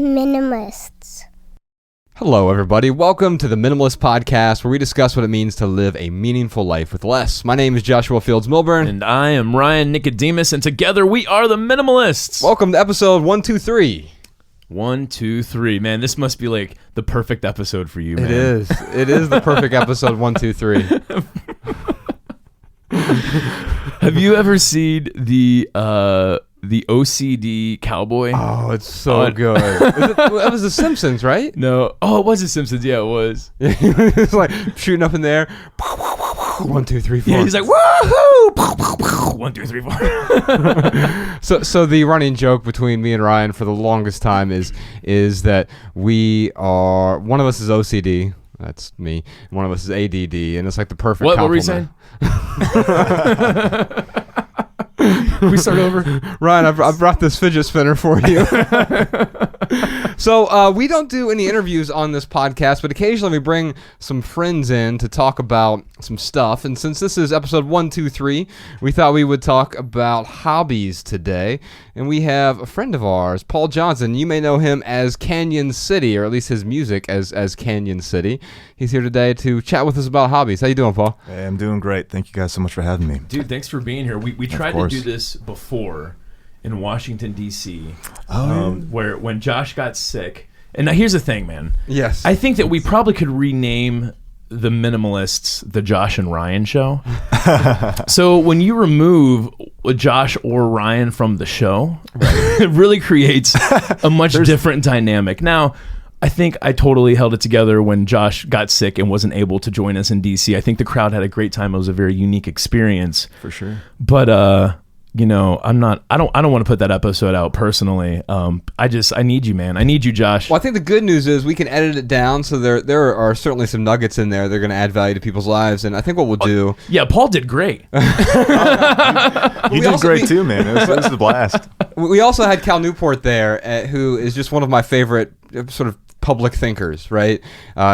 Minimalists. Hello, everybody. Welcome to the Minimalist Podcast, where we discuss what it means to live a meaningful life with less. My name is Joshua Fields Milburn. And I am Ryan Nicodemus, and together we are the Minimalists. Welcome to episode 123. 123. Man, this must be like the perfect episode for you, man. It is. It is the perfect episode 123. Have you ever seen the OCD cowboy? Oh, it's so good. That was The Simpsons, right? No. Oh, it was The Simpsons. Yeah, it was. It's like shooting up in there. 1, 2, 3, 4. Yeah, he's like, woohoo! 1, 2, 3, 4. So the running joke between me and Ryan for the longest time is that one of us is OCD. That's me. One of us is ADD, and it's like the perfect What were you compliment. saying? Can we start over? Ryan, I brought this fidget spinner for you. So we don't do any interviews on this podcast, but occasionally we bring some friends in to talk about some stuff. And since this is episode 123, we thought we would talk about hobbies today. And we have a friend of ours, Paul Johnson. You may know him as Canyon City, or at least his music as Canyon City. He's here today to chat with us about hobbies. How you doing, Paul? Hey, I'm doing great. Thank you guys so much for having me. Dude, thanks for being here. We tried to do this before in Washington, D.C., where when Josh got sick. And now here's the thing, man. Yes. I think that we probably could rename the Minimalists the Josh and Ryan show. So when you remove Josh or Ryan from the show, it really creates a much different dynamic. Now, I think I totally held it together when Josh got sick and wasn't able to join us in DC. I think the crowd had a great time. It was a very unique experience. For sure. But I don't want to put that episode out personally. I need you, man. I need you, Josh. Well, I think the good news is we can edit it down, so there are certainly some nuggets in there that are going to add value to people's lives. And I think what we'll do... Yeah, Paul did great. You did great too, man. It was a blast. We also had Cal Newport there, who is just one of my favorite sort of public thinkers, right?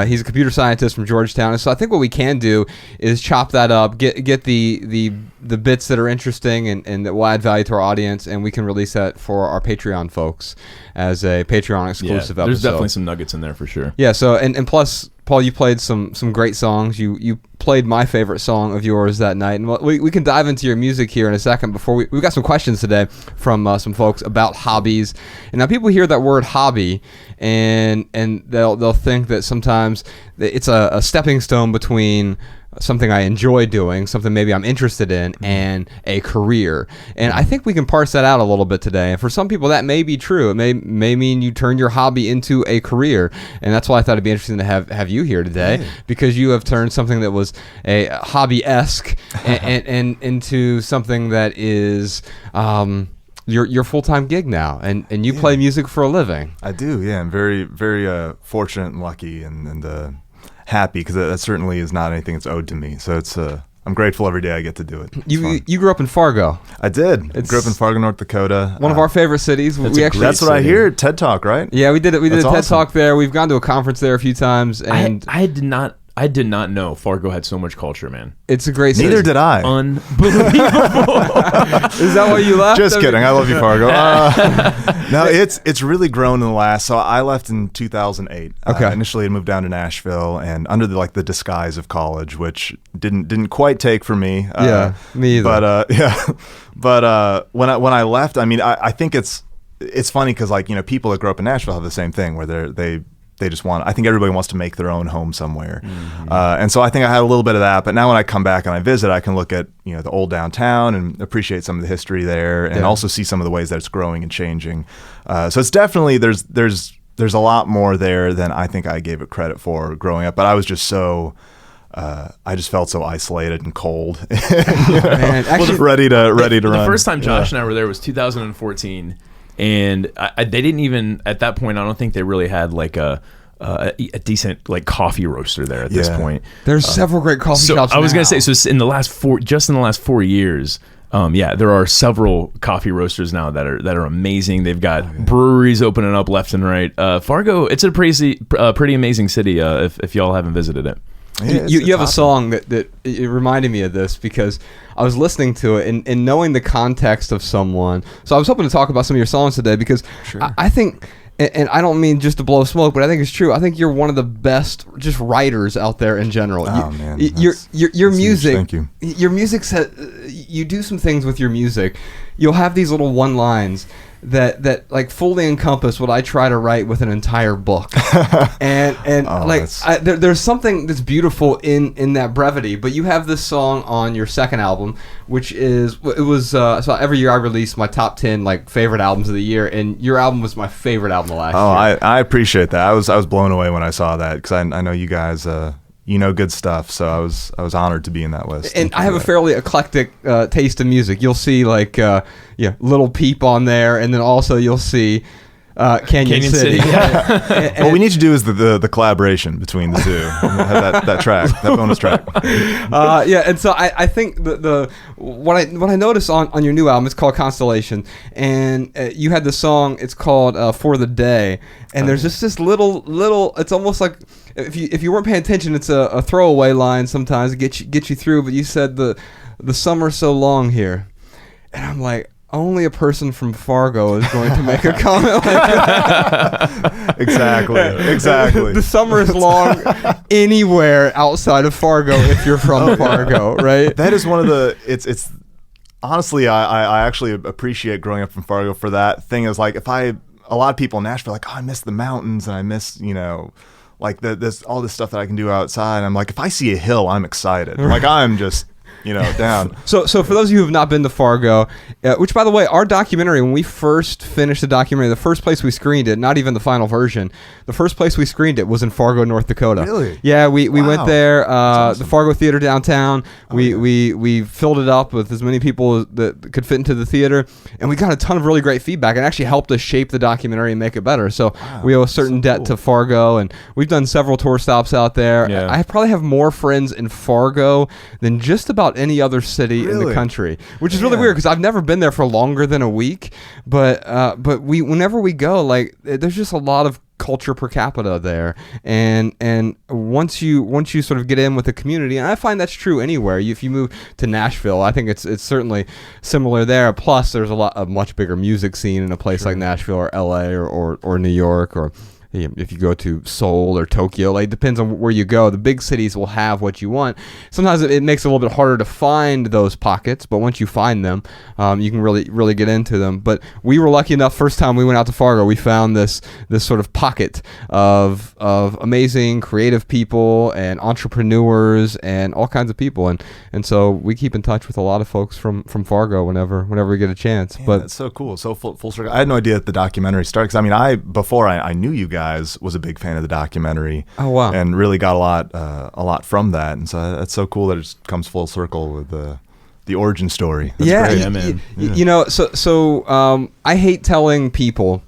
He's a computer scientist from Georgetown, and so I think what we can do is chop that up, get the bits that are interesting and that will add value to our audience, and we can release that for our Patreon folks as a Patreon exclusive episode. There's definitely some nuggets in there for sure. Yeah. So and plus, Paul, you played some great songs. You played my favorite song of yours that night, and we can dive into your music here in a second. Before we've got some questions today from some folks about hobbies. And now people hear that word hobby, and they'll think that sometimes it's a stepping stone between something I enjoy doing, something maybe I'm interested in, and a career. And I think we can parse that out a little bit today. And for some people, that may be true. It may mean you turn your hobby into a career. And that's why I thought it'd be interesting to have you here today, because you have turned something that was a hobby-esque and into something that is... your full-time gig now, and you play music for a living. I do, yeah. I'm very, very fortunate and lucky and happy, because that certainly is not anything that's owed to me. So it's I'm grateful every day I get to do it. You grew up in Fargo. I did. Grew up in Fargo, North Dakota. One of our favorite cities. That's what I hear. TED Talk, right? Yeah, we did it. We did a TED awesome. Talk there. We've gone to a conference there a few times, and I did not know Fargo had so much culture, man. It's a great city. Neither did I. Unbelievable. Is that why you left? Just kidding. I love you, Fargo. No, it's really grown in the last. So I left in 2008. Okay. Initially, I moved down to Nashville, and under the disguise of college, which didn't quite take for me. Yeah, me either. But when I left, I mean, I think it's funny because people that grow up in Nashville have the same thing where they just want, I think everybody wants to make their own home somewhere. Mm-hmm. And so I think I had a little bit of that, but now when I come back and I visit, I can look at, the old downtown and appreciate some of the history there, and also see some of the ways that it's growing and changing. So it's definitely, there's a lot more there than I think I gave it credit for growing up, but I was just I just felt so isolated and cold, Man, actually, ready to run. The first time Josh and I were there was 2014. And they didn't even, at that point, I don't think they really had like a decent coffee roaster there at this point. There's several great coffee shops. I was going to say, so in the last 4 years, there are several coffee roasters now that are amazing. They've got breweries opening up left and right. Fargo, it's a pretty amazing city if y'all haven't visited it. Yeah, you have a song that it reminded me of this, because I was listening to it and knowing the context of someone. So I was hoping to talk about some of your songs today, because I think and I don't mean just to blow smoke, but I think it's true. I think you're one of the best just writers out there in general. Oh man, your music. Thank you. Your music you do some things with your music. You'll have these little one lines that like fully encompass what I try to write with an entire book, and there's something that's beautiful in that brevity. But you have this song on your second album, which was so every year I release my top 10 like favorite albums of the year, and your album was my favorite album of last year. I appreciate that. I was blown away when I saw that, because I know you guys good stuff, so I was honored to be in that list. And I have a fairly eclectic taste in music. You'll see like Little Peep on there, and then also you'll see Canyon City. Yeah. What we need to do is the collaboration between the two. Have that track, that bonus track. And so I think what I noticed on your new album, it's called Constellation, and you had the song, it's called For the Day, and there's just this little it's almost like if you weren't paying attention, it's a throwaway line sometimes to get you through, but you said the summer's so long here, and I'm like, only a person from Fargo is going to make a comment like that. Exactly. The summer is long anywhere outside of Fargo if you're from Fargo, right? That is one of the. It's honestly, I actually appreciate growing up from Fargo for that thing. Is like a lot of people in Nashville are like, oh, I miss the mountains and I miss like this all this stuff that I can do outside. I'm like, if I see a hill, I'm excited. Like I'm just. Down. So for those of you who have not been to Fargo, which by the way, our documentary, when we first finished the documentary, the first place we screened it, not even the final version, the first place we screened it was in Fargo, North Dakota. Really? Yeah, we went there, awesome. the Fargo Theater downtown. We filled it up with as many people that could fit into the theater, and we got a ton of really great feedback. It actually helped us shape the documentary and make it better. So we owe a certain debt to Fargo, and we've done several tour stops out there. Yeah. I probably have more friends in Fargo than just about any other city in the country, which is really weird because I've never been there for longer than a week. But whenever we go, like, there's just a lot of culture per capita there, and once you sort of get in with the community, and I find that's true anywhere. If you move to Nashville, I think it's certainly similar there. Plus, there's a much bigger music scene in a place like Nashville or LA or New York, or if you go to Seoul or Tokyo, like, it depends on where you go. The big cities will have what you want. Sometimes it makes it a little bit harder to find those pockets, but once you find them, you can really get into them. But we were lucky enough, first time we went out to Fargo, we found this sort of pocket of amazing creative people and entrepreneurs and all kinds of people, and so we keep in touch with a lot of folks from Fargo whenever we get a chance. Man, but that's so cool, so full circle. I had no idea that the documentary started, because before I knew you guys, was a big fan of the documentary. Oh wow! And really got a lot from that, and so that's so cool that it just comes full circle with the origin story. That's great. Man. So I hate telling people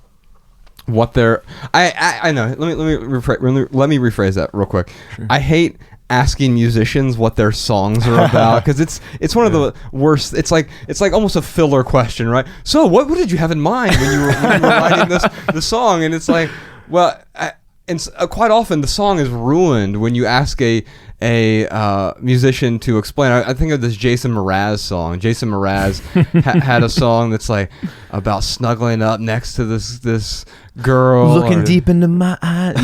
what they're. I know. Let me rephrase that real quick. Sure. I hate asking musicians what their songs are about, because it's one of the worst. It's like almost a filler question, right? So what did you have in mind when you were writing the song? And it's like, well, quite often the song is ruined when you ask a musician to explain. I think of this Jason Mraz song. Jason Mraz had a song that's like about snuggling up next to this girl, looking deep into my eyes.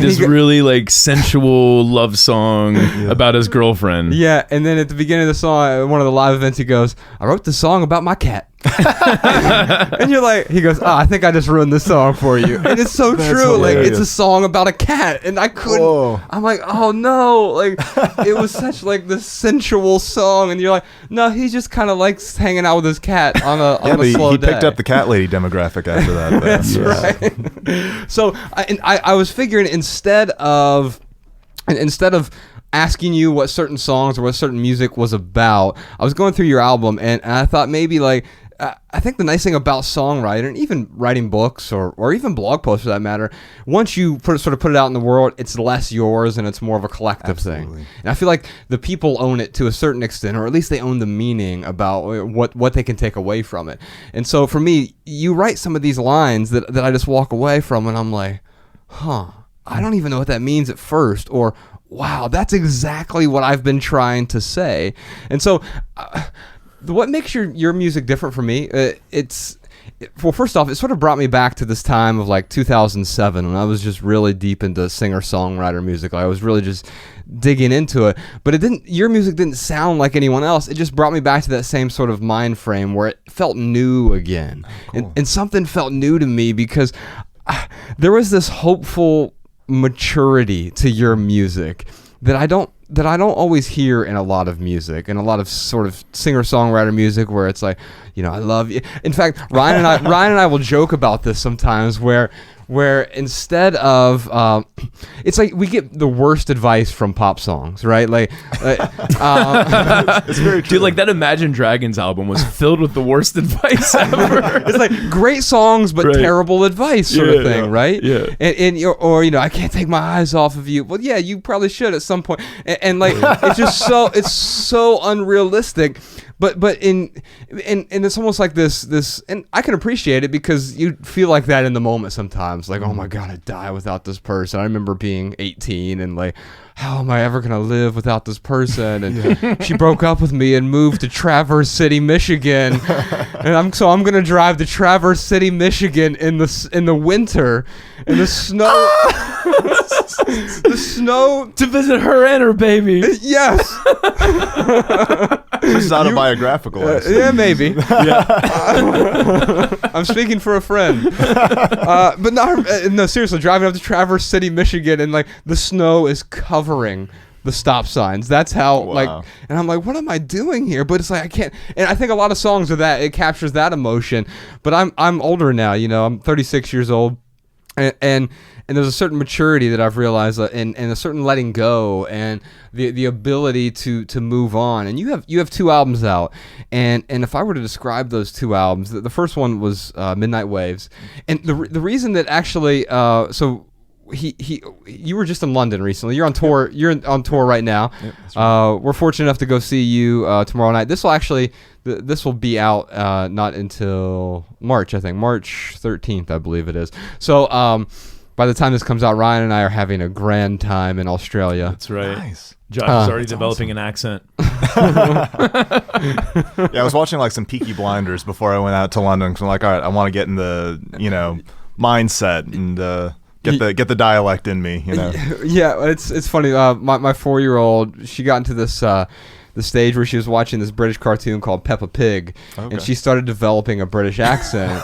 This really like sensual love song about his girlfriend. Yeah, and then at the beginning of the song, at one of the live events, he goes, "I wrote this song about my cat." And you're like, he goes, I think I just ruined this song for you. And it's so true. Hilarious. Like, it's a song about a cat, and I couldn't. Whoa. I'm like, oh no, like, it was such like the sensual song, and you're like, no, he just kind of likes hanging out with his cat on a slow day. He picked up the cat lady demographic after that. That's right. So I was figuring instead of asking you what certain songs or what certain music was about, I was going through your album, and I thought maybe like, I think the nice thing about songwriting, and even writing books or even blog posts for that matter, once you put it out in the world, it's less yours and it's more of a collective thing. And I feel like the people own it to a certain extent, or at least they own the meaning about what they can take away from it. And so for me, you write some of these lines that I just walk away from, and I'm like, I don't even know what that means at first, or wow, that's exactly what I've been trying to say. And so what makes your music different from me, it's well, first off, it sort of brought me back to this time of like 2007 when I was just really deep into singer-songwriter music. Like, I was really just digging into it, but your music didn't sound like anyone else. It just brought me back to that same sort of mind frame where it felt new again. Cool. And something felt new to me because there was this hopeful maturity to your music that I don't always hear in a lot of music, and a lot of sort of singer-songwriter music where it's like, I love you. In fact, Ryan and I will joke about this sometimes where instead of it's like we get the worst advice from pop songs, right? Like it's very true. Dude, like that Imagine Dragons album was filled with the worst advice ever. It's like great songs but terrible advice sort of thing, right? Yeah. And I can't take my eyes off of you. Well, yeah, you probably should at some point. And like it's just so unrealistic. But and it's almost like this, and I can appreciate it because you feel like that in the moment sometimes. Like, oh my God, I die without this person. I remember being 18 and like, how am I ever gonna live without this person? And she broke up with me and moved to Traverse City, Michigan, and I'm gonna drive to Traverse City, Michigan in the winter, in the snow. The snow to visit her and her baby. Yes. This is autobiographical. Yeah, maybe. Yeah. I'm speaking for a friend. But no, seriously, driving up to Traverse City, Michigan, and like the snow is covering the stop signs. That's how and I'm like, what am I doing here? But it's like I can't. And I think a lot of songs are that it captures that emotion. But I'm older now. I'm 36 years old, and there's a certain maturity that I've realized, and a certain letting go, and the ability to move on. And you have 2 albums out, and if I were to describe those 2 albums, the first one was Midnight Waves, and the reason that actually so. You were just in London recently. You're on tour. You're on tour right now. Yep, that's right. We're fortunate enough to go see you tomorrow night. This will be out not until March, I think, March 13th, I believe it is. So by the time this comes out, Ryan and I are having a grand time in Australia. That's right. Nice. Josh is already developing an accent. Yeah, I was watching like some Peaky Blinders before I went out to London because I'm like, all right, I want to get in the mindset and. Get the dialect in me, Yeah, it's funny. My 4-year-old, she got into this the stage where she was watching this British cartoon called Peppa Pig, and she started developing a British accent,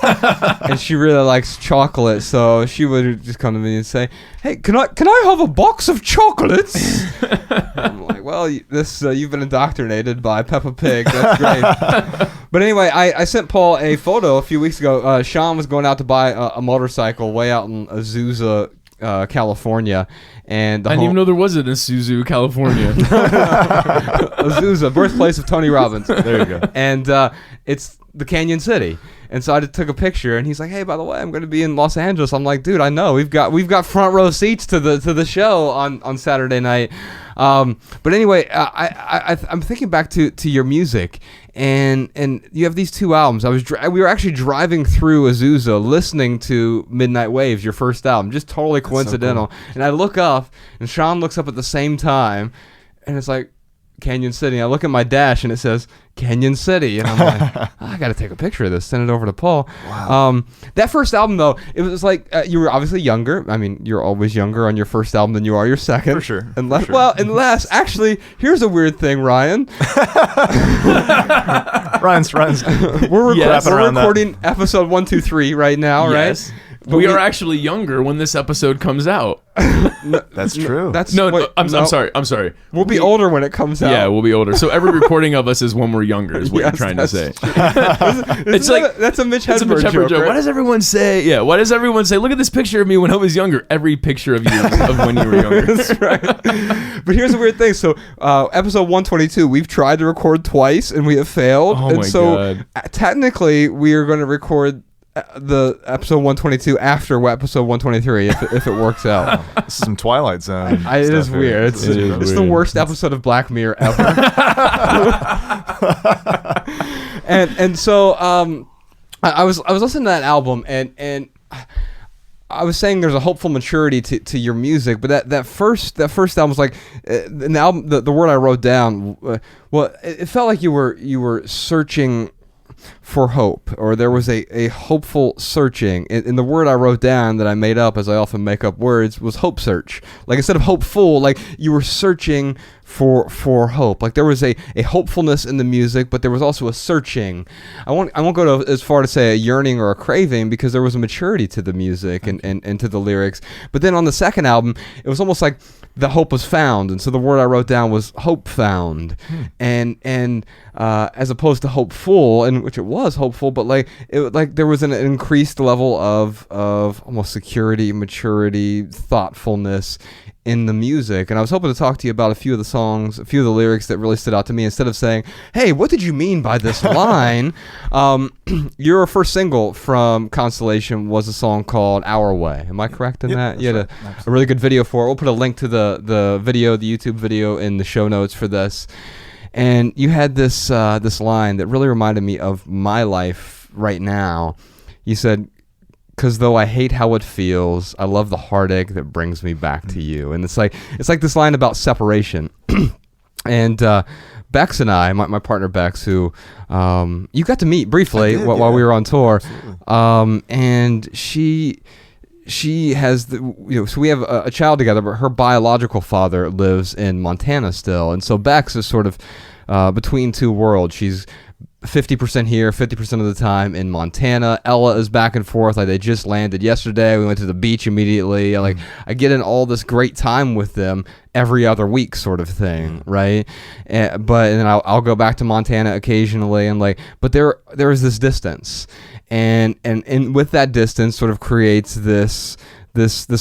and she really likes chocolate, so she would just come to me and say, "Hey, can I have a box of chocolates?" I'm like, well, you've been indoctrinated by Peppa Pig. That's great. But anyway, I sent Paul a photo a few weeks ago. Sean was going out to buy a motorcycle way out in Azusa, California, and I didn't even know there was it in Azusa, California. Azusa, birthplace of Tony Robbins. There you go. And it's the Canyon City. And so I just took a picture, and he's like, "Hey, by the way, I'm going to be in Los Angeles." I'm like, "Dude, I know. We've got front row seats to the show on Saturday night." But anyway, I'm thinking back to your music, and you have these 2 albums. We were actually driving through Azusa listening to Midnight Waves, your first album, just totally coincidental. So cool. And I look up, and Sean looks up at the same time, and it's like, Canyon City. I look at my dash and it says Canyon City, and I'm like, I got to take a picture of this, send it over to Paul. Wow. That first album though, it was like you were obviously younger. I mean, you're always younger on your first album than you are your second. For sure. Unless actually, here's a weird thing, Ryan. Ryan's. We're recording episode 123 right now, yes. right? But we are actually younger when this episode comes out. That's true. I'm sorry. We'll be older when it comes out. Yeah, we'll be older. So every recording of us is when we're younger, is what you're trying to say. It's like that's a Mitch Hedberg joke. Right? Why does everyone say? Yeah. Why does everyone say? Look at this picture of me when I was younger. Every picture of you of when you were younger. That's right. But here's the weird thing. So episode 122, we've tried to record twice and we have failed. Oh my God. Technically, we are going to record the episode 122 after episode 123 if it works out. Wow. This is some Twilight Zone. It is weird. It's the worst episode of Black Mirror ever. and so I was listening to that album and I was saying there's a hopeful maturity to your music, but that first album was like the album. The word I wrote down, it felt like you were searching. for hope, or there was a hopeful searching. And the word I wrote down that I made up, as I often make up words, was hope search. Like instead of hopeful, like you were searching for hope. Like there was a hopefulness in the music, but there was also a searching. I won't go as far to say a yearning or a craving, because there was a maturity to the music and to the lyrics. But then on the second album, it was almost like the hope was found, and so the word I wrote down was hope found, and as opposed to hopeful, in which it was hopeful, but like there was an increased level of almost security, maturity, thoughtfulness in the music. And I was hoping to talk to you about a few of the songs, a few of the lyrics that really stood out to me, instead of saying, hey, what did you mean by this line? Your first single from Constellation was a song called Our Way. Am I correct in that? You had a really good video for it. We'll put a link to the video, the YouTube video, in the show notes for this. And you had this line that really reminded me of my life right now. You said, "'Cause though I hate how it feels, I love the heartache that brings me back to you." And it's like this line about separation. And Bex and I, my partner Bex, who you got to meet briefly while we were on tour, and she has so we have a child together, but her biological father lives in Montana still, and so Bex is sort of between two worlds. She's 50% here, 50% of the time in Montana. Ella is back and forth. Like, they just landed yesterday. We went to the beach immediately. Like, I get in all this great time with them every other week, sort of thing, right? And then I'll go back to Montana occasionally, and but there is this distance, and with that distance, sort of creates this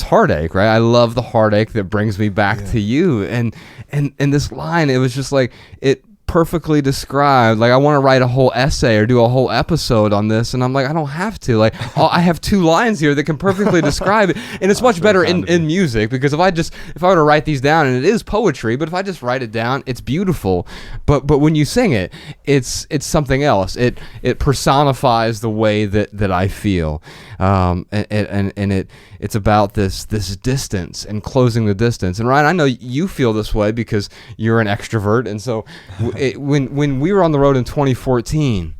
heartache, right? I love the heartache that brings me back to you, and this line, it was just like it perfectly described. Like, I want to write a whole essay or do a whole episode on this, and I'm like, I don't have to. Like, I have two lines here that can perfectly describe it, and it's much better in music, because if I were to write these down, and it is poetry, but if I just write it down, it's beautiful. But when you sing it, it's something else. It personifies the way that I feel, and it's about this distance and closing the distance. And Ryan, I know you feel this way because you're an extrovert, and so when we were on the road in 2014,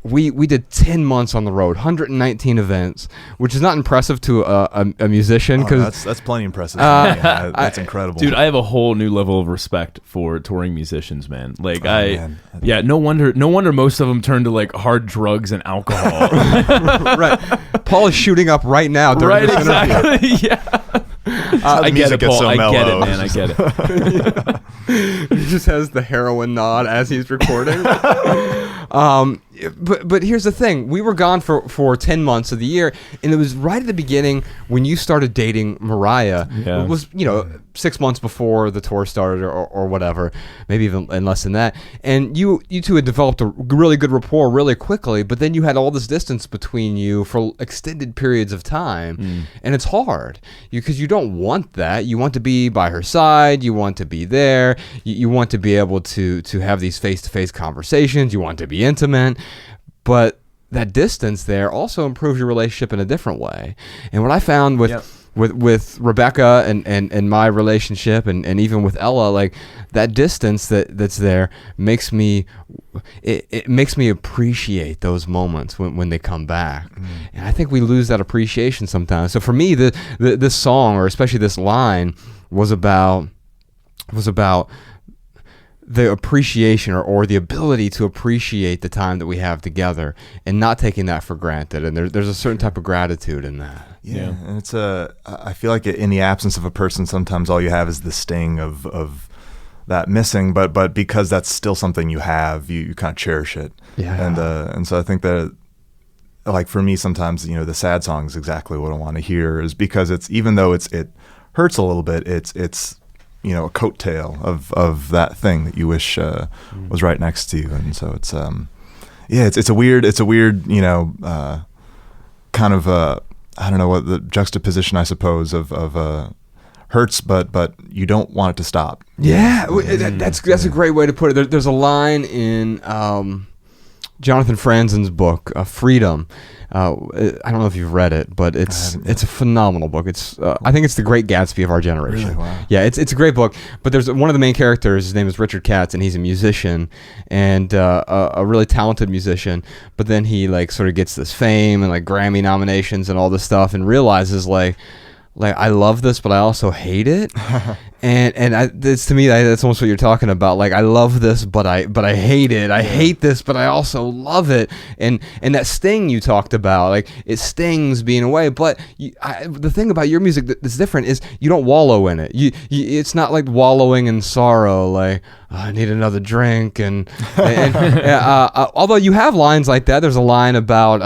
we did 10 months on the road, 119 events, which is not impressive to a musician. That's plenty impressive. That's incredible, dude. I have a whole new level of respect for touring musicians, man. Like, no wonder most of them turn to like hard drugs and alcohol. Right. Paul is shooting up right now. Right, exactly. Yeah. I get it, Paul. I get it, man. I get it. He just has the heroin nod as he's recording. But here's the thing. We were gone for 10 months of the year, and it was right at the beginning when you started dating Mariah. Yeah. It was, 6 months before the tour started or whatever, maybe even less than that. And you two had developed a really good rapport really quickly, but then you had all this distance between you for extended periods of time, and it's hard because you don't want that. You want to be by her side. You want to be there. You want to be able to have these face-to-face conversations. You want to be intimate. But that distance there also improves your relationship in a different way. And what I found with Rebecca and my relationship and even with Ella, like, that distance that's there makes me appreciate those moments when they come back. And I think we lose that appreciation sometimes. So for me, this song, or especially this line, was about the appreciation or the ability to appreciate the time that we have together and not taking that for granted. And there's a certain type of gratitude in that. Yeah. And it's I feel like in the absence of a person, sometimes all you have is the sting of that missing, but because that's still something you have, you kind of cherish it. Yeah. And so I think that, like, for me, sometimes, the sad song is exactly what I want to hear, is because it's, even though it hurts a little bit, it's a coattail of that thing that you wish was right next to you. And so it's it's a weird kind of I don't know what the juxtaposition, I suppose, of hurts, but you don't want it to stop. Yeah, that's a great way to put it. There's a line in Jonathan Franzen's book, Freedom. I don't know if you've read it, but it's a phenomenal book. It's I think it's the Great Gatsby of our generation. Really? Wow. Yeah, it's a great book. But there's one of the main characters. His name is Richard Katz, and he's a musician and a really talented musician. But then he like sort of gets this fame and like Grammy nominations and all this stuff, and realizes like I love this, but I also hate it. It's to me that's almost what you're talking about. Like I love this, but I hate it. I hate this, but I also love it. And that sting you talked about, like it stings being away. But the thing about your music that's different is you don't wallow in it. It's not like wallowing in sorrow. Like I need another drink, and although you have lines like that, there's a line about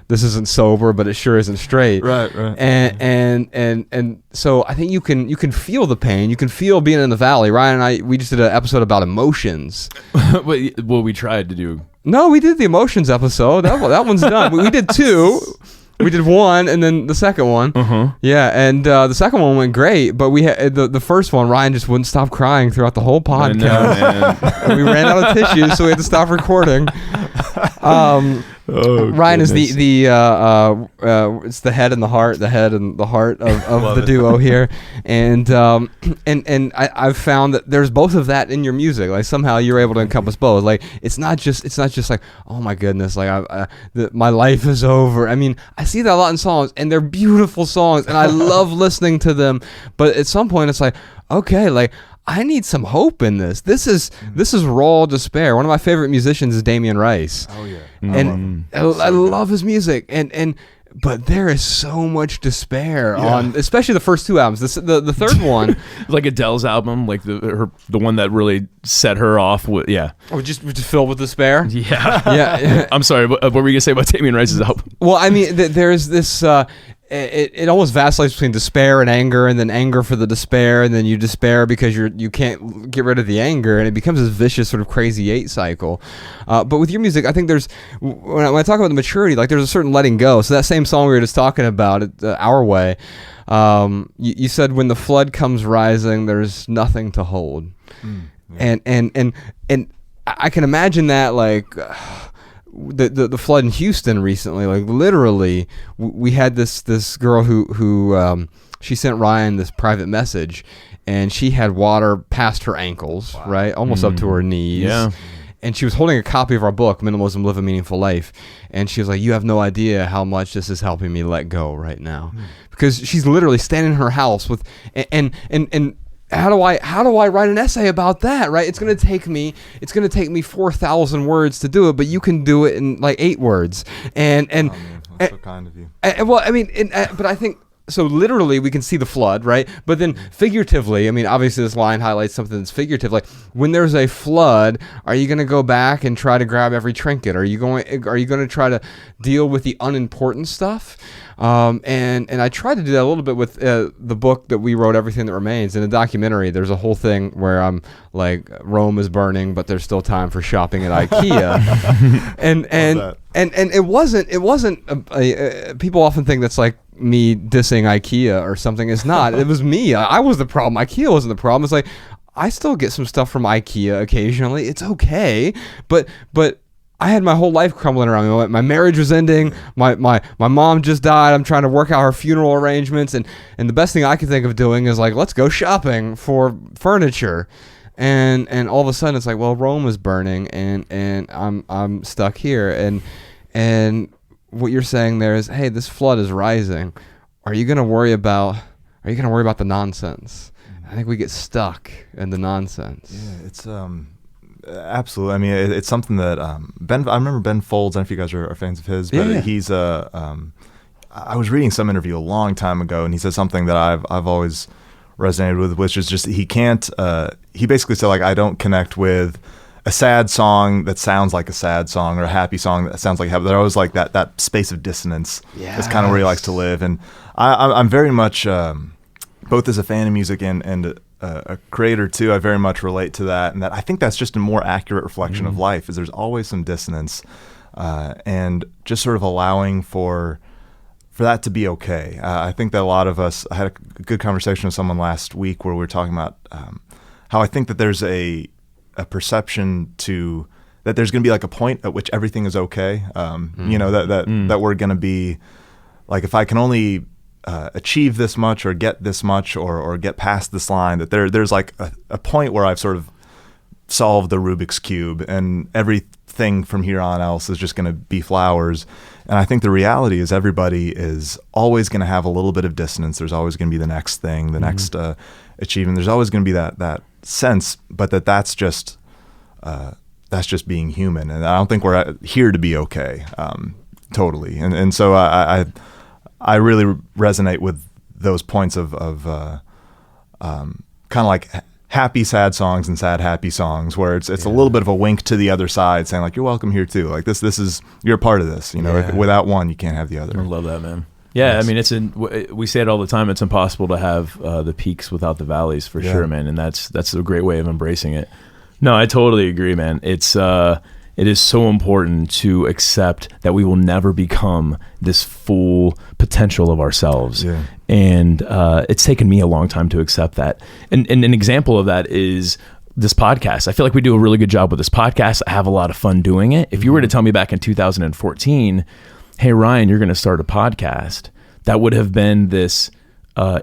this isn't sober, but it sure isn't straight. Right. And so I think you can feel the pain. You can feel being in the valley. Ryan and we just did an episode about emotions. Well, we tried to do. No, we did the emotions episode. That one's done. We did two. We did one, and then the second one. Yeah, and the second one went great, but we had the first one. Ryan just wouldn't stop crying throughout the whole podcast. And we ran out of tissues, so we had to stop recording. Ryan is it's the head and the heart of the duo here, and I've found that there's both of that in your music. Like somehow you're able to encompass both. Like it's not just like, oh my goodness, like my life is over. I mean, I see that a lot in songs, and they're beautiful songs, and I love listening to them. But at some point, it's like, okay, like I need some hope in this. This is raw despair. One of my favorite musicians is Damien Rice. Oh yeah, and I love his music. But there is so much despair on, especially the first two albums. The third one, like Adele's album, like the one that really set her off. Just filled with despair. Yeah. I'm sorry. What were you gonna say about Damien Rice's album? Well, I mean, there's this. It almost vacillates between despair and anger, and then anger for the despair, and then you despair because you can't get rid of the anger, and it becomes this vicious sort of crazy 8 cycle. But with your music, I think there's when I talk about the maturity, like there's a certain letting go. So that same song we were just talking about, Our Way, you said when the flood comes rising, there's nothing to hold, and I can imagine that like. The flood in Houston recently, like literally, we had this girl who she sent Ryan this private message, and she had water past her ankles, right, almost up to her knees. Yeah. And she was holding a copy of our book, Minimalism: Live a Meaningful Life, and she was like, "You have no idea how much this is helping me let go right now," because she's literally standing in her house with and. How do I write an essay about that, right? It's gonna take me 4,000 words to do it, but you can do it in like 8 words. And that's so kind of you. Well, I mean, but I think so. Literally, we can see the flood, right? But then figuratively, I mean, obviously, this line highlights something that's figurative. Like when there's a flood, are you gonna go back and try to grab every trinket? Are you going to try to deal with the unimportant stuff? And I tried to do that a little bit with the book that we wrote, Everything That Remains. In the documentary, there's a whole thing where I'm like, Rome is burning, but there's still time for shopping at IKEA. and it wasn't. People often think that's like me dissing IKEA or something. It's not. It was me. I was the problem. IKEA wasn't the problem. It's like I still get some stuff from IKEA occasionally. It's okay, but. I had my whole life crumbling around me. My marriage was ending. My mom just died. I'm trying to work out her funeral arrangements, and the best thing I could think of doing is like, let's go shopping for furniture, and all of a sudden it's like, well, Rome is burning, and I'm stuck here, and what you're saying there is, hey, this flood is rising. Are you gonna worry about the nonsense? I think we get stuck in the nonsense. Yeah, it's absolutely. I mean, it's something that Ben. I remember Ben Folds. I don't know if you guys are fans of his, but he's I was reading some interview a long time ago, and he said something that I've always resonated with, which is just he can't. He basically said, like, I don't connect with a sad song that sounds like a sad song or a happy song that sounds like happy. They're always like that space of dissonance. Yes. That's kind of where he likes to live, and I'm very much both as a fan of music and a creator too. I very much relate to that, and that I think that's just a more accurate reflection of life. Is there's always some dissonance, and just sort of allowing for that to be okay. I think that a lot of us. I had a good conversation with someone last week where we were talking about how I think that there's a a perception to that there's going to be like a point at which everything is okay. You know, that we're going to be like, if I can only achieve this much or get this much or get past this line, that there's like a point where I've sort of solved the Rubik's Cube and everything from here on else is just going to be flowers. And I think the reality is everybody is always going to have a little bit of dissonance. There's always going to be the next thing, the next achievement. There's always going to be that sense, but that's just being human. And I don't think we're here to be okay, totally. And so I really resonate with those points of kind of like happy sad songs and sad happy songs, where it's a little bit of a wink to the other side, saying like, you're welcome here too. Like this is, you're a part of this. You know, without one, you can't have the other. I love that, man. Yeah, yes. I mean, we say it all the time. It's impossible to have the peaks without the valleys, for sure, man. And that's a great way of embracing it. No, I totally agree, man. It is so important to accept that we will never become this full potential of ourselves. Yeah. And it's taken me a long time to accept that. And an example of that is this podcast. I feel like we do a really good job with this podcast. I have a lot of fun doing it. If you were to tell me back in 2014, hey, Ryan, you're going to start a podcast, that would have been this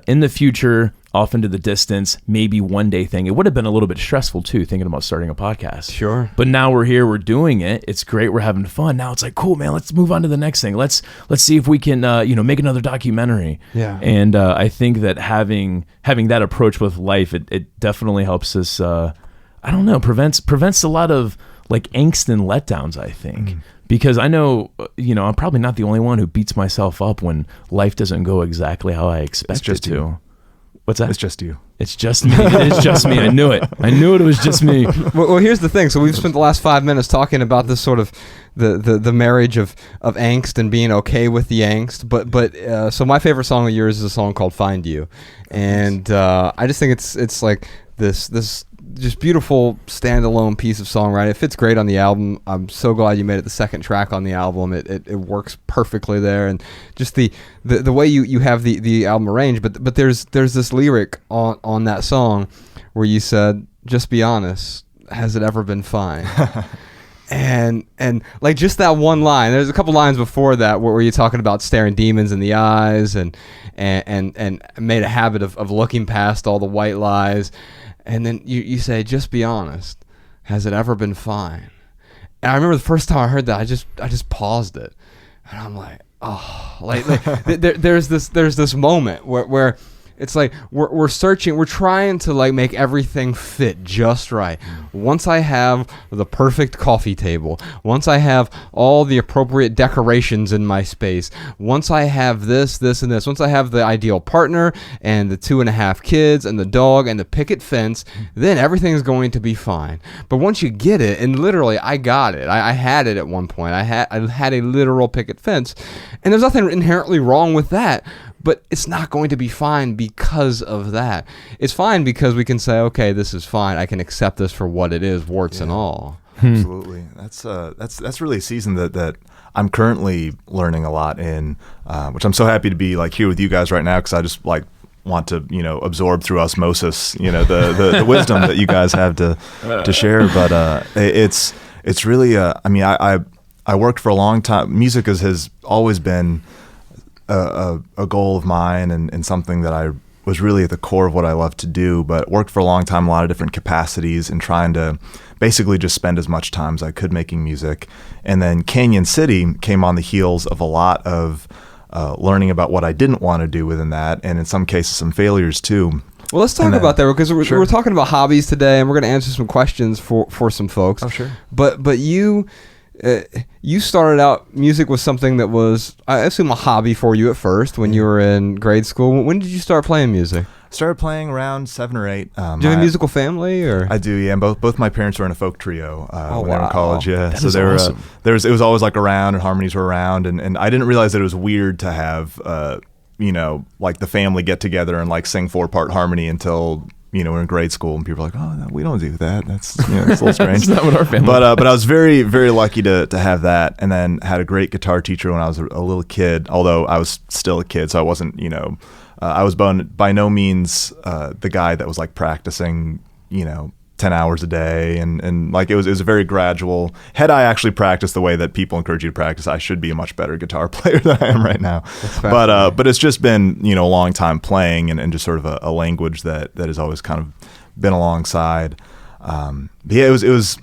in the future, off into the distance, maybe one day thing. It would have been a little bit stressful too, thinking about starting a podcast. Sure. But now we're here, we're doing it. It's great. We're having fun. Now it's like, cool, man, let's move on to the next thing. Let's see if we can, make another documentary. Yeah. And I think that having that approach with life, it definitely helps us, prevents a lot of like angst and letdowns, I think. Because I know, I'm probably not the only one who beats myself up when life doesn't go exactly how I expect it to. You. What's that? It's just you. It's just me. It is just me. I knew it. It was just me. Well, here's the thing. So we've spent the last 5 minutes talking about this sort of the marriage of angst and being okay with the angst. But so my favorite song of yours is a song called "Find You," and I just think it's like this just beautiful standalone piece of songwriting. It fits great on the album. I'm so glad you made it the second track on the album. It works perfectly there, and just the way you have the album arranged. But there's this lyric on that song where you said, "Just be honest, has it ever been fine?" and like just that one line. There's a couple lines before that where you're talking about staring demons in the eyes and made a habit of looking past all the white lies. And then you say, "Just be honest, has it ever been fine?" And I remember the first time I heard that, I just paused it, and I'm like, oh, like there's this moment where it's like we're searching, we're trying to like make everything fit just right. Once I have the perfect coffee table, once I have all the appropriate decorations in my space, once I have this, and this, once I have the ideal partner and the 2.5 kids and the dog and the picket fence, then everything's going to be fine. But once you get it, and literally I got it, I had it at one point. I had a literal picket fence, and there's nothing inherently wrong with that. But it's not going to be fine because of that. It's fine because we can say, okay, this is fine. I can accept this for what it is, warts and all. Absolutely. That's really a season that I'm currently learning a lot in, which I'm so happy to be like here with you guys right now, because I just like want to absorb through osmosis the wisdom that you guys have to share. But it's really I worked for a long time. Music has always been a goal of mine and something that I was really at the core of what I love to do, but worked for a long time, a lot of different capacities, and trying to basically just spend as much time as I could making music. And then Canyon City came on the heels of a lot of learning about what I didn't want to do within that, and in some cases some failures too. Well, let's talk about that, because we're talking about hobbies today, and we're going to answer some questions for some folks. Oh, sure. But you started out, music was something that was, I assume, a hobby for you at first when you were in grade school. When did you start playing music? Started playing around 7 or 8. Do you have a musical family, or? I do, yeah. And both my parents were in a folk trio when they were in college. Yeah, that is awesome. It was always like around, and harmonies were around, and I didn't realize that it was weird to have like the family get together and like sing 4-part harmony until we're in grade school, and people are like, "Oh, no, we don't do that. That's it's a little strange." That's not what our family. But I was very, very lucky to have that, and then had a great guitar teacher when I was a little kid. Although I was still a kid, so I wasn't, I was by no means the guy that was like practicing, 10 hours a day, and like it was a very gradual. Had I actually practiced the way that people encourage you to practice, I should be a much better guitar player than I am right now. But it's just been, a long time playing, and just sort of a language that has always kind of been alongside. It was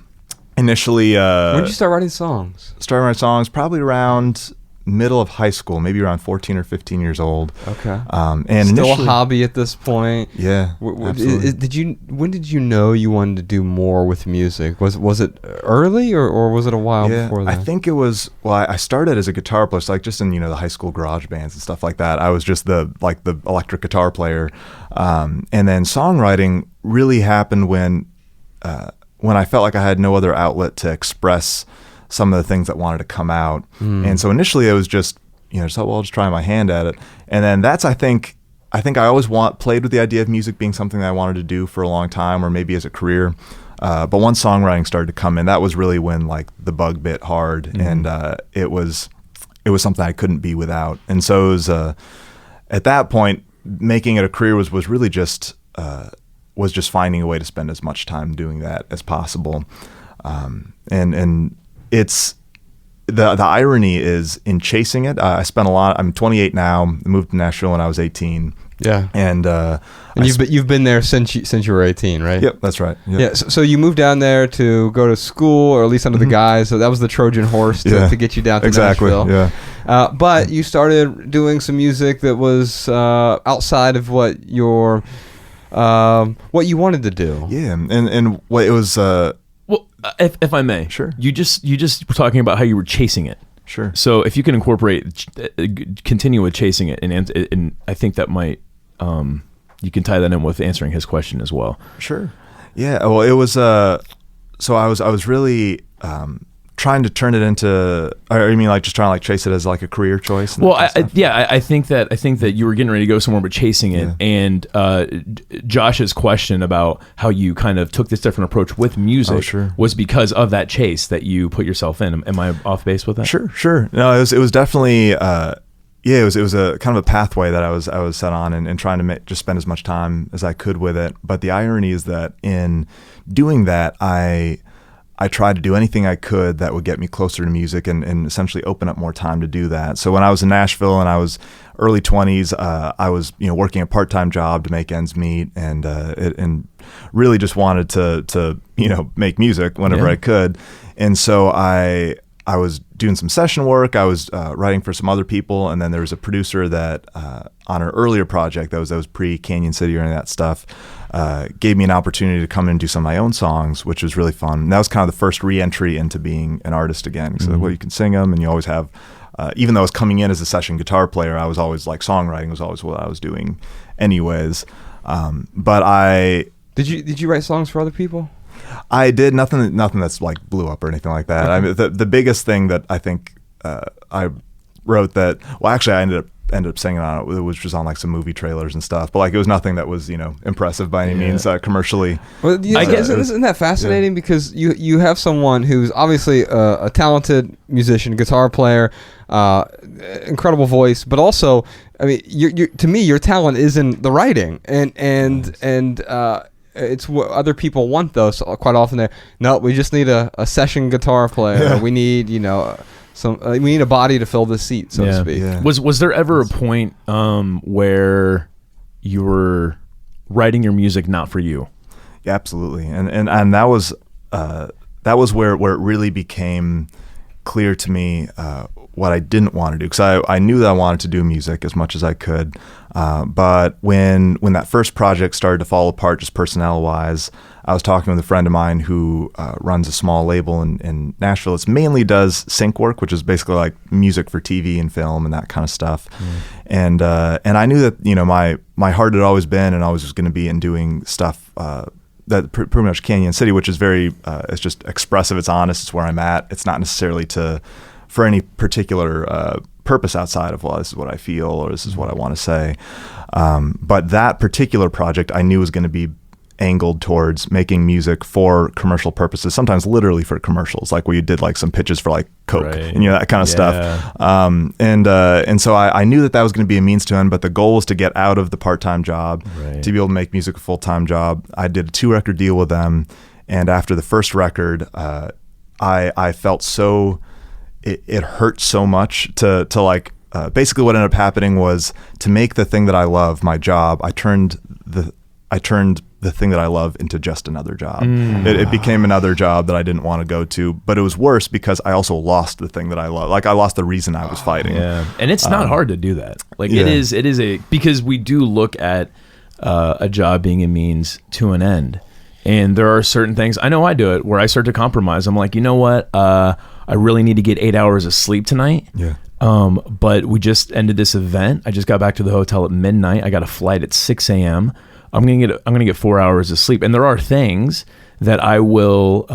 initially. When did you start writing songs? Started writing songs probably around middle of high school, maybe around 14 or 15 years old. Okay. And still a hobby at this point. Yeah. Absolutely. When did you know you wanted to do more with music? Was it early or was it a while before that? I think it was. Well, I started as a guitar player, so like just in the high school garage bands and stuff like that. I was just the electric guitar player, and then songwriting really happened when I felt like I had no other outlet to express some of the things that wanted to come out. And so initially it was just, I'll just try my hand at it. And then that's, I think I always played with the idea of music being something that I wanted to do for a long time, or maybe as a career. But once songwriting started to come in, that was really when like the bug bit hard, and it was something I couldn't be without. And so it was, at that point, making it a career was really just finding a way to spend as much time doing that as possible. And it's the irony is in chasing it. I spent a lot. I'm 28 now. I moved to Nashville when I was 18. Yeah, and you've been there since you were 18, right? Yep, that's right. Yep. Yeah, so you moved down there to go to school, or at least under the guise. So that was the Trojan horse to get you down to Nashville. Yeah. But you started doing some music that was outside of what you wanted to do. Yeah, and what it was. Well, if I may, sure. You just were talking about how you were chasing it. Sure. So if you can continue with chasing it, and I think that might, you can tie that in with answering his question as well. Sure. Yeah. Well, it was. So I was really trying to turn it into. Or you mean like just trying to like chase it as like a career choice? Well, I think that you were getting ready to go somewhere, but chasing it, and Josh's question about how you kind of took this different approach with music was because of that chase that you put yourself in. Am I off base with that? Sure. No, it was definitely. It was a kind of a pathway that I was set on, and trying to just spend as much time as I could with it. But the irony is that in doing that, I tried to do anything I could that would get me closer to music and essentially open up more time to do that. So when I was in Nashville and I was early 20s, I was working a part-time job to make ends meet, and really just wanted to make music whenever I could. And so I was doing some session work. I was writing for some other people, and then there was a producer that on an earlier project that was pre-Canyon City or any of that stuff, gave me an opportunity to come in and do some of my own songs, which was really fun. And that was kind of the first re-entry into being an artist again. So you can sing them, and you always have, even though I was coming in as a session guitar player, I was always like songwriting was always what I was doing anyways. Did you write songs for other people? I did nothing that's like blew up or anything like that. I mean, the biggest thing that I think I wrote that, well, actually I ended up singing on it, which was on like some movie trailers and stuff, but like it was nothing that was impressive by any means commercially. Well, I guess isn't that fascinating because you have someone who's obviously a talented musician, guitar player, incredible voice, but also, I mean, to me, your talent is in the writing, and it's what other people want, though. So quite often we just need a session guitar player. Yeah. We need we need a body to fill the seat, so to speak. Yeah. Was there ever a point where you were writing your music not for you? Yeah, absolutely, and that was where it really became clear to me what I didn't want to do, because I knew that I wanted to do music as much as I could, but when that first project started to fall apart, just personnel wise, I was talking with a friend of mine who runs a small label in Nashville. It mainly does sync work, which is basically like music for TV and film and that kind of stuff. And I knew that my heart had always been and always was going to be in doing stuff that pretty much Canyon City, which is very it's just expressive. It's honest. It's where I'm at. It's not necessarily for any particular purpose outside of, well, this is what I feel or this is what I want to say. But that particular project I knew was going to be angled towards making music for commercial purposes, sometimes literally for commercials, like where you did like some pitches for like Coke, Right. and that kind of stuff. And so I knew that was going to be a means to end, but the goal was to get out of the part-time job, to be able to make music a full-time job. I did a 2-record deal with them, and after the first record, I felt so it hurt so much to like. Basically, what ended up happening was, to make the thing that I love my job, I turned the thing that I love into just another job. It became another job that I didn't want to go to, but it was worse because I also lost the thing that I love. Like, I lost the reason I was fighting. Yeah, and it's not hard to do that. Like, it is because we do look at a job being a means to an end, and there are certain things. I know I do it where I start to compromise. I'm like, you know what? I really need to get 8 hours of sleep tonight. Yeah. But we just ended this event. I just got back to the hotel at midnight. I got a flight at 6 a.m. I'm gonna get 4 hours of sleep, and there are things that I will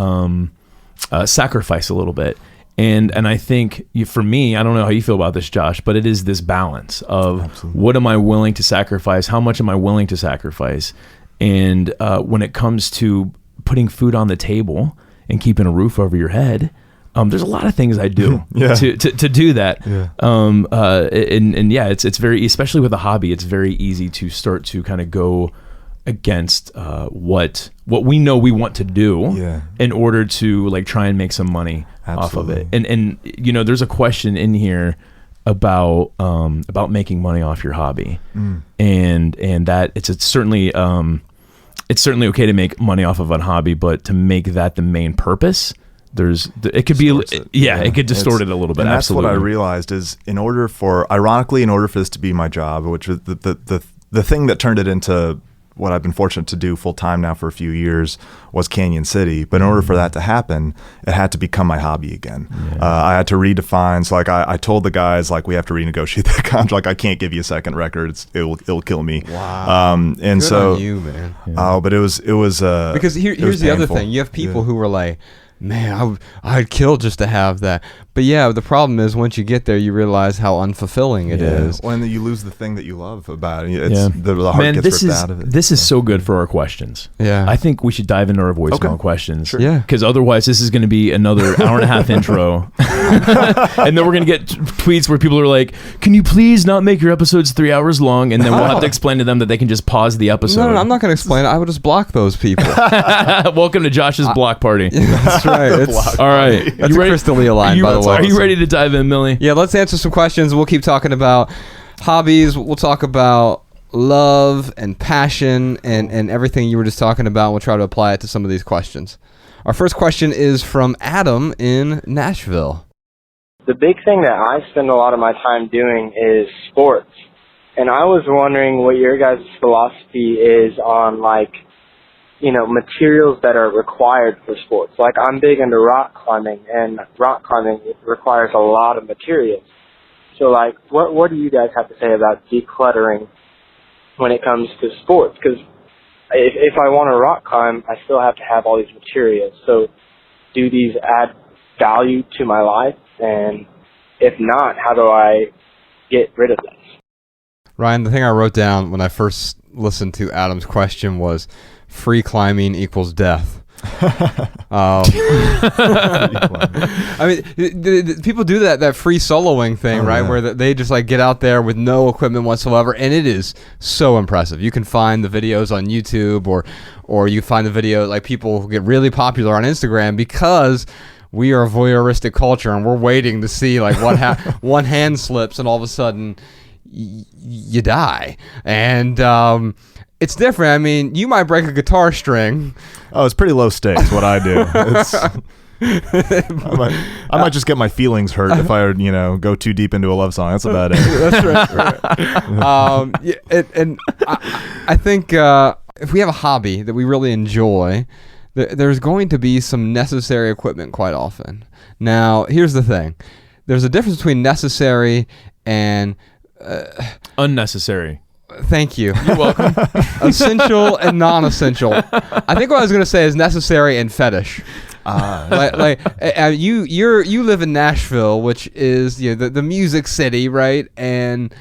sacrifice a little bit. And I think for me, I don't know how you feel about this, Josh, but it is this balance of what am I willing to sacrifice? How much am I willing to sacrifice? And when it comes to putting food on the table and keeping a roof over your head, there's a lot of things I do to do that. Yeah. And yeah, it's very, especially with a hobby, it's very easy to start to kind of go against what we know we want to do in order to like try and make some money off of it. And there's a question in here about making money off your hobby, and that it's certainly okay to make money off of a hobby, but to make that the main purpose, it could distort it a little bit. And that's absolutely. what I realized is, in order for this to be my job, which was the thing that turned it into what I've been fortunate to do full time now for a few years, was Canyon City. But in order for that to happen, it had to become my hobby again. I had to redefine. So like I told the guys, like, we have to renegotiate that contract. Like, I can't give you a second record. It'll kill me. Wow. And good so on you, man. But it was because here's the other thing. You have people who were like, man, I'd kill just to have that. But yeah, the problem is, once you get there, you realize how unfulfilling it is. When you lose the thing that you love about it, the heart gets ripped out of it. This is so good for our questions. Yeah. I think we should dive into our voicemail questions. Sure. Yeah. Because otherwise, this is going to be another hour and a half intro. And then we're going to get tweets where people are like, can you please not make your episodes 3 hours long? And then we'll have to explain to them that they can just pause the episode. No, I'm not going to explain it. I would just block those people. Welcome to Josh's block party. That's right. All right. That's a Crystalia line, by the way. Are you ready to dive in, Millie? Yeah, let's answer some questions. We'll keep talking about hobbies. We'll talk about love and passion and everything you were just talking about. We'll try to apply it to some of these questions. Our first question is from Adam in Nashville. The big thing that I spend a lot of my time doing is sports. And I was wondering what your guys' philosophy is on, like, materials that are required for sports. Like, I'm big into rock climbing, and rock climbing requires a lot of materials. So, like, what do you guys have to say about decluttering when it comes to sports? Because if I want to rock climb, I still have to have all these materials. So, do these add value to my life? And if not, how do I get rid of this? Ryan, the thing I wrote down when I first listened to Adam's question was, free climbing equals death. I mean, people do that free soloing thing, right? Where they just like get out there with no equipment whatsoever, and it is so impressive. You can find the videos on YouTube, or you find the video, like, people get really popular on Instagram because we are a voyeuristic culture, and we're waiting to see like what one hand slips, and all of a sudden you die. And it's different. I mean, you might break a guitar string. Oh, it's pretty low stakes what I do. I might just get my feelings hurt if I go too deep into a love song. That's about it. That's right. I think if we have a hobby that we really enjoy, there's going to be some necessary equipment quite often. Now, here's the thing. There's a difference between necessary and unnecessary. Thank you. You're welcome. Essential and non-essential. I think what I was going to say is necessary and fetish. You live in Nashville, which is the music city, right? And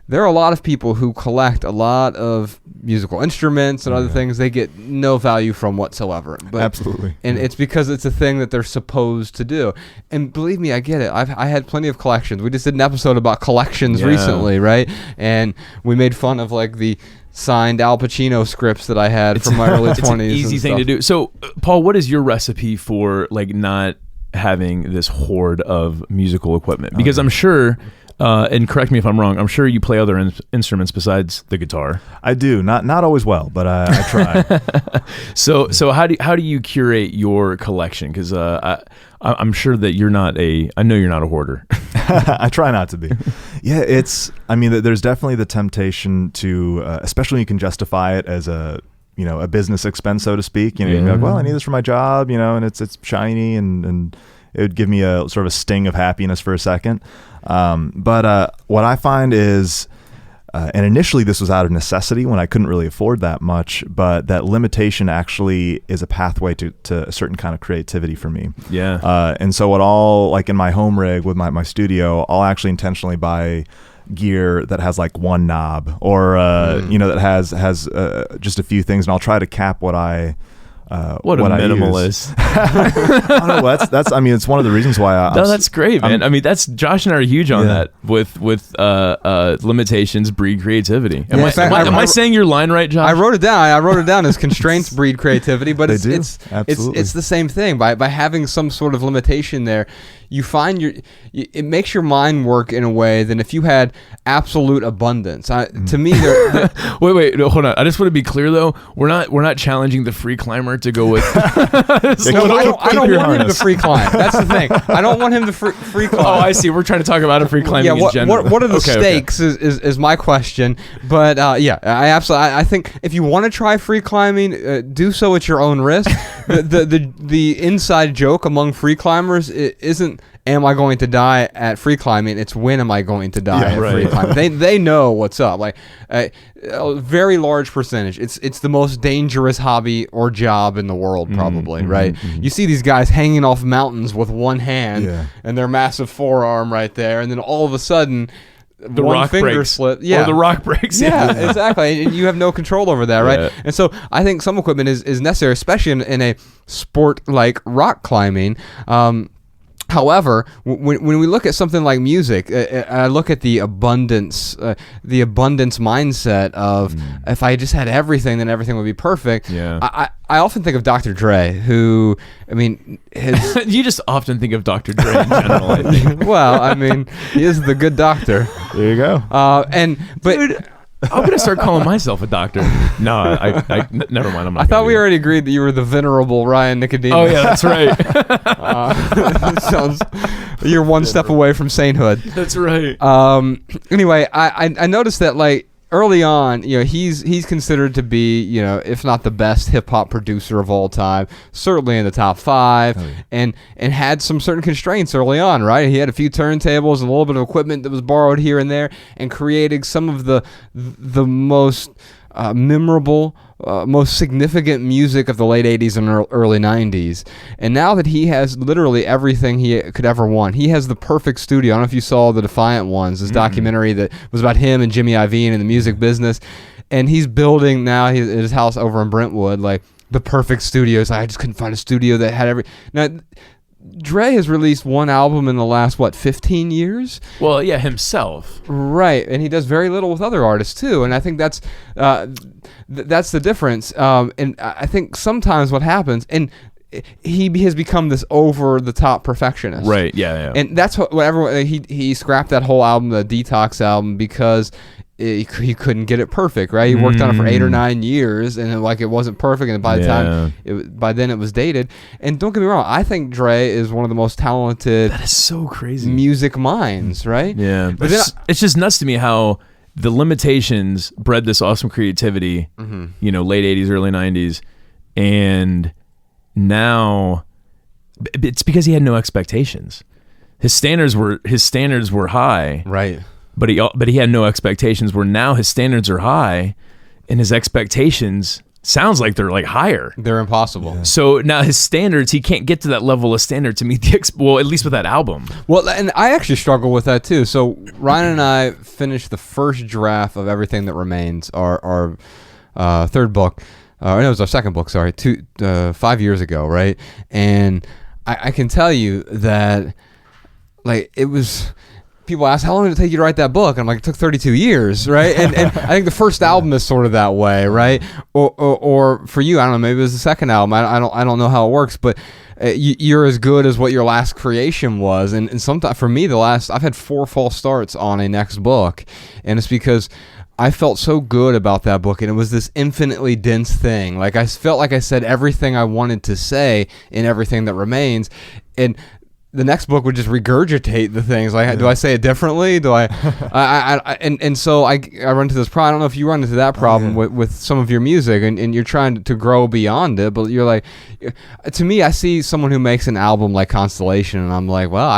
there are a lot of people who collect a lot of musical instruments and other things they get no value from whatsoever. But, Absolutely. And it's because it's a thing that they're supposed to do. And believe me, I get it. I had plenty of collections. We just did an episode about collections recently, right? And we made fun of like the signed Al Pacino scripts that I had from my early 20s. It's an easy thing to do. So, Paul, what is your recipe for like not having this hoard of musical equipment? Because I'm sure, and correct me if I'm wrong, I'm sure you play other instruments besides the guitar. I do, not always well, but I try. So how do you curate your collection? Because I'm sure that I know you're not a hoarder. I try not to be. Yeah, there's definitely the temptation to, especially when you can justify it as a business expense, so to speak. You can be like, well, I need this for my job, and it's shiny and it would give me a sort of a sting of happiness for a second. But what I find is, and initially this was out of necessity when I couldn't really afford that much, but that limitation actually is a pathway to a certain kind of creativity for me. Yeah. And so like in my home rig with my studio, I'll actually intentionally buy gear that has like one knob or, that has just a few things, and I'll try to cap what a minimalist. I don't know. That's. It's one of the reasons why. That's great, man. That's Josh and I are huge on that. With limitations breed creativity. Am I saying your line right, Josh? I wrote it down. I wrote it down as constraints breed creativity, but it's the same thing. By having some sort of limitation there, you find it makes your mind work in a way than if you had absolute abundance. To me, wait, no, hold on. I just want to be clear though. We're not challenging the free climber to go with. I don't want him to free climb. That's the thing. I don't want him to free climb. Oh, I see. We're trying to talk about a free climbing in general. What are the stakes is my question. But I think if you want to try free climbing, do so at your own risk. The inside joke among free climbers isn't am I going to die at free climbing? It's when am I going to die at free climbing? They know what's up. Like a very large percentage. It's the most dangerous hobby or job in the world, probably. Right? You see these guys hanging off mountains with one hand and their massive forearm right there, and then all of a sudden, the one rock finger breaks. slip. Or the rock breaks. Yeah, exactly. And you have no control over that, right? Yeah. And so I think some equipment is necessary, especially in a sport like rock climbing. However, when we look at something like music, I look at the abundance mindset of if I just had everything, then everything would be perfect. Yeah. I often think of Dr. Dre, who, his... You just often think of Dr. Dre in general, I think. Well, he is the good doctor. There you go. Dude, I'm gonna start calling myself a doctor. No, I never mind. I'm not. I thought we already agreed that you were the venerable Ryan Nicodemus. Oh yeah, that's right. You're one step away from sainthood. That's right. Anyway, I noticed that like early on, he's considered to be, if not the best hip hop producer of all time, certainly in the top 5, and had some certain constraints early on, right? He had a few turntables and a little bit of equipment that was borrowed here and there, and created some of the most memorable, most significant music of the late 80s and early 90s. And now that he has literally everything he could ever want, he has the perfect studio. I don't know if you saw the Defiant Ones, this documentary that was about him and Jimmy Iovine in the music business. And he's building now his house over in Brentwood, like the perfect studios. I just couldn't find a studio that had Now, Dre has released one album in the last 15 years. Well, yeah, himself, right, and he does very little with other artists too. And I think that's the difference. And I think sometimes what happens, and he has become this over the top perfectionist, right? Yeah. And that's what everyone he scrapped that whole album, the Detox album, because he couldn't get it perfect, right? He worked on it for 8 or 9 years, and it wasn't perfect. And by the time, by then it was dated. And don't get me wrong, I think Dre is one of the most talented. That is so crazy. Music minds, right? Yeah, but it's just nuts to me how the limitations bred this awesome creativity. Late 80s, early 90s, and now it's because he had no expectations. His standards were high, right? But he had no expectations, where now his standards are high and his expectations sounds like they're like higher. They're impossible. So now his standards, he can't get to that level of standard to meet the well, at least with that album. Well, and I actually struggle with that too. So Ryan and I finished the first draft of Everything That Remains, our third book. No, it was our second book. Sorry, 5 years ago, right? And I can tell you that, like, it was. People ask, how long did it take you to write that book? And I'm like, it took 32 years, right? And I think the first album is sort of that way, right? Or for you, I don't know, maybe it was the second album. I don't know how it works, but you're as good as what your last creation was. And sometimes, for me, I've had 4 false starts on a next book, and it's because I felt so good about that book, and it was this infinitely dense thing. Like, I felt like I said everything I wanted to say in Everything That Remains, and the next book would just regurgitate the things. Like, do I say it differently? Do I? And so I run into this problem. I don't know if you run into that problem with some of your music, and you're trying to grow beyond it. But you're like, to me, I see someone who makes an album like Constellation, and I'm like, well,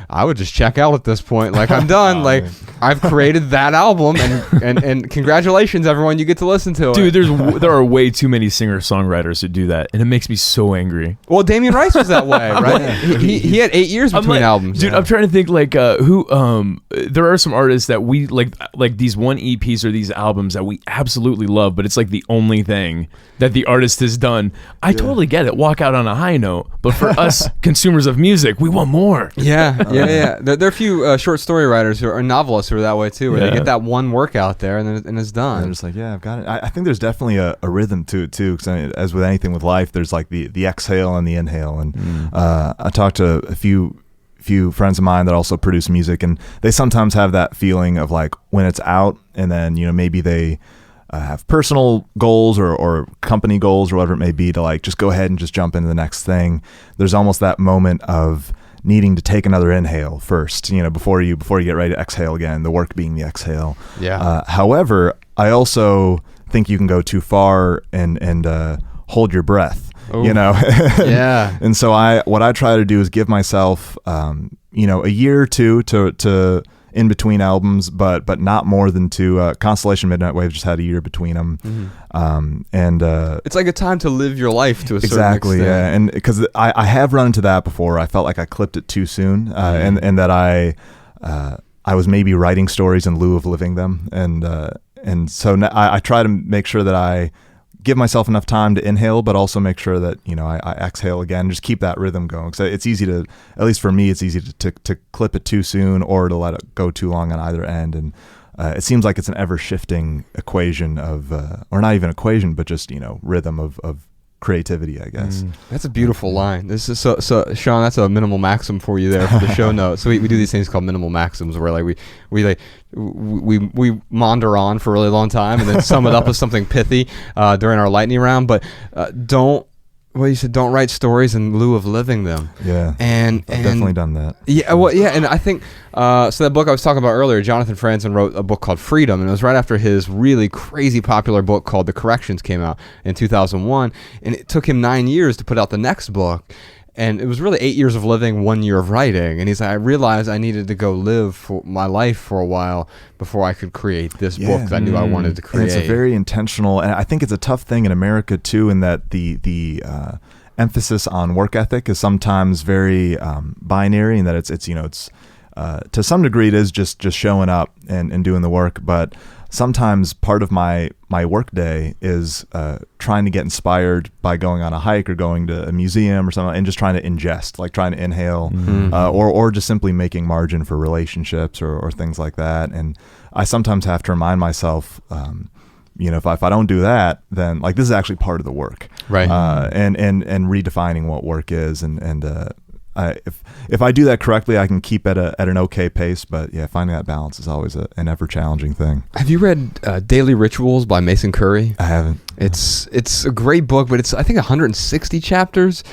I would just check out at this point. Like, I'm done. Like, I've created that album, and congratulations, everyone, you get to listen to it. Dude, there are way too many singer-songwriters who do that, and it makes me so angry. Well, Damien Rice was that way, right? He had 8 years between albums. Dude, I'm trying to think like who there are some artists that we like these one EPs or these albums that we absolutely love, but it's like the only thing that the artist has done. I totally get it. Walk out on a high note, but for us consumers of music, we want more. Yeah. There are a few short story writers who are novelists who are that way too, where they get that one work out there and it's done. They're just like, yeah, I've got it. I think there's definitely a rhythm to it too, because as with anything with life, there's like the exhale and the inhale. And I talked to a few friends of mine that also produce music, and they sometimes have that feeling of like when it's out, and then maybe they have personal goals or company goals or whatever it may be, to like just go ahead and just jump into the next thing. There's almost that moment of needing to take another inhale first, before you get ready to exhale again, the work being the exhale. However, I also think you can go too far and hold your breath. Ooh. Yeah. And so what I try to do is give myself a year or two to in between albums, but not more than 2. Constellation, Midnight Wave just had a year between them. And it's like a time to live your life to a certain extent. Yeah. And because I have run into that before. I felt like I clipped it too soon, and that I was maybe writing stories in lieu of living them, and so I try to make sure that I give myself enough time to inhale, but also make sure that I exhale again. Just keep that rhythm going, because it's easy to, at least for me, it's easy to clip it too soon or to let it go too long on either end. And it seems like it's an ever shifting equation of, or not even equation, but just rhythm of creativity, I guess. That's a beautiful line. This is so Sean, that's a minimal maxim for you there for the show notes. So we do these things called minimal maxims, where like we maunder on for a really long time and then sum it up with something pithy during our lightning round. But don't write stories in lieu of living them. Yeah, and I've definitely done that. Yeah, well, yeah, and I think so. That book I was talking about earlier, Jonathan Franzen wrote a book called Freedom, and it was right after his really crazy popular book called The Corrections came out in 2001, and it took him 9 years to put out the next book. And it was really 8 years of living, 1 year of writing. And he's like, I realized I needed to go live for my life for a while before I could create this book that I knew I wanted to create. And it's a very intentional, and I think it's a tough thing in America too, in that the emphasis on work ethic is sometimes very binary, in that it's to some degree it is just showing up and doing the work, but sometimes part of my work day is trying to get inspired by going on a hike or going to a museum or something, and just trying to ingest, like trying to inhale, or just simply making margin for relationships or things like that. And I sometimes have to remind myself, if I don't do that, then like this is actually part of the work, right? And redefining what work is, and if I do that correctly, I can keep at an okay pace. But yeah, finding that balance is always an ever challenging thing. Have you read Daily Rituals by Mason Currie? I haven't. It's a great book, but it's I think 160 chapters,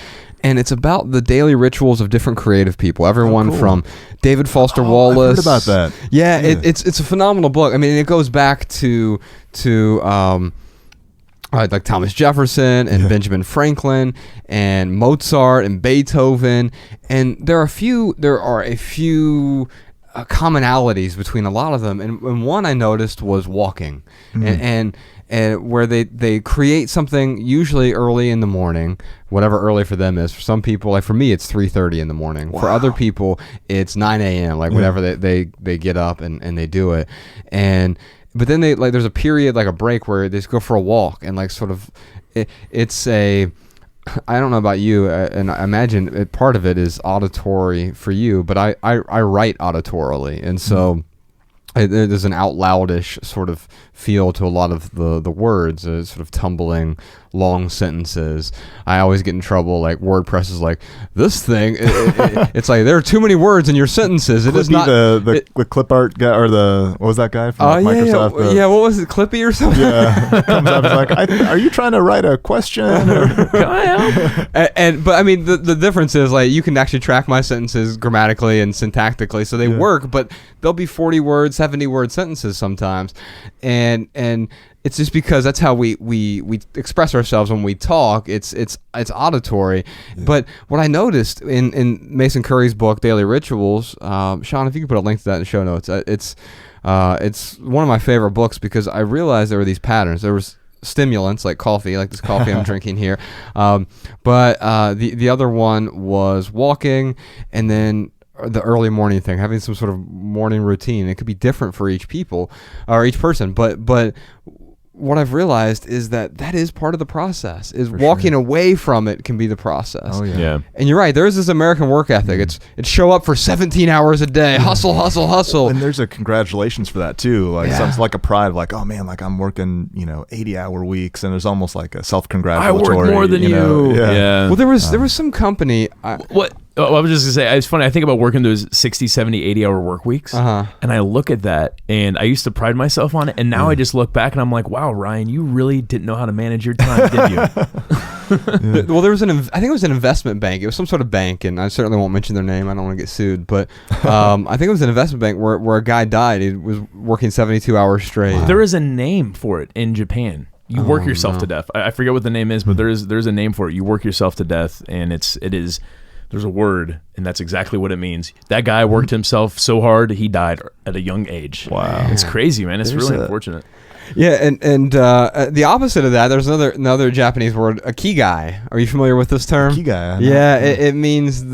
and it's about the daily rituals of different creative people. Everyone from David Foster Wallace. I've heard about that. Yeah, it's a phenomenal book. I mean, it goes back to like Thomas Jefferson and Benjamin Franklin and Mozart and Beethoven, and there are a few commonalities between a lot of them, and one I noticed was walking, and where they create something usually early in the morning, whatever early for them is. For some people, like for me, it's 3:30 in the morning. Wow. For other people, it's 9 a.m. Like whenever they get up and they do it, but then there's a period, like a break, where they just go for a walk and like sort of it's a. I don't know about you, and I imagine part of it is auditory for you, but I write auditorily, and so there's an out loudish sort of feel to a lot of the words, sort of tumbling long sentences. I always get in trouble, like WordPress is like, this thing, it's like there are too many words in your sentences. It Clippy, is not the clip art guy, or what was that guy from Microsoft? Yeah, what was it, Clippy or something? Yeah, comes up, it's like, are you trying to write a question? Or? Can I help? But I mean, the difference is like you can actually track my sentences grammatically and syntactically, so they work. But they'll be 40 word, 70 word sentences sometimes, and it's just because that's how we express ourselves when we talk. It's auditory. Yeah. But what I noticed in Mason Currie's book Daily Rituals, Sean, if you could put a link to that in the show notes, it's one of my favorite books because I realized there were these patterns. There was stimulants like coffee, like this coffee I'm drinking here, but the other one was walking, and then the early morning thing, having some sort of morning routine. It could be different for each people or each person, but what I've realized is that is part of the process. Is for walking away from it can be the process. Oh yeah. And you're right. There is this American work ethic. It's show up for 17 hours a day, hustle, hustle, hustle. And there's a congratulations for that too. Like it's like a pride, like, oh man, like I'm working 80-hour weeks, and there's alst like a self-congratulatory. I work more than you. Yeah. Well, there was some company. What? Oh, I was just going to say, it's funny. I think about working those 60, 70, 80-hour work weeks, and I look at that, and I used to pride myself on it, and now I just look back, and I'm like, wow, Ryan, you really didn't know how to manage your time, did you? Well, there was I think it was an investment bank. It was some sort of bank, and I certainly won't mention their name. I don't want to get sued, but I think it was an investment bank where a guy died. He was working 72 hours straight. Wow. There is a name for it in Japan. You work yourself to death. I forget what the name is, but there's a name for it. You work yourself to death, and it is. There's a word, and that's exactly what it means. That guy worked himself so hard, he died at a young age. Wow. It's crazy, man. It's really unfortunate. Yeah, and the opposite of that, there's another Japanese word, ikigai. Are you familiar with this term? Ikigai. Yeah, it means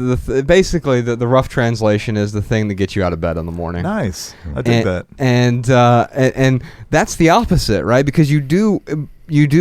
basically the rough translation is the thing that gets you out of bed in the morning. Nice. I dig that. And that's the opposite, right? Because you do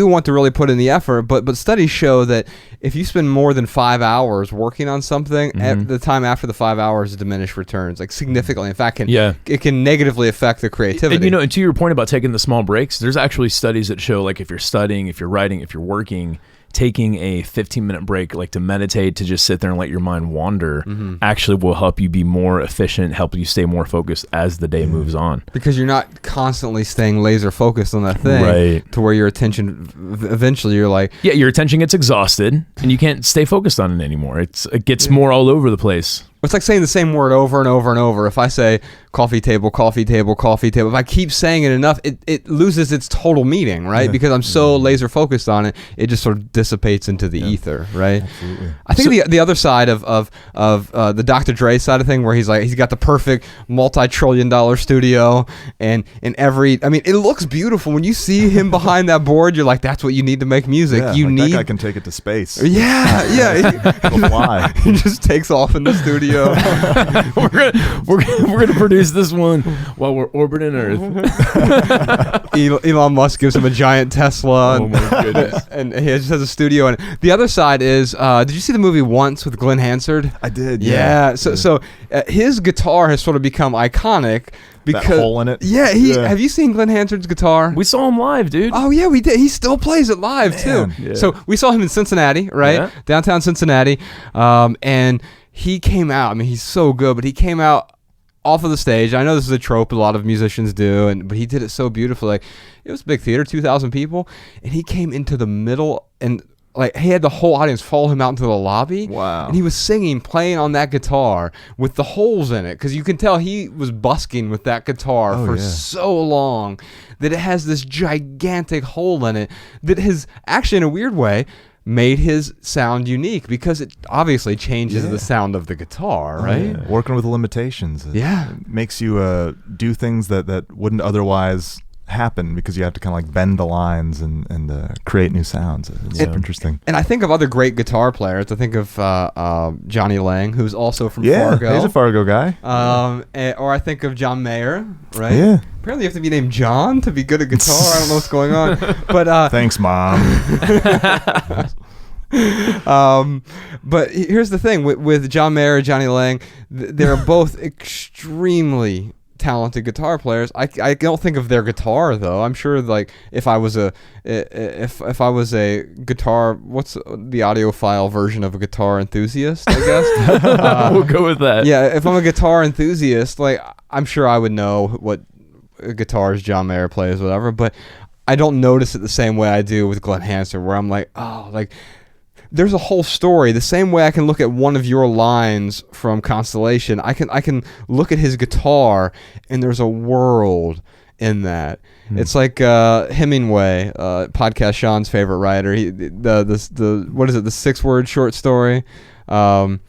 want to really put in the effort, but studies show that if you spend more than 5 hours working on something, at the time after the 5 hours diminish returns, like significantly. In fact, it can negatively affect the creativity. And to your point about taking the small breaks, there's actually studies that show, like, if you're studying, if you're writing, if you're working, taking a 15-minute break, like to meditate, to just sit there and let your mind wander, actually will help you be more efficient, help you stay more focused as the day moves on. Because you're not constantly staying laser focused on that thing, right? To where your attention, eventually you're like... Yeah, your attention gets exhausted, and you can't stay focused on it anymore. It gets more all over the place. It's like saying the same word over and over and over. If I say coffee table, coffee table, coffee table, if I keep saying it enough, it loses its total meaning, right? Yeah. Because I'm so laser focused on it, it just sort of dissipates into the ether, right? Absolutely. I think the other side of the Dr. Dre side of thing, where he's got the perfect multi-trillion-dollar studio, and it looks beautiful. When you see him behind that board, you're like, that's what you need to make music. Yeah, that guy can take it to space. Yeah. He'll fly. He just takes off in the studio. we're gonna produce this one while we're orbiting Earth. Elon Musk gives him a giant Tesla. Oh my goodness! And he just has a studio. And the other side is, did you see the movie Once with Glenn Hansard? I did. Yeah. So his guitar has sort of become iconic. Because, that hole in it. Yeah, have you seen Glenn Hansard's guitar? We saw him live, dude. Oh yeah, we did. He still plays it live too. Yeah. So we saw him in Cincinnati, right? Yeah. Downtown Cincinnati. And he came out. I mean, he's so good, but he came out off of the stage. I know this is a trope a lot of musicians do, but he did it so beautifully. Like, it was a big theater, 2,000 people, and he came into the middle and he had the whole audience follow him out into the lobby. Wow. And he was playing on that guitar with the holes in it, because you can tell he was busking with that guitar for so long that it has this gigantic hole in it that has actually, in a weird way, made his sound unique, because it obviously changes the sound of the guitar, right? Working with limitations. It makes you do things that wouldn't otherwise happen because you have to kind of like bend the lines and create new sounds. It's super interesting. And I think of other great guitar players. I think of Johnny Lang, who's also from Fargo. He's a Fargo guy. Or I think of John Mayer, right? Yeah. Apparently you have to be named John to be good at guitar. I don't know what's going on. But thanks, Mom. But here's the thing with John Mayer, Johnny Lang, they're both extremely talented guitar players. I don't think of their guitar though. I'm sure like if I was a guitar, what's the audiophile version of a guitar enthusiast, I guess. We'll go with that. Yeah, if I'm a guitar enthusiast, like I'm sure I would know what guitars John Mayer plays, whatever. But I don't notice it the same way I do with Glenn Hanser, where I'm like, oh, like. There's a whole story. The same way I can look at one of your lines from Constellation, I can look at his guitar, and there's a world in that. It's like Hemingway, podcast Sean's favorite writer. The what is it? The 6-word short story. Little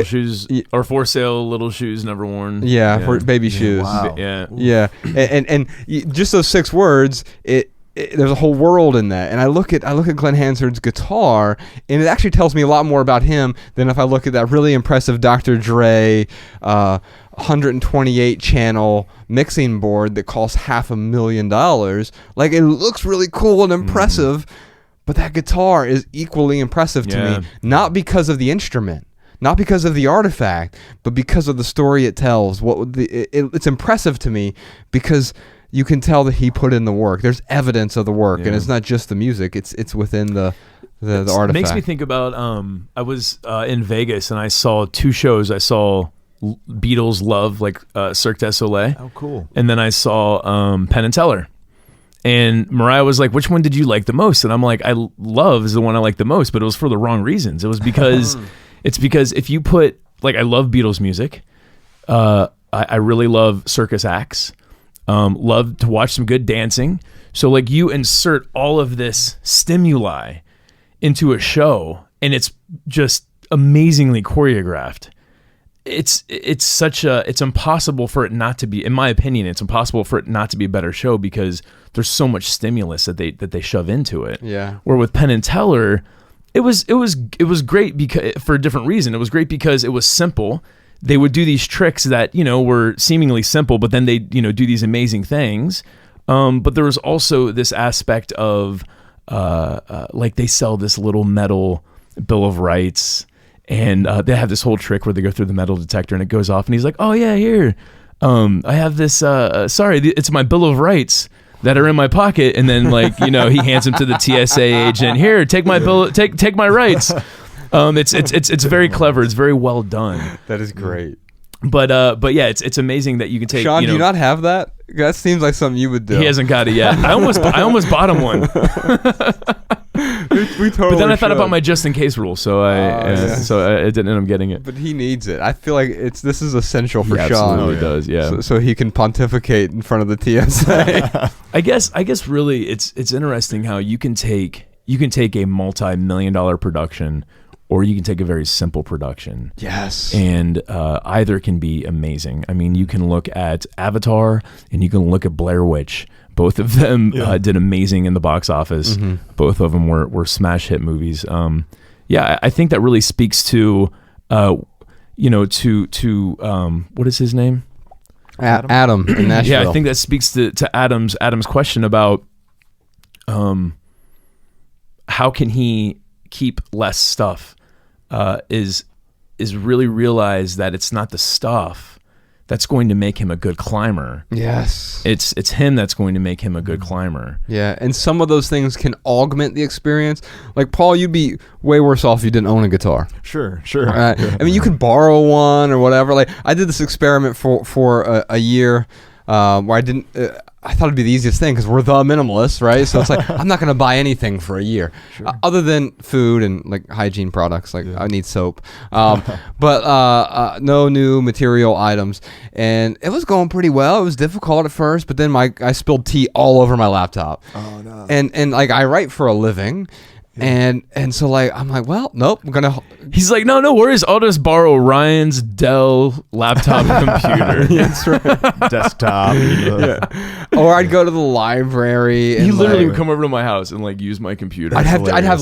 shoes or for sale, little shoes never worn. Yeah, for baby shoes. Wow. Yeah. And just those 6 words. There's a whole world in that, and I look at Glenn Hansard's guitar, and it actually tells me a lot more about him than if I look at that really impressive Dr. Dre 128 channel mixing board that costs $500,000. Like, it looks really cool and impressive, but that guitar is equally impressive to me, not because of the instrument, not because of the artifact, but because of the story it tells. It's impressive to me because you can tell that he put in the work. There's evidence of the work, and it's not just the music. It's within the artifact. It makes me think about I was in Vegas and I saw 2 shows. I saw Beatles Love, like Cirque du Soleil. Oh, cool. And then I saw Penn and Teller. And Mariah was like, which one did you like the most? And I'm like, Love is the one I like the most, but it was for the wrong reasons. It was because if you put, like, I love Beatles music. I really love circus acts. Love to watch some good dancing. So like you insert all of this stimuli into a show and it's just amazingly choreographed. It's impossible for it not to be, in my opinion, it's impossible for it not to be a better show because there's so much stimulus that they shove into it. Yeah. Where with Penn and Teller, it was great because for a different reason. It was great because it was simple. They would do these tricks that, were seemingly simple, but then they, do these amazing things. But there was also this aspect of, like they sell this little metal Bill of Rights, and they have this whole trick where they go through the metal detector and it goes off, and he's like, "Oh yeah, here, I have this. Sorry, it's my Bill of Rights that are in my pocket." And then he hands them to the TSA agent. "Here, take my bill. Take my rights." It's very clever. It's very well done. That is great. But yeah, it's amazing that you can take. Sean, do you not have that? That seems like something you would do. He hasn't got it yet. I almost bought him one. we totally. But then I thought about my just in case rule, so I didn't end up getting it. But he needs it. I feel like this is essential for Sean. Absolutely does. Yeah. So he can pontificate in front of the TSA. I guess really it's interesting how you can take a multi-million-dollar production. Or you can take a very simple production. Yes. And either can be amazing. I mean, you can look at Avatar and you can look at Blair Witch. Both of them did amazing in the box office. Mm-hmm. Both of them were smash hit movies. I think that really speaks to, what is his name? Adam in Nashville. Yeah, I think that speaks to Adam's question about how can he keep less stuff, is really realize that it's not the stuff that's going to make him a good climber. Yes. It's him that's going to make him a good climber. Yeah, and some of those things can augment the experience. Like, Paul, you'd be way worse off if you didn't own a guitar. Sure. I mean, you could borrow one or whatever. Like, I did this experiment for a year where I didn't... I thought it'd be the easiest thing because we're the minimalists, right? So it's like, I'm not going to buy anything for a year, other than food and like hygiene products. Like I need soap, but no new material items. And it was going pretty well. It was difficult at first, but then I spilled tea all over my laptop. Oh no! And like I write for a living. And so like I'm like, well, nope, I'm gonna. He's like, no worries. I'll just borrow Ryan's Dell laptop computer. That's right. Desktop. Or I'd go to the library. And He literally like, would come over to my house and like use my computer. I'd have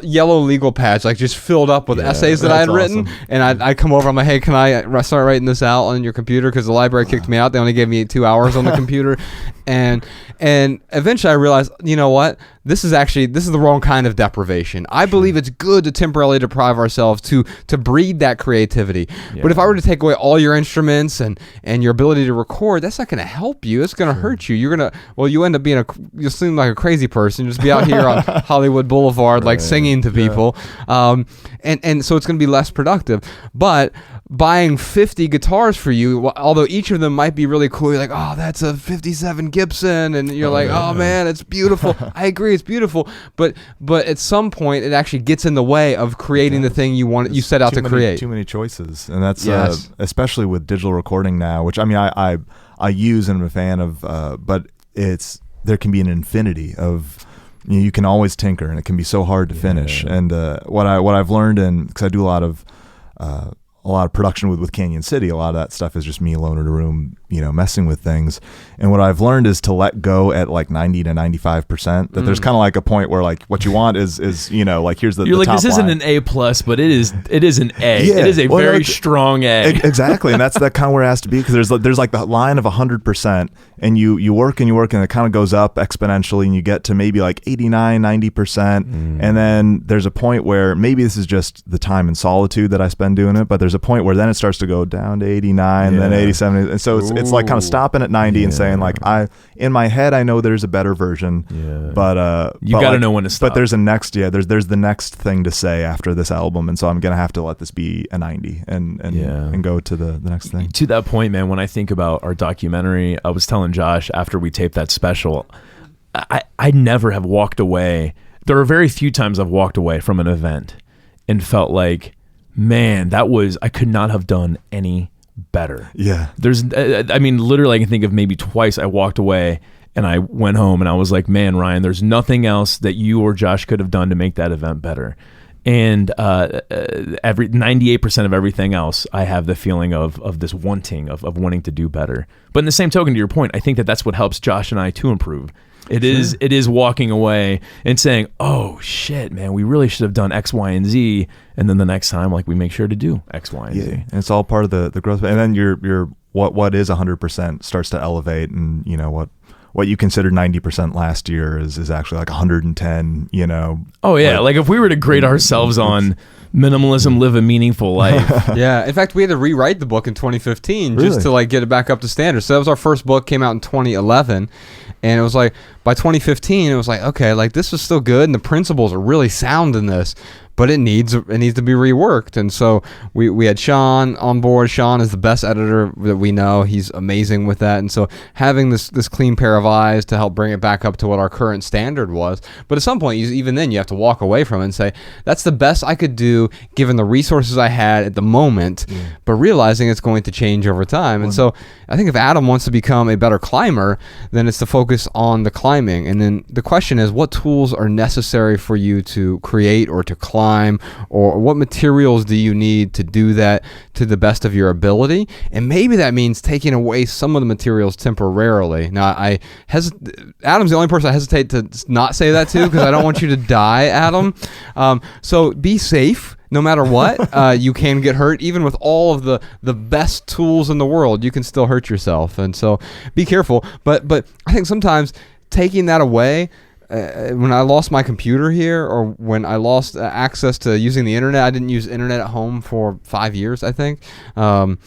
yellow legal pads like just filled up with essays that I had written, and I'd come over. I'm like, hey, can I start writing this out on your computer? Because the library kicked me out. They only gave me 2 hours on the computer, and eventually I realized, you know what? This is the wrong kind of deprivation. I believe it's good to temporarily deprive ourselves to breed that creativity. Yeah. But if I were to take away all your instruments and your ability to record, that's not going to help you. It's going to hurt you. You end up being you seem like a crazy person. You just be out here on Hollywood Boulevard, like singing to people. And so it's going to be less productive. But buying 50 guitars for you, although each of them might be really cool, you're like, oh, that's a 57 Gibson, and you're like, oh man, it's beautiful. I agree, it's beautiful, but at some point it actually gets in the way of creating the thing you set out to create. Too many choices, and that's especially with digital recording now, which I mean I use and I'm a fan of, but there can be an infinity of. You can always tinker, and it can be so hard to finish. And what I've learned, because I do a lot of production with Canyon City, a lot of that stuff is just me alone in a room, messing with things. And what I've learned is to let go at like 90 to 95%. That there's kind of like a point where like what you want is like here's the you're the like top this isn't line. an A+, but it is an A. Yeah. It is a very strong A. Exactly, and that's kind of where it has to be, because there's like the line of 100%, and you work and it kind of goes up exponentially, and you get to maybe like 89, 90%, and then there's a point where maybe this is just the time and solitude that I spend doing it, but there's a point where then it starts to go down to 89, and then 87, and so it's like kind of stopping at 90 and saying like in my head I know there's a better version, but you got to know when to stop. But there's a next there's the next thing to say after this album, and so I'm gonna have to let this be a 90 and go to the next thing. To that point, man, when I think about our documentary, I was telling Josh after we taped that special, I never have walked away. There are very few times I've walked away from an event and felt like, man, I could not have done any better. Yeah. Literally I can think of maybe twice I walked away and I went home and I was like, man, Ryan, there's nothing else that you or Josh could have done to make that event better. And 98% of everything else, I have the feeling of this wanting of wanting to do better. But in the same token, to your point, I think that's what helps Josh and I to improve. It is walking away and saying, oh shit, man, we really should have done X, Y, and Z. And then the next time, like, we make sure to do X, Y, and Z. And it's all part of the growth. And then your what is 100% starts to elevate, and what you considered 90% last year is actually like 110, Oh yeah, like if we were to grade ourselves on minimalism, live a meaningful life. Yeah, in fact, we had to rewrite the book in 2015 just to like get it back up to standard. So that was our first book, came out in 2011, and it was like by 2015 it was like, okay, like this was still good and the principles are really sound in this, but it needs to be reworked. And so we had Sean on board. Sean is the best editor that we know. He's amazing with that. And so having this clean pair of eyes to help bring it back up to what our current standard was. But at some point, even then, you have to walk away from it and say, that's the best I could do given the resources I had at the moment, but realizing it's going to change over time. And so I think if Adam wants to become a better climber, then it's to focus on the climbing. And then the question is, what tools are necessary for you to create or to climb? Or what materials do you need to do that to the best of your ability? And maybe that means taking away some of the materials temporarily. Now, Adam's the only person I hesitate to not say that to, because I don't want you to die, Adam. So be safe. No matter what, you can get hurt. Even with all of the best tools in the world, you can still hurt yourself. And so be careful. But I think sometimes taking that away, when I lost my computer here, or when I lost access to using the internet, I didn't use internet at home for 5 years, I think. I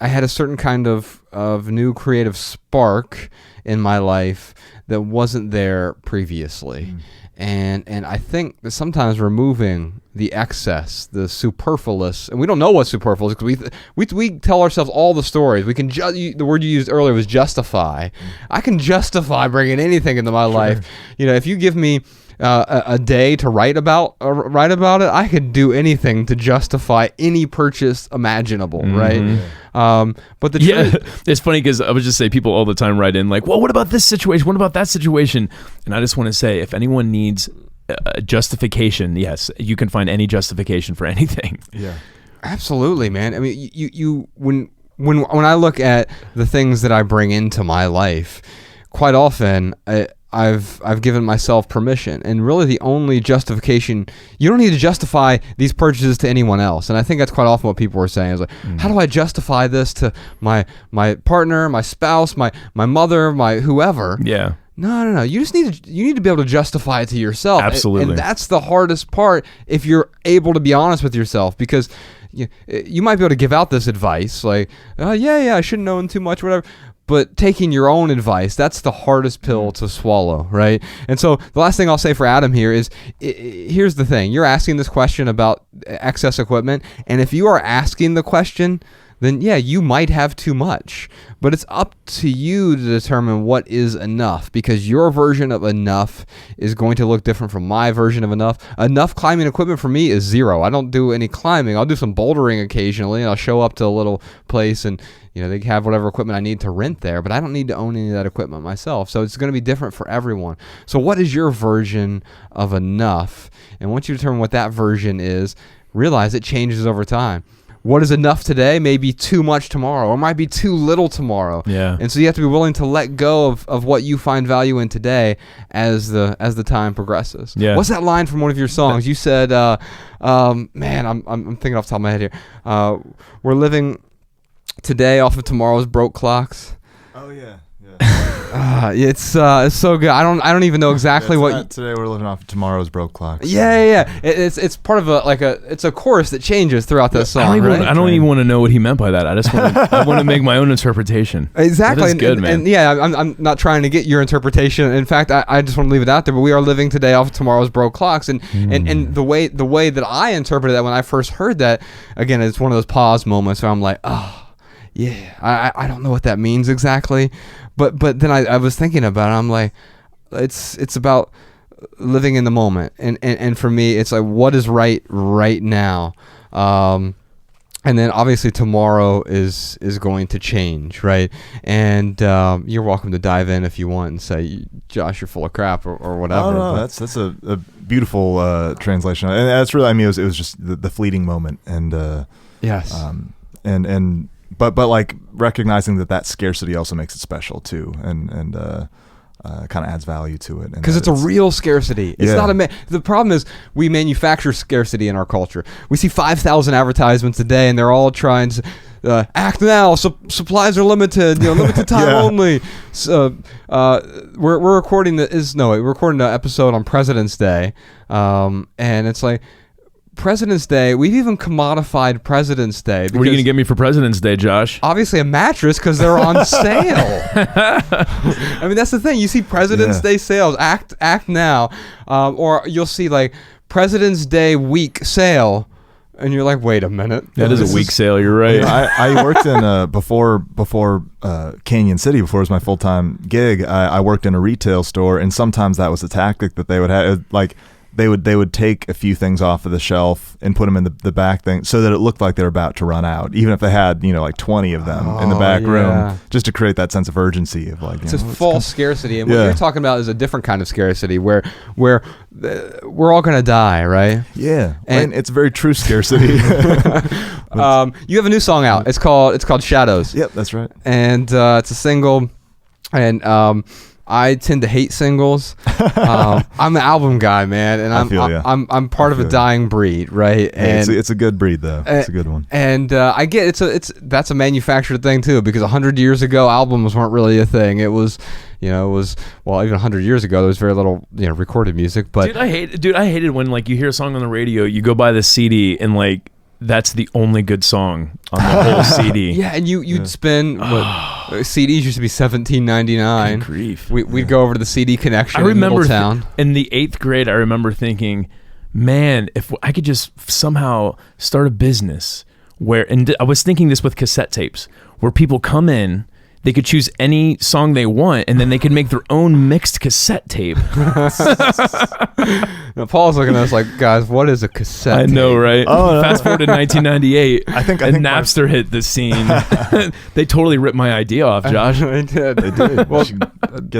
had a certain kind of new creative spark in my life that wasn't there previously. And I think that sometimes removing the excess, the superfluous, and we don't know what's superfluous because we tell ourselves all the stories. We can the word you used earlier was justify. I can justify bringing anything into my life. If you give me a day to write about it, I could do anything to justify any purchase imaginable, right? But it's funny because I would just say people all the time write in like, well, what about this situation? What about that situation? And I just want to say, if anyone needs justification. Yes, you can find any justification for anything. Yeah. Absolutely, man. I mean, when I look at the things that I bring into my life, quite often I've given myself permission, and really the only justification, you don't need to justify these purchases to anyone else. And I think that's quite often what people are saying is like, how do I justify this to my partner, my spouse, my mother, my whoever? Yeah. No. You need to be able to justify it to yourself. Absolutely. And that's the hardest part if you're able to be honest with yourself, because you might be able to give out this advice like, yeah, I shouldn't own too much, whatever. But taking your own advice, that's the hardest pill to swallow, right? And so the last thing I'll say for Adam here is, here's the thing. You're asking this question about excess equipment, and if you are asking the question, then yeah, you might have too much. But it's up to you to determine what is enough, because your version of enough is going to look different from my version of enough. Enough climbing equipment for me is 0. I don't do any climbing. I'll do some bouldering occasionally, and I'll show up to a little place and they have whatever equipment I need to rent there, but I don't need to own any of that equipment myself. So it's going to be different for everyone. So what is your version of enough? And once you determine what that version is, realize it changes over time. What is enough today may be too much tomorrow, or might be too little tomorrow. Yeah. And so you have to be willing to let go of what you find value in today as the time progresses. Yeah. What's that line from one of your songs? You said, man, I'm thinking off the top of my head here. We're living today off of tomorrow's broke clocks. Oh yeah. It's so good. I don't even know exactly what. Today we're living off of tomorrow's broke clocks. Yeah. It's part of it's a chorus that changes throughout the song. I don't even want to know what he meant by that. I just want to make my own interpretation. Exactly. That is good, man. And yeah, I'm not trying to get your interpretation. In fact, I just want to leave it out there. But we are living today off of tomorrow's broke clocks, and the way that I interpreted that when I first heard that, again, it's one of those pause moments where I'm like, oh. Yeah, I don't know what that means exactly, but then I was thinking about it. I'm like, it's about living in the moment, and for me, it's like, what is right now, and then obviously tomorrow is going to change, right? And you're welcome to dive in if you want and say, Josh, you're full of crap or whatever. Oh, no, that's a beautiful translation, and that's really, I mean, it was just the fleeting moment, and yes, But like recognizing that scarcity also makes it special too, and kind of adds value to it. Because it's a real scarcity. It's not the problem is we manufacture scarcity in our culture. We see 5,000 advertisements a day, and they're all trying to act now. Supplies are limited. Limited time only. So we're recording we're recording an episode on President's Day, and it's like, President's Day, we've even commodified President's Day. What are you going to get me for President's Day, Josh? Obviously a mattress, because they're on sale. I mean, that's the thing. You see President's Day sales, act now, or you'll see like President's Day week sale, and you're like, wait a minute. That is a week sale, you're right. I worked in, before Canyon City, before it was my full-time gig, I worked in a retail store, and sometimes that was a tactic that they would have, like, they would take a few things off of the shelf and put them in the back thing so that it looked like they were about to run out, even if they had like 20 of them in the back room, just to create that sense of urgency of like, it's a false scarcity. And what you're talking about is a different kind of scarcity where we're all gonna die, right? Yeah, and it's very true scarcity. You have a new song out. It's called Shadows. Yep, that's right. And it's a single, and I tend to hate singles. I'm an album guy, man, and I'm part of a dying breed, right? Hey, and it's a good breed, though. It's a good one. And I get that's a manufactured thing too, because 100 years ago albums weren't really a thing. It was, even 100 years ago there was very little recorded music. But I hate it when like you hear a song on the radio, you go buy the CD, and like that's the only good song on the whole CD. Yeah, and you'd spend CDs used to be $17.99. Grief. We'd go over to the CD Connection. I remember in Middletown. In the 8th grade, I remember thinking, man, if I could just somehow start a business where, and I was thinking this with cassette tapes, where people come in, they could choose any song they want, and then they could make their own mixed cassette tape. Now, Paul's looking at us like, guys, what is a cassette I know, tape? right? Oh, no. Fast forward to 1998. I think Napster hit the scene. They totally ripped my idea off, Josh. They did. They did. Well,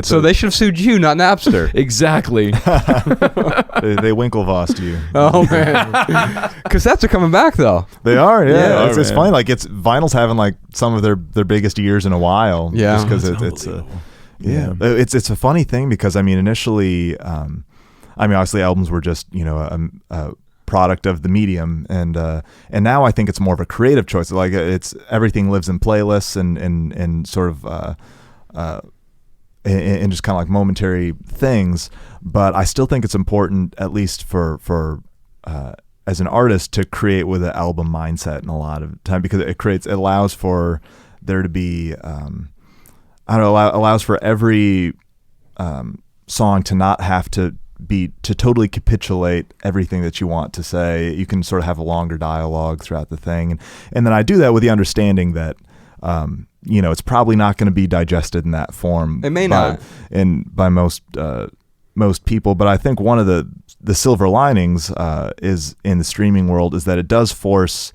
so they should have sued you, not Napster. Exactly. they Winklevossed you. Oh man, cassettes are coming back though. They are, yeah. They are, it's man. funny. Like vinyl's having like some of their biggest years in a while. Yeah. just because That's it's unbelievable. it's a funny thing because I mean initially, obviously albums were just a product of the medium, and now I think it's more of a creative choice. Like it's everything lives in playlists and sort of in just kind of like momentary things. But I still think it's important, at least for as an artist, to create with an album mindset in a lot of time, because it allows for there to be allows for every song to not have to totally capitulate everything that you want to say. You can sort of have a longer dialogue throughout the thing, and then I do that with the understanding that it's probably not going to be digested in that form. It may not, by most people. But I think one of the silver linings is in the streaming world is that it does force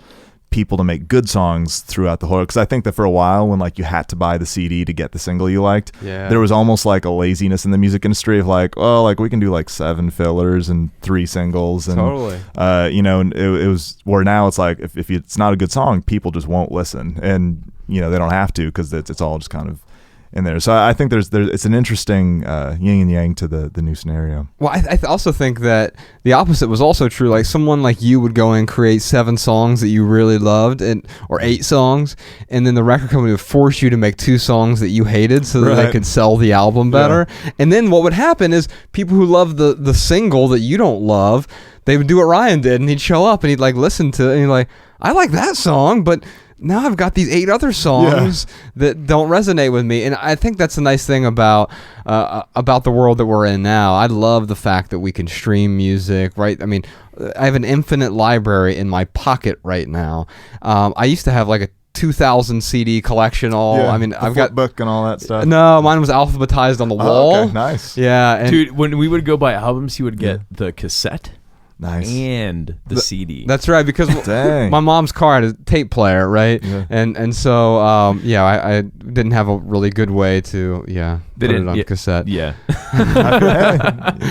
people to make good songs throughout the whole, because I think that for a while when like you had to buy the CD to get the single you liked, there was almost like a laziness in the music industry of like, oh, like we can do like 7 fillers and 3 singles, and totally. And it was where now it's like if it's not a good song, people just won't listen, and they don't have to, because it's all just kind of in there. So I think there's it's an interesting yin and yang to the new scenario. Well, I also think that the opposite was also true. Like someone like you would go and create 7 songs that you really loved, or 8 songs, and then the record company would force you to make 2 songs that you hated so that they could sell the album better. Yeah. And then what would happen is people who love the single that you don't love, they would do what Ryan did, and he'd show up and he'd like listen to it, and he'd like, I like that song, but now I've got these 8 other songs that don't resonate with me. And I think that's the nice thing about the world that we're in now. I love the fact that we can stream music, right? I mean, I have an infinite library in my pocket right now. I used to have like a 2,000 CD collection. I've got book and all that stuff. No, mine was alphabetized on the wall. Okay, nice. Yeah, and dude, when we would go buy albums, you would get the cassette. Nice. And the CD. That's right, because my mom's car had a tape player, right? Yeah. And so I didn't have a really good way to put it on cassette. Yeah. You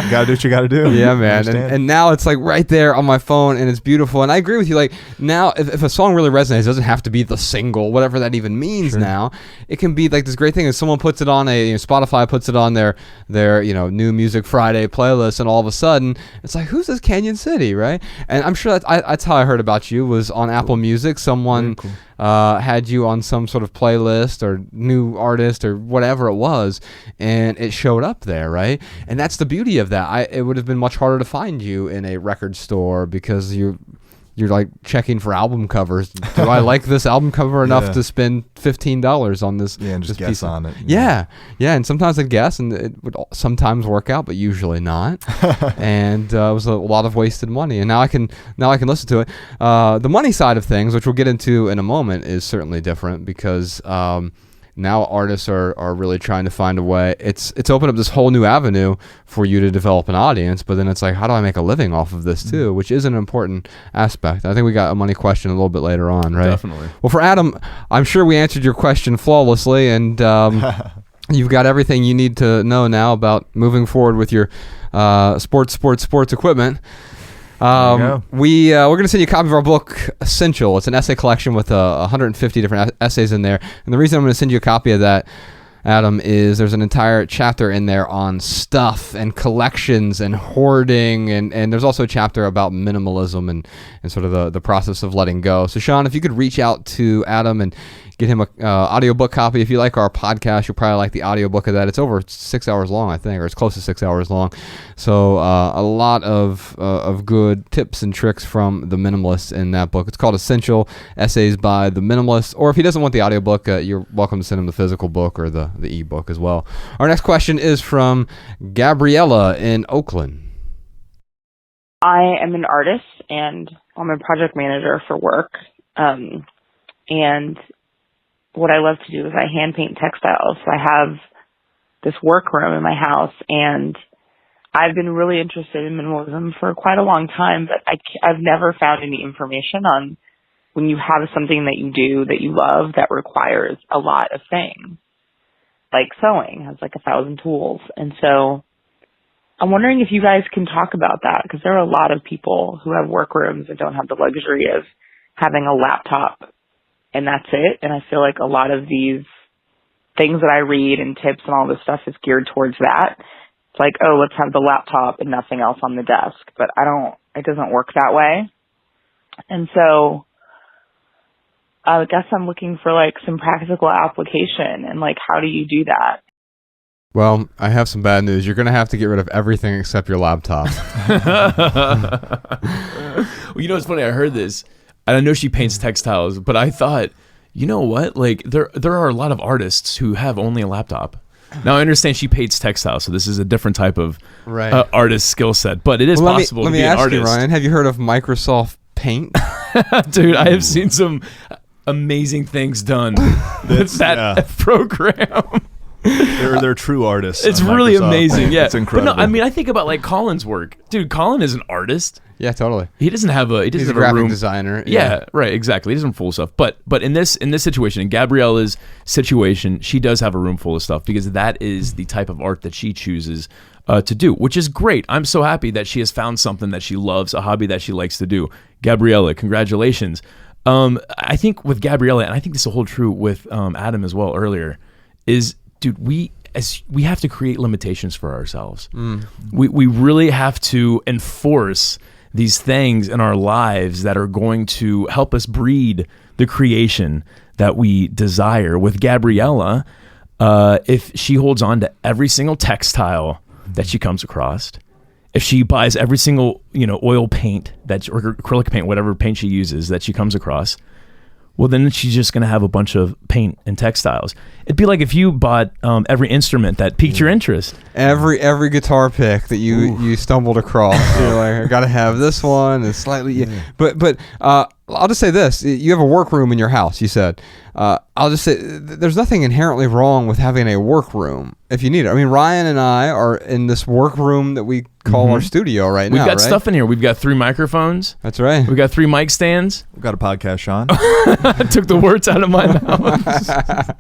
gotta do what you gotta do. Yeah, man. And now it's like right there on my phone, and it's beautiful. And I agree with you. Like now, if a song really resonates, it doesn't have to be the single, whatever that even means. Sure. Now it can be like this great thing. If someone puts it on Spotify puts it on their New Music Friday playlist, and all of a sudden it's like, who's this Canyon City, right? And I'm sure that's how I heard about you, was on Apple Music. Someone had you on some sort of playlist or new artist or whatever it was, and it showed up there, right? And that's the beauty of that. It would have been much harder to find you in a record store, because you're like checking for album covers. Do I like this album cover enough to spend $15 on this? Yeah, and just this guess piece on it. Yeah, and sometimes I'd guess, and it would sometimes work out, but usually not. And it was a lot of wasted money. And now I can listen to it. The money side of things, which we'll get into in a moment, is certainly different, because now artists are really trying to find a way. It's opened up this whole new avenue for you to develop an audience, but then it's like, how do I make a living off of this too? Which is an important aspect. I think we got a money question a little bit later on, right? Definitely. Well, for Adam, I'm sure we answered your question flawlessly, and you've got everything you need to know now about moving forward with your sports equipment. We're going to send you a copy of our book, Essential. It's an essay collection with 150 different essays in there. And the reason I'm going to send you a copy of that, Adam, is there's an entire chapter in there on stuff and collections and hoarding, and there's also a chapter about minimalism and sort of the process of letting go. So Sean, if you could reach out to Adam and get him a audiobook copy. If you like our podcast, you'll probably like the audiobook of that. It's over 6 hours long, I think, or it's close to 6 hours long. So a lot of good tips and tricks from the Minimalists in that book. It's called Essential Essays by the Minimalists. Or if he doesn't want the audiobook, you're welcome to send him the physical book or the ebook as well. Our next question is from Gabriella in Oakland. I am an artist and I'm a project manager for work. And what I love to do is I hand paint textiles. So I have this workroom in my house, and I've been really interested in minimalism for quite a long time, but I've never found any information on when you have something that you do that you love that requires a lot of things. Like sewing has like 1,000 tools. And so I'm wondering if you guys can talk about that, because there are a lot of people who have workrooms and don't have the luxury of having a laptop and that's it. And I feel like a lot of these things that I read and tips and all this stuff is geared towards that. It's like, oh, let's have the laptop and nothing else on the desk. But it doesn't work that way. And so I guess I'm looking for like some practical application and like, how do you do that? Well, I have some bad news. You're going to have to get rid of everything except your laptop. Well, you know, it's funny. I heard this, and I know she paints textiles, but I thought, you know what? Like there are a lot of artists who have only a laptop. Now I understand she paints textiles, so this is a different type of artist skill set. But it is possible to be an artist. Let me ask you, Ryan. Have you heard of Microsoft Paint? Dude, I have seen some amazing things done with that program. They're true artists. It's really amazing. Yeah, it's incredible. But no, I mean, I think about like Colin's work. Dude, Colin is an artist. Yeah, totally. He doesn't have a. He's a graphic designer. Yeah, right. Exactly. He doesn't full of stuff. But in this situation, in Gabriella's situation, she does have a room full of stuff because that is the type of art that she chooses to do, which is great. I'm so happy that she has found something that she loves, a hobby that she likes to do. Gabriella, congratulations. I think with Gabriella, and I think this will hold true with Adam as well earlier, is, dude, we have to create limitations for ourselves. We really have to enforce these things in our lives that are going to help us breed the creation that we desire. With Gabriella, if she holds on to every single textile that she comes across, if she buys every single oil paint or acrylic paint, whatever paint she uses that she comes across, well, then she's just going to have a bunch of paint and textiles. It'd be like if you bought every instrument that piqued your interest. Every guitar pick that you stumbled across. You're like, I got to have this one. It's slightly... But I'll just say this. You have a workroom in your house, you said. I'll just say there's nothing inherently wrong with having a workroom if you need it. I mean, Ryan and I are in this workroom that we call our studio now. We've got stuff in here. We've got 3 microphones. That's right. We've got 3 mic stands. We've got a podcast, Sean. I took the words out of my mouth.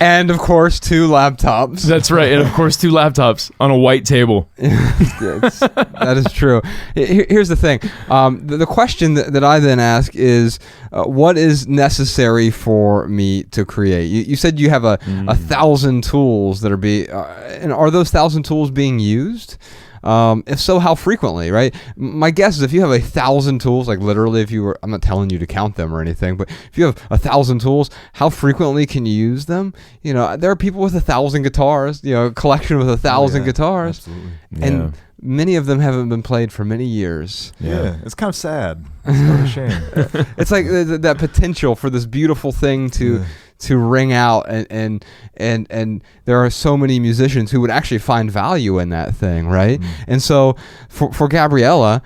And, of course, 2 laptops. That's right. And, of course, 2 laptops on a white table. That is true. Here's the thing. The question that I then ask is, what is necessary for me to create? You said you have a 1,000 tools that are and are those 1,000 tools being used? If so, how frequently, right? My guess is if you have 1,000 tools, like literally I'm not telling you to count them or anything, but if you have 1,000 tools, how frequently can you use them? There are people with 1,000 guitars, a collection with 1,000 guitars. Absolutely. And many of them haven't been played for many years. Yeah, it's kind of sad. It's kind of a shame. It's like that potential for this beautiful thing to ring out, and there are so many musicians who would actually find value in that thing, right? And so for Gabriella,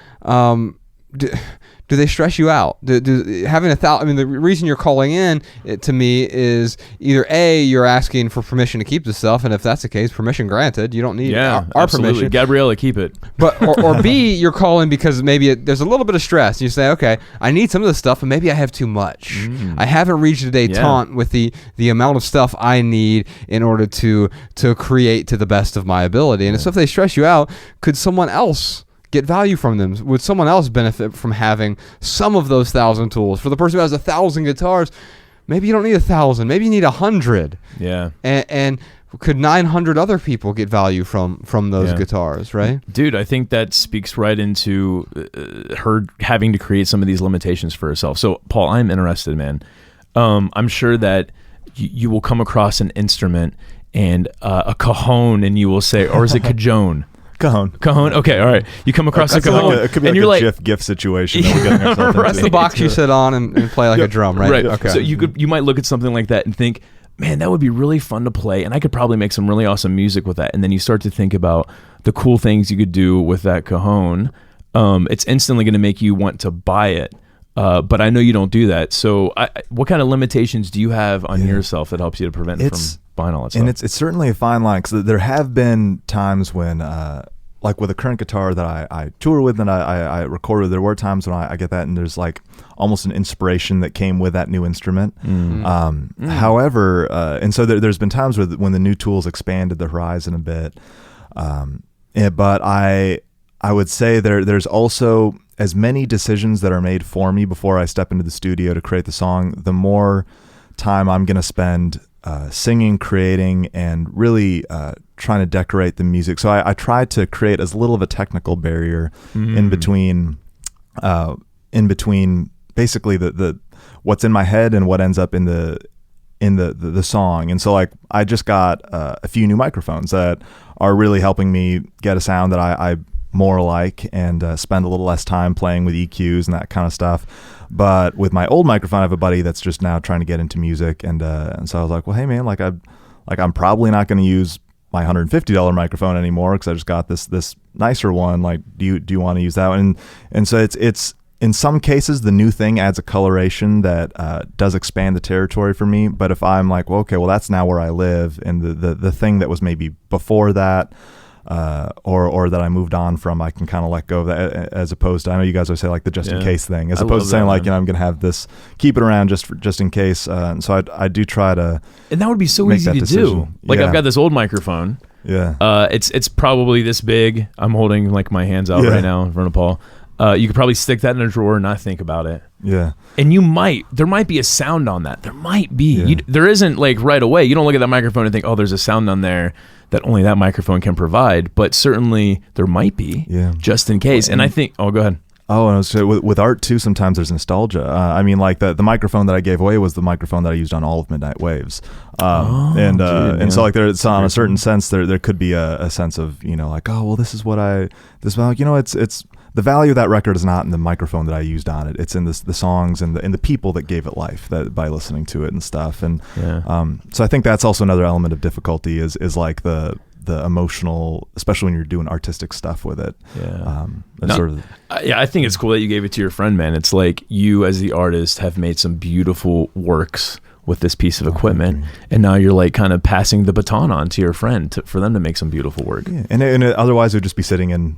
do they stress you out? Having 1,000? I mean, the reason you're calling in to me is either A, you're asking for permission to keep this stuff, and if that's the case, permission granted. You don't need our permission. Gabriella, keep it. But or B, you're calling because maybe there's a little bit of stress. You say, okay, I need some of this stuff, and maybe I have too much. I haven't reached a détente with the amount of stuff I need in order to create to the best of my ability. And so if they stress you out, could someone else get value from them? Would someone else benefit from having some of those 1,000 tools? For the person who has 1,000 guitars, maybe you don't need 1,000. Maybe you need 100. Yeah. And could 900 other people get value from those guitars, right? Dude, I think that speaks right into her having to create some of these limitations for herself. So, Paul, I'm interested, man. I'm sure that you will come across an instrument and a cajon, and you will say, or is it cajon? Cajon. Okay, all right. You come across a cajon, it could be and like you're a GIF situation that we're getting ourselves That's into. the box you sit on and play like a drum, right? Right. Okay. So you might look at something like that and think, man, that would be really fun to play, and I could probably make some really awesome music with that. And then you start to think about the cool things you could do with that cajon. It's instantly going to make you want to buy it. But I know you don't do that. So what kind of limitations do you have on yourself that helps you to prevent from buying all that stuff? And it's certainly a fine line, because there have been times when, like with a current guitar that I tour with and I record with, there were times when I get that and there's like almost an inspiration that came with that new instrument. However, and so there's been times when the new tools expanded the horizon a bit. But I would say there's also, as many decisions that are made for me before I step into the studio to create the song, the more time I'm going to spend singing, creating, and really trying to decorate the music. So I try to create as little of a technical barrier in between basically the what's in my head and what ends up in the song. And so like I just got a few new microphones that are really helping me get a sound that I more like, and spend a little less time playing with EQs and that kind of stuff. But with my old microphone, I have a buddy that's just now trying to get into music, and so I was like, well, hey man, I'm probably not going to use my $150 microphone anymore because I just got this nicer one. Like, do you want to use that one? And so it's in some cases the new thing adds a coloration that does expand the territory for me. But if I'm like, well, okay, well that's now where I live, and the thing that was maybe before that, or that I moved on from, I can kind of let go of that, as opposed to, I know you guys always say like the just in case thing, as opposed to saying like, I'm going to have this, keep it around just in case. And so I do try to, and that would be so easy to do. Like I've got this old microphone. Yeah. It's probably this big. I'm holding like my hands out right now in front of Paul. You could probably stick that in a drawer and not think about it. Yeah. And there might be a sound on that. There might be. Yeah. There isn't like right away. You don't look at that microphone and think, oh, there's a sound on there that only that microphone can provide. But certainly there might be, just in case. And I think, go ahead. Oh, and I was saying, with art too, sometimes there's nostalgia. I mean, like the microphone that I gave away was the microphone that I used on all of Midnight Waves. And so like there's on a certain sense, there could be a sense of, like, oh, well, this is it's the value of that record is not in the microphone that I used on it. It's in the songs and the people that gave it life by listening to it and stuff. And so I think that's also another element of difficulty is like the emotional, especially when you're doing artistic stuff with it. I think it's cool that you gave it to your friend, man. It's like you as the artist have made some beautiful works with this piece of equipment, and now you're like kind of passing the baton on to your friend for them to make some beautiful work. Yeah. And otherwise it would just be sitting in,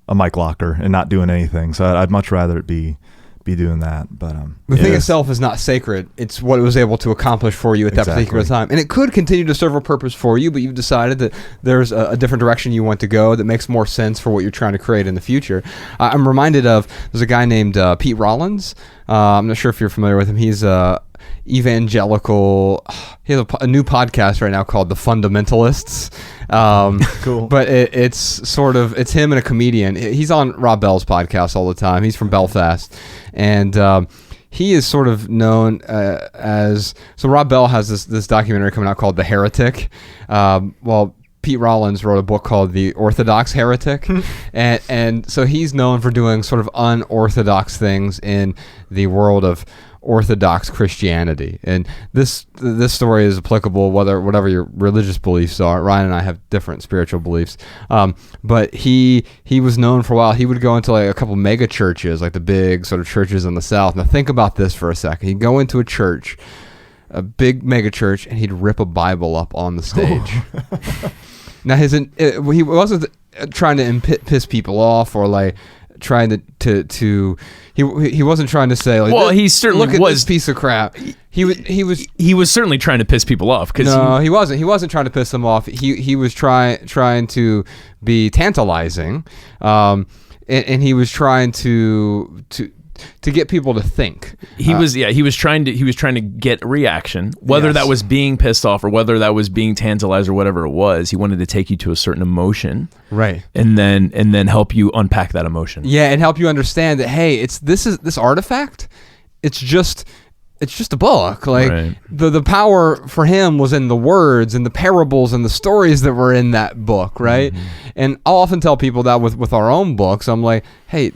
a mic locker and not doing anything. So I'd much rather it be doing that. But the thing itself is not sacred. It's what it was able to accomplish for you at that particular time. And it could continue to serve a purpose for you, but you've decided that there's a different direction you want to go that makes more sense for what you're trying to create in the future. I'm reminded of, there's a guy named Pete Rollins. I'm not sure if you're familiar with him. He's evangelical. He has a new podcast right now called The Fundamentalists. Cool. But it's him and a comedian. He's on Rob Bell's podcast all the time. He's from Belfast, and he is sort of known as. So Rob Bell has this documentary coming out called The Heretic. Pete Rollins wrote a book called The Orthodox Heretic, and so he's known for doing sort of unorthodox things in the world of Orthodox Christianity. And this story is applicable whatever your religious beliefs are. Ryan and I have different spiritual beliefs, but he was known for a while. He would go into like a couple mega churches, like the big sort of churches in the South. Now think about this for a second. He'd go into a church, a big mega church, and he'd rip a Bible up on the stage. Now he wasn't trying to piss people off or like trying to he wasn't trying to say like, well, he certainly look at this piece of crap. He was certainly trying to piss people off. He wasn't trying to piss them off. He was trying to be tantalizing, and he was trying to get people to think. He was trying to get a reaction, whether that was being pissed off or whether that was being tantalized or whatever it was. He wanted to take you to a certain emotion, right? And then help you unpack that emotion. Yeah, and help you understand that, hey, this artifact. It's just a book. Like the power for him was in the words and the parables and the stories that were in that book, right? Mm-hmm. And I'll often tell people that with our own books, I'm like, hey,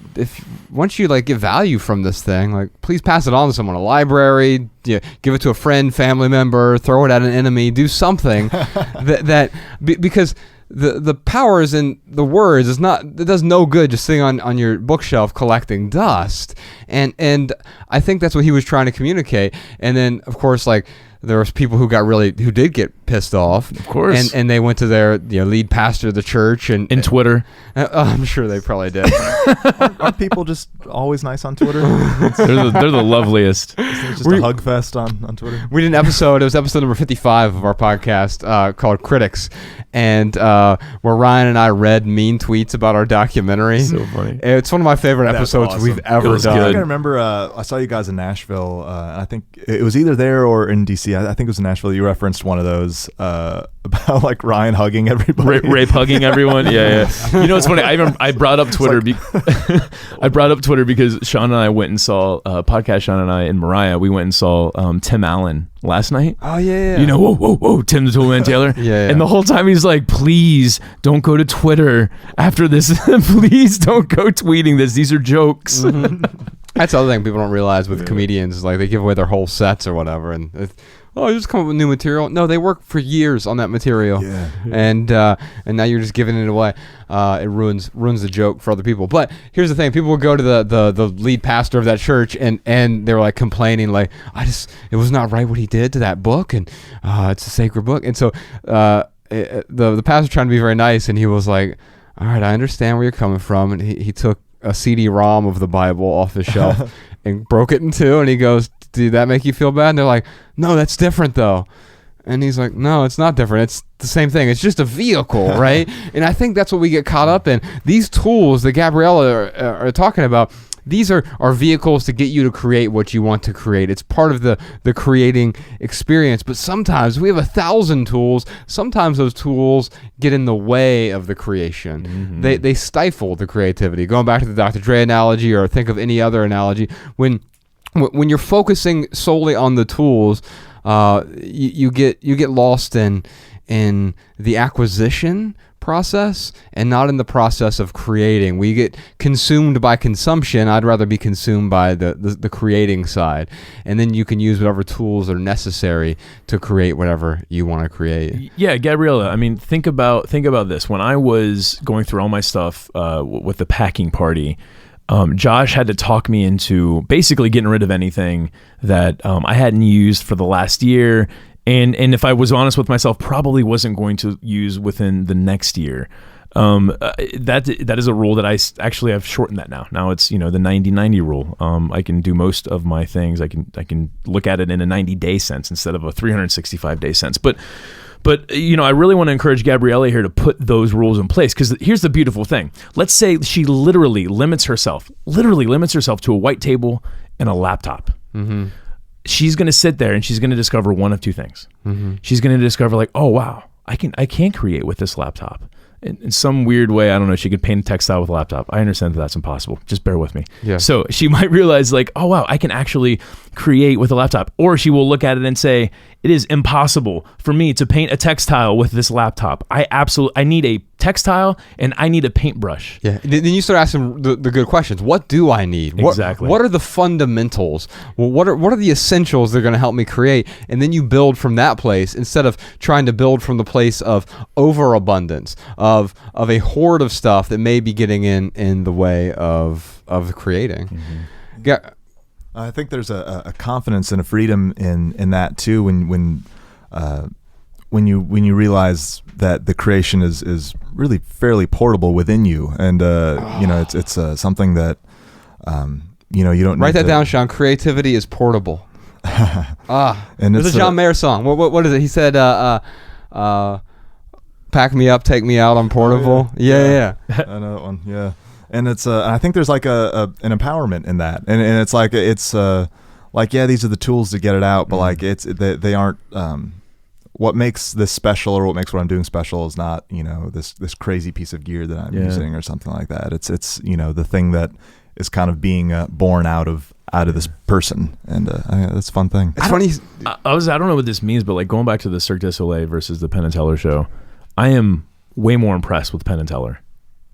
once you like get value from this thing, like please pass it on to someone, a library, give it to a friend, family member, throw it at an enemy, do something because the power is in the words. It does no good just sitting on your bookshelf collecting dust. And I think that's what he was trying to communicate. And then, of course, like, there was people who did get pissed off, of course, and they went to their lead pastor of the church and Twitter. I'm sure they probably did. Aren't people just always nice on Twitter? They're the loveliest. It's just a hug fest on Twitter. We did an episode. It was episode number 55 of our podcast called Critics, and where Ryan and I read mean tweets about our documentary. So funny. It's one of my favorite episodes awesome. we've ever done. I think I remember I saw you guys in Nashville. And I think it was either there or in DC. I think it was in Nashville. You referenced one of those about like Ryan hugging everybody, rape hugging everyone. Yeah. You know, it's funny. I brought up Twitter. I brought up Twitter because Sean and I went and saw podcast. Sean and I and Mariah. We went and saw Tim Allen last night. Oh yeah. You know, whoa, Tim the Toolman Taylor. Yeah. And the whole time he's like, please don't go to Twitter after this. Please don't go tweeting this. These are jokes. Mm-hmm. That's the other thing people don't realize with comedians is like they give away their whole sets or whatever, and just come up with new material. No, they work for years on that material, and now you're just giving it away. It ruins the joke for other people. But here's the thing: people will go to the lead pastor of that church, and they were like complaining, like it was not right what he did to that book, and it's a sacred book, and so the pastor trying to be very nice, and he was like, all right, I understand where you're coming from, and he took a CD-ROM of the Bible off his shelf and broke it in two, and he goes, did that make you feel bad? And they're like, no, that's different though. And he's like, no, it's not different. It's the same thing. It's just a vehicle, right? And I think that's what we get caught up in. These tools that Gabriella are talking about, these are vehicles to get you to create what you want to create. It's part of the creating experience. But sometimes we have 1,000 tools. Sometimes those tools get in the way of the creation. Mm-hmm. They stifle the creativity. Going back to the Dr. Dre analogy, or think of any other analogy, when you're focusing solely on the tools, you get lost in the acquisition process and not in the process of creating. We get consumed by consumption. I'd rather be consumed by the creating side, and then you can use whatever tools are necessary to create whatever you want to create. Yeah, Gabriella, I mean, think about this. When I was going through all my stuff with the packing party, Josh had to talk me into basically getting rid of anything that I hadn't used for the last year. And if I was honest with myself, probably wasn't going to use within the next year. That is a rule that I've shortened that now. Now it's, the 90-90 rule. I can do most of my things. I can look at it in a 90-day sense instead of a 365-day sense. But I really want to encourage Gabriella here to put those rules in place, because here's the beautiful thing. Let's say she literally limits herself to a white table and a laptop. Mm-hmm. She's going to sit there and she's going to discover one of two things. Mm-hmm. She's going to discover like, oh, wow, I can create with this laptop. In some weird way, I don't know, she could paint a textile with a laptop. I understand that that's impossible. Just bear with me. Yeah. So she might realize like, oh, wow, I can actually create with a laptop. Or she will look at it and say, it is impossible for me to paint a textile with this laptop. I need a textile and I need a paintbrush. Yeah. Then you start asking the good questions. What do I need? Exactly. What are the fundamentals? Well, what are the essentials that are going to help me create? And then you build from that place instead of trying to build from the place of overabundance, of a hoard of stuff that may be getting in the way of creating. Mm-hmm. Yeah. I think there's a confidence and a freedom in that too when you realize that the creation is really fairly portable within you, and it's something that you don't write that down, Sean. Creativity is portable. And it's a John Mayer song. What is it? He said, "Pack me up, take me out. I'm portable." Oh, yeah. I know that one. Yeah. And it's I think there's like an empowerment in that, and it's like these are the tools to get it out, but like they aren't. What makes this special, or what makes what I'm doing special, is not this crazy piece of gear that I'm using or something like that. It's the thing that is kind of being born out of this person, and that's a fun thing. It's funny. I don't know what this means, but like going back to the Cirque du Soleil versus the Penn Teller show, I am way more impressed with Penn Teller.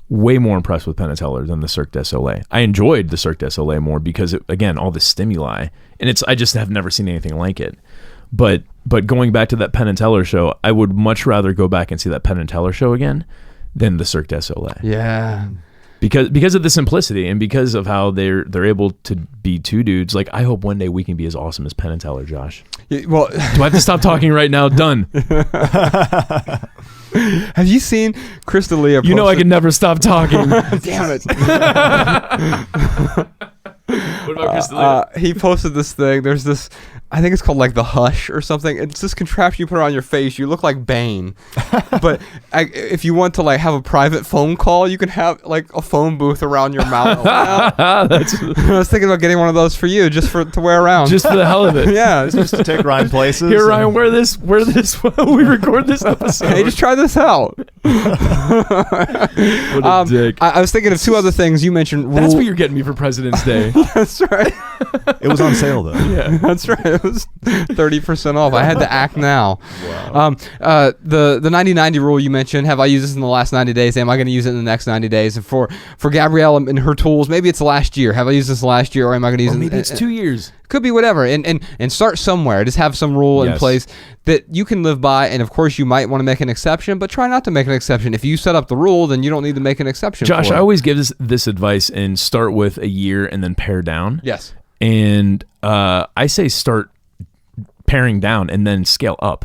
Way more impressed with Penn Teller than the Cirque du Soleil. I enjoyed the Cirque du Soleil more because, again, all the stimuli, and I just have never seen anything like it. But going back to that Penn and Teller show, I would much rather go back and see that Penn and Teller show again than the Cirque du Soleil. Yeah. Because of the simplicity and because of how they're able to be two dudes. Like, I hope one day we can be as awesome as Penn and Teller, Josh. Yeah, well, do I have to stop talking right now? Done. Have you seen Chris D'Elia? You know I can never stop talking. Damn it. What about Chris D'Elia? He posted this thing. There's this, I think it's called like the Hush or something. It's this contraption you put on your face. You look like Bane. But if you want to like have a private phone call, you can have like a phone booth around your mouth. I was thinking about getting one of those for you, just to wear around. Just for the hell of it. Yeah. Just to take Ryan places. Here, Ryan, wear this while we record this episode. Hey, just try this out. What a dick. I was thinking of two other things you mentioned. That's what you're getting me for President's Day. That's right. It was on sale though. Yeah, that's right. It was 30% off. I had to act now. Wow. The 90-90 rule you mentioned. Have I used this in the last 90 days? Am I going to use it in the next 90 days? And for Gabrielle and her tools, maybe it's last year. Have I used this last year, or am I going to use it? Maybe it's 2 years. Could be whatever. And start somewhere. Just have some rule in place that you can live by. And of course, you might want to make an exception, but try not to make an exception. If you set up the rule, then you don't need to make an exception. Josh, for it. I always give this advice and start with a year and then pare down. Yes. And I say start paring down and then scale up,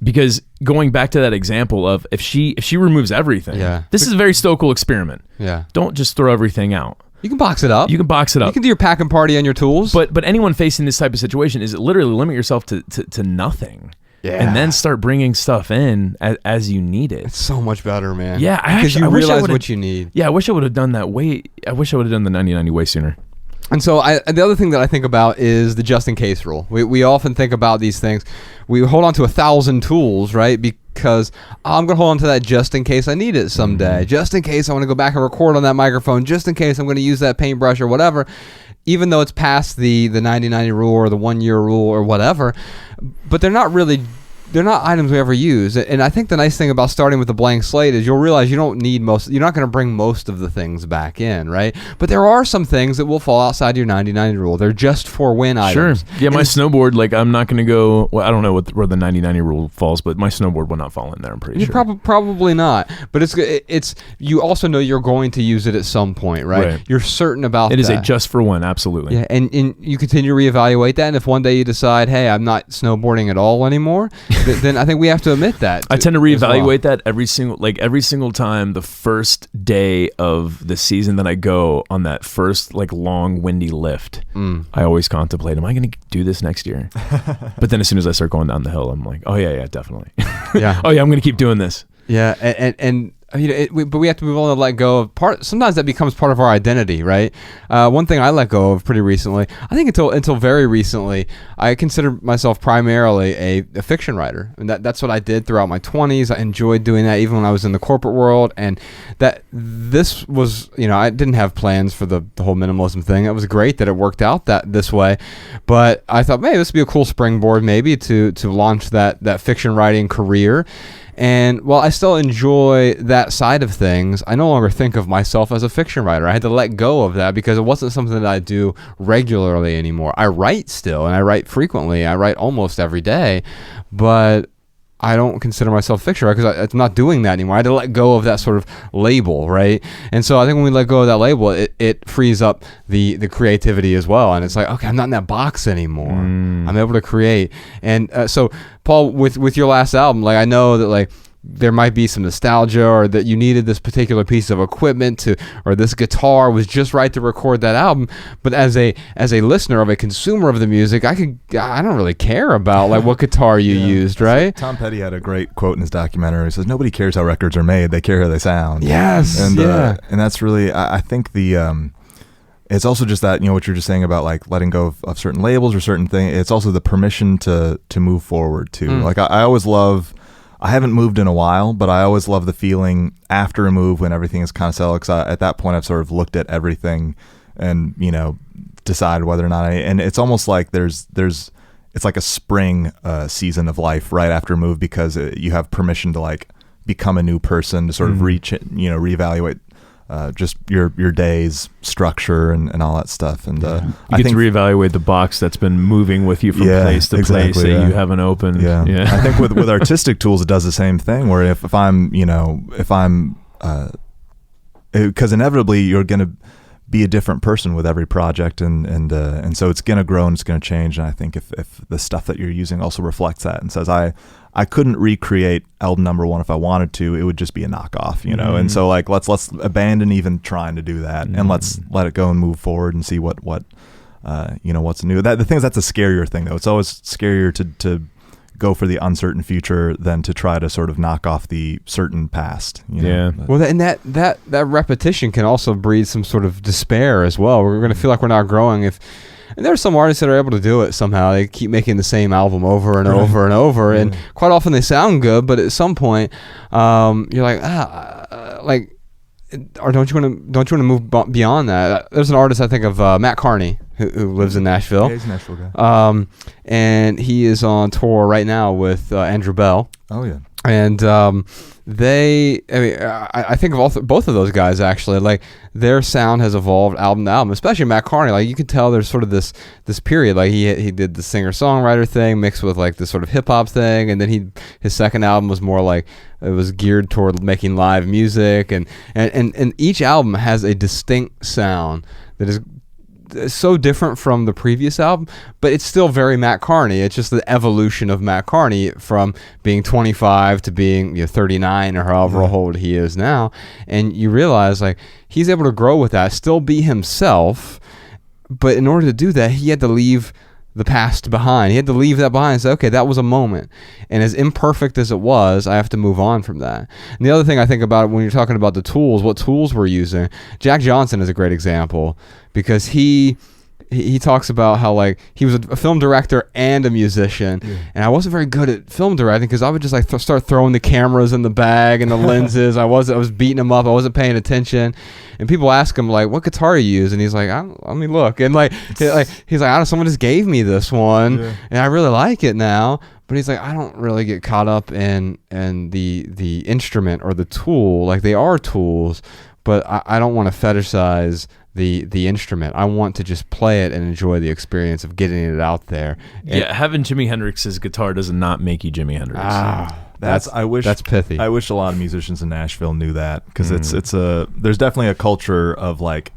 because going back to that example of if she removes everything, this is a very stoical experiment. Yeah. Don't just throw everything out. You can box it up. You can box it up. You can do your pack and party on your tools. But anyone facing this type of situation is literally limit yourself to nothing. Yeah. And then start bringing stuff in as you need it. It's so much better, man. Yeah, because you realize what you need. Yeah, I wish I would have done that way. I wish I would have done the 90-90 way sooner. And so the other thing that I think about is the just in case rule. We often think about these things. We hold on to 1,000 tools, right? Because I'm going to hold on to that just in case I need it someday. Just in case I want to go back and record on that microphone. Just in case I'm going to use that paintbrush or whatever. Even though it's past the 90-90 rule or the 1 year rule or whatever. But they're not items we ever use. And I think the nice thing about starting with a blank slate is you'll realize you don't need you're not going to bring most of the things back in, right? But there are some things that will fall outside your 90-90 rule. They're just for win items. Sure. Yeah, my snowboard, like I'm not going to go, well, I don't know where the 90-90 rule falls, but my snowboard will not fall in there, I'm pretty sure. Probably not. But it's you also know you're going to use it at some point, right? You're certain about that. It is a just for one, absolutely. Yeah, and you continue to reevaluate that, and if one day you decide, hey, I'm not snowboarding at all anymore, then I think we have to admit that. I tend to reevaluate that every single time the first day of the season that I go on that first like long windy lift. I always contemplate, am I going to do this next year? But then as soon as I start going down the hill, I'm like, oh yeah, definitely. Yeah. Oh yeah, I'm going to keep doing this. Yeah, and but we have to be willing to let go of sometimes that becomes part of our identity, right? One thing I let go of pretty recently, I think until very recently, I considered myself primarily a fiction writer, and that's what I did throughout my 20s. I enjoyed doing that even when I was in the corporate world, and this was, I didn't have plans for the whole minimalism thing. It was great that it worked out this way, but I thought, maybe this would be a cool springboard maybe to launch that fiction writing career. And while I still enjoy that side of things, I no longer think of myself as a fiction writer. I had to let go of that because it wasn't something that I do regularly anymore. I write still, and I write frequently. I write almost every day, but I don't consider myself a fiction writer because I'm not doing that anymore. I had to let go of that sort of label, right? And so I think when we let go of that label, it frees up the creativity as well. And it's like, okay, I'm not in that box anymore. I'm able to create. And so, Paul, with your last album, like I know that like there might be some nostalgia, or that you needed this particular piece of equipment or this guitar was just right to record that album. But as a listener, of a consumer of the music, I don't really care about like what guitar you used, right? Tom Petty had a great quote in his documentary. He says, "Nobody cares how records are made; they care how they sound." Yes, and that's really, I think it's also just that, what you're just saying about like letting go of certain labels or certain things. It's also the permission to move forward too. Like I always love. I haven't moved in a while, but I always love the feeling after a move when everything is kind of settled. Because at that point, I've sort of looked at everything and decided whether or not and it's almost like it's like a spring season of life right after a move, because you have permission to like become a new person, to sort of reevaluate just your day's structure and all that stuff. And you get to reevaluate the box that's been moving with you from place to place that you haven't opened. Yeah. I think with artistic tools, it does the same thing. Where if I'm because inevitably you're going to be a different person with every project, and so it's going to grow and it's going to change. And I think if the stuff that you're using also reflects that and says, I couldn't recreate album number 1 if I wanted to, it would just be a knockoff, you know. And so like let's abandon even trying to do that, and let's let it go and move forward and see what what's new. The thing is, that's a scarier thing though. It's always scarier to go for the uncertain future than to try to sort of knock off the certain past. You know? Well, and that repetition can also breed some sort of despair as well. We're going to feel like we're not growing and there are some artists that are able to do it somehow. They keep making the same album over and over and over, and quite often they sound good, but at some point, you're like, or don't you want to move beyond that? There's an artist I think of, Matt Carney, who lives in Nashville. Yeah, he's a Nashville guy. And he is on tour right now with Andrew Bell. Oh yeah. And I think of both of those guys actually. Like their sound has evolved album to album, especially Matt Carney. Like you can tell there's sort of this period. Like he did the singer-songwriter thing mixed with like this sort of hip hop thing, and then his second album was more like it was geared toward making live music, and each album has a distinct sound that is so different from the previous album, but it's still very Matt Carney. It's just the evolution of Matt Carney from being 25 to being 39 or however old he is now. And you realize like he's able to grow with that, still be himself, but in order to do that, he had to leave the past behind. He had to leave that behind and say, okay, that was a moment. And as imperfect as it was, I have to move on from that. And the other thing I think about when you're talking about the tools, what tools we're using, Jack Johnson is a great example because he talks about how like he was a film director and a musician, and I wasn't very good at film directing because I would just like start throwing the cameras in the bag and the lenses. I was beating them up. I wasn't paying attention, and people ask him like, "What guitar you use?" And he's like, "Let me look." And he's like, someone just gave me this one, and I really like it now. But he's like, I don't really get caught up in the instrument or the tool. Like they are tools, but I don't want to fetishize the instrument. I want to just play it and enjoy the experience of getting it out there. Having Jimi Hendrix's guitar does not make you Jimi Hendrix. That's pithy. I wish a lot of musicians in Nashville knew that because there's definitely a culture of like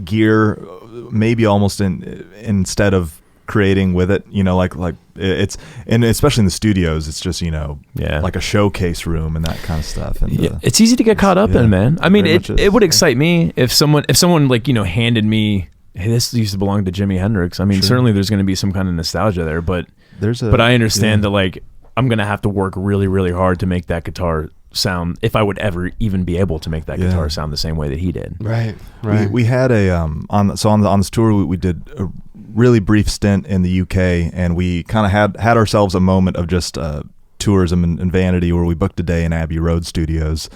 gear, maybe almost instead of creating with it, like it's, and especially in the studios, it's just like a showcase room and that kind of stuff. And it's easy to get caught up in, man. I mean, it would excite me if someone like handed me, hey, this used to belong to Jimi Hendrix. I mean, certainly there's going to be some kind of nostalgia there, but I understand that like I'm going to have to work really, really hard to make that guitar sound, if I would ever even be able to make that guitar sound the same way that he did. Right. We had on this tour we did a really brief stint in the UK, and we kind of had ourselves a moment of just tourism and vanity where we booked a day in Abbey Road Studios,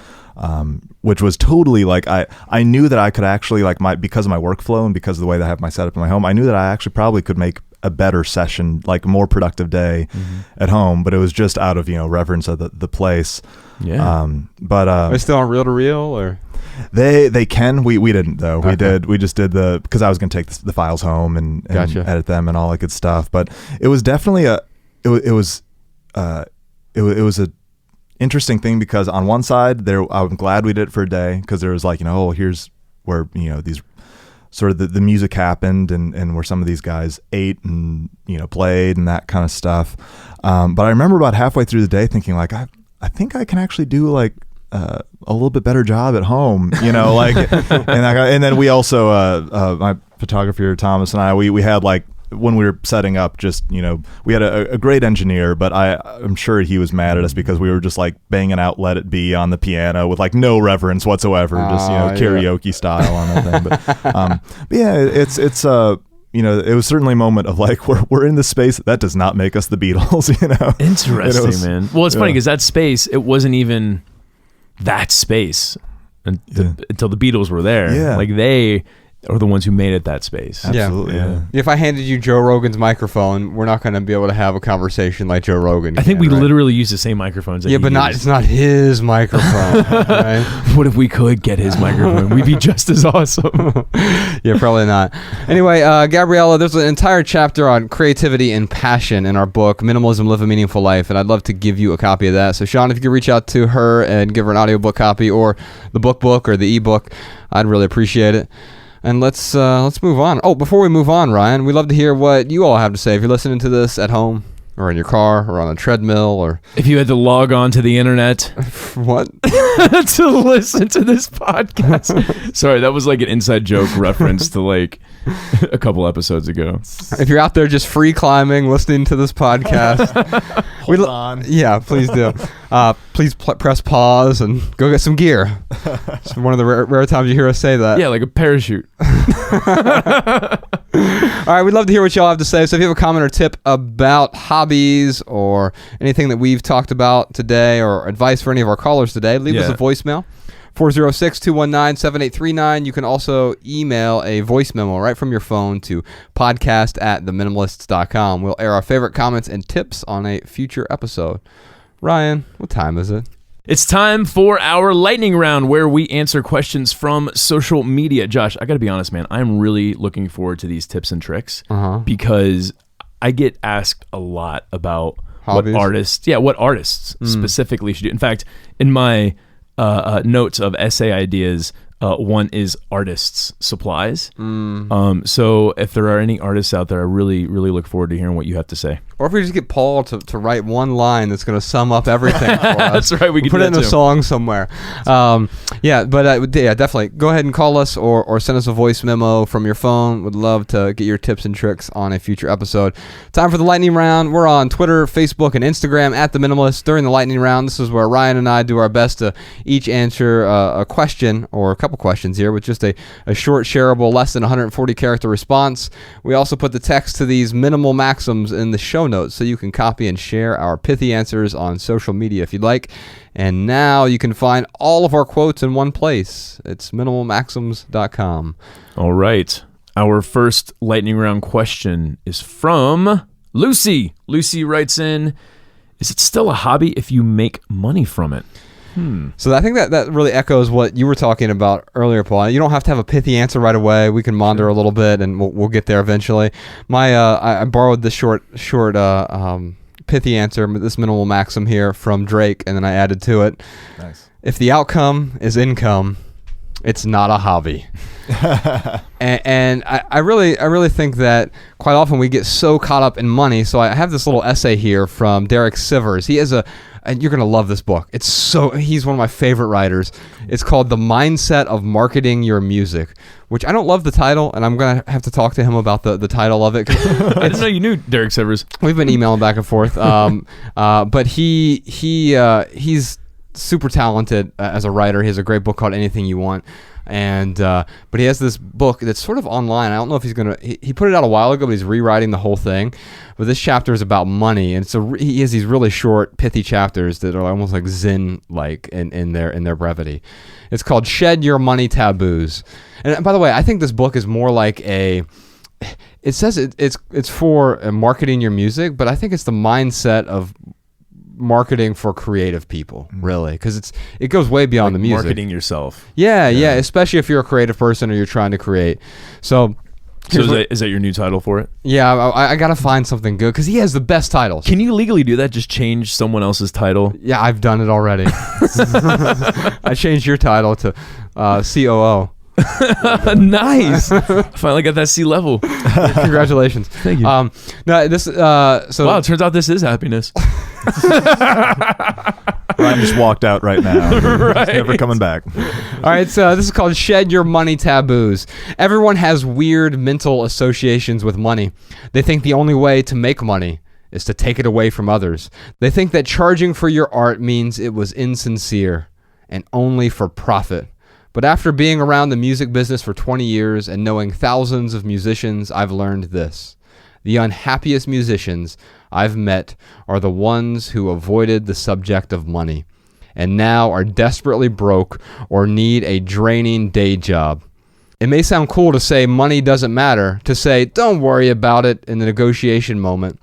which was totally like I knew that I could actually because of my workflow and because of the way that I have my setup in my home, I knew that I actually probably could make a better session, like a more productive day at home, but it was just out of reverence of the place. But are they still on reel to reel or? They can. We didn't though. We just did because I was going to take the files home and edit them and all that good stuff. But it was definitely it was a interesting thing because on one side I'm glad we did it for a day because there was like here's where these sort of the music happened and where some of these guys ate and played and that kind of stuff. But I remember about halfway through the day thinking like I think I can actually do like a little bit better job at home, like, and then we also, my photographer Thomas and I, we had like when we were setting up, just we had a great engineer, but I'm sure he was mad at us because we were just like banging out "Let It Be" on the piano with like no reverence whatsoever, just karaoke style on that thing. But yeah, it's it was certainly a moment of like we're in the space that does not make us the Beatles, Interesting, man. Well, it's funny because that space, it wasn't even that space until the Beatles were there. Yeah. Like are the ones who made it that space. Absolutely. Yeah. If I handed you Joe Rogan's microphone, we're not going to be able to have a conversation like Joe Rogan. I think we right? literally use the same microphones. That Yeah, he but used. it's not his microphone. Right? What if we could get his microphone? We'd be just as awesome. Yeah, probably not. Anyway, Gabriella, there's an entire chapter on creativity and passion in our book, Minimalism, Live a Meaningful Life, and I'd love to give you a copy of that. So, Sean, if you could reach out to her and give her an audiobook copy or the book or the ebook, I'd really appreciate it. And let's move on. Oh, before we move on, Ryan, we'd love to hear what you all have to say. If you're listening to this at home or in your car or on a treadmill or... If you had to log on to the internet What? to listen to this podcast. Sorry, that was like an inside joke reference to like a couple episodes ago. If you're out there just free climbing, listening to this podcast... Hold on. Yeah, please do. Please press pause and go get some gear. It's one of the rare times you hear us say that. Yeah, like a parachute. All right, we'd love to hear what y'all have to say. So if you have a comment or tip about hobbies or anything that we've talked about today or advice for any of our callers today, leave us a voicemail. 406-219-7839. You can also email a voice memo right from your phone to podcast@theminimalists.com. We'll air our favorite comments and tips on a future episode. Ryan, what time is it? It's time for our lightning round where we answer questions from social media. Josh, I got to be honest, man. I'm really looking forward to these tips and tricks because I get asked a lot about Hobbies? what artists specifically should do. In fact, in my notes of essay ideas, one is artists' supplies. So if there are any artists out there, I really, really look forward to hearing what you have to say. Or if we just get Paul to write one line that's going to sum up everything for us. That's right. We can put do it in that a too. song somewhere. Definitely. Go ahead and call us or send us a voice memo from your phone. Would love to get your tips and tricks on a future episode. Time for the lightning round. We're on Twitter, Facebook, and Instagram at The Minimalist. During the lightning round, this is where Ryan and I do our best to each answer a question or a couple questions here with just a short, shareable, less than 140 character response. We also put the text to these minimal maxims in the show notes so you can copy and share our pithy answers on social media if you'd like. And now you can find all of our quotes in one place. It's minimalmaxims.com. All right. Our first lightning round question is from Lucy. Lucy writes in, is it still a hobby if you make money from it? So I think that really echoes what you were talking about earlier, Paul. You don't have to have a pithy answer right away. We can maunder a little bit, and we'll get there eventually. I borrowed this short pithy answer, this minimal maxim here from Drake, and then I added to it. Nice. If the outcome is income, it's not a hobby. and I really think that quite often we get so caught up in money. So I have this little essay here from Derek Sivers. He has and you're gonna love this book. He's one of my favorite writers. It's called The Mindset of Marketing Your Music, which I don't love the title, and I'm gonna have to talk to him about the title of it. I didn't know you knew Derek Sivers. We've been emailing back and forth, but he's super talented as a writer. He has a great book called Anything You Want. And but he has this book that's sort of online. I don't know if he's gonna. He put it out a while ago, but he's rewriting the whole thing. But this chapter is about money, and he has these really short, pithy chapters that are almost like Zen-like in their brevity. It's called "Shed Your Money Taboos." And by the way, I think this book is more like it says it's for marketing your music, but I think it's the mindset of marketing for creative people, really, because it goes way beyond the music. Marketing yourself. Yeah, especially if you're a creative person or you're trying to create. So is that your new title for it? Yeah, I gotta find something good because he has the best titles. Can you legally do that? Just change someone else's title? Yeah, I've done it already. I changed your title to COO. Nice. Finally got that C level. Congratulations. Thank you. No, this wow, it turns out this is happiness. Ryan just walked out right now. Right. He's never coming back. All right, so this is called Shed Your Money Taboos. Everyone has weird mental associations with money. They think the only way to make money is to take it away from others. They think that charging for your art means it was insincere and only for profit. But after being around the music business for 20 years and knowing thousands of musicians, I've learned this. The unhappiest musicians I've met are the ones who avoided the subject of money and now are desperately broke or need a draining day job. It may sound cool to say money doesn't matter, to say don't worry about it in the negotiation moment,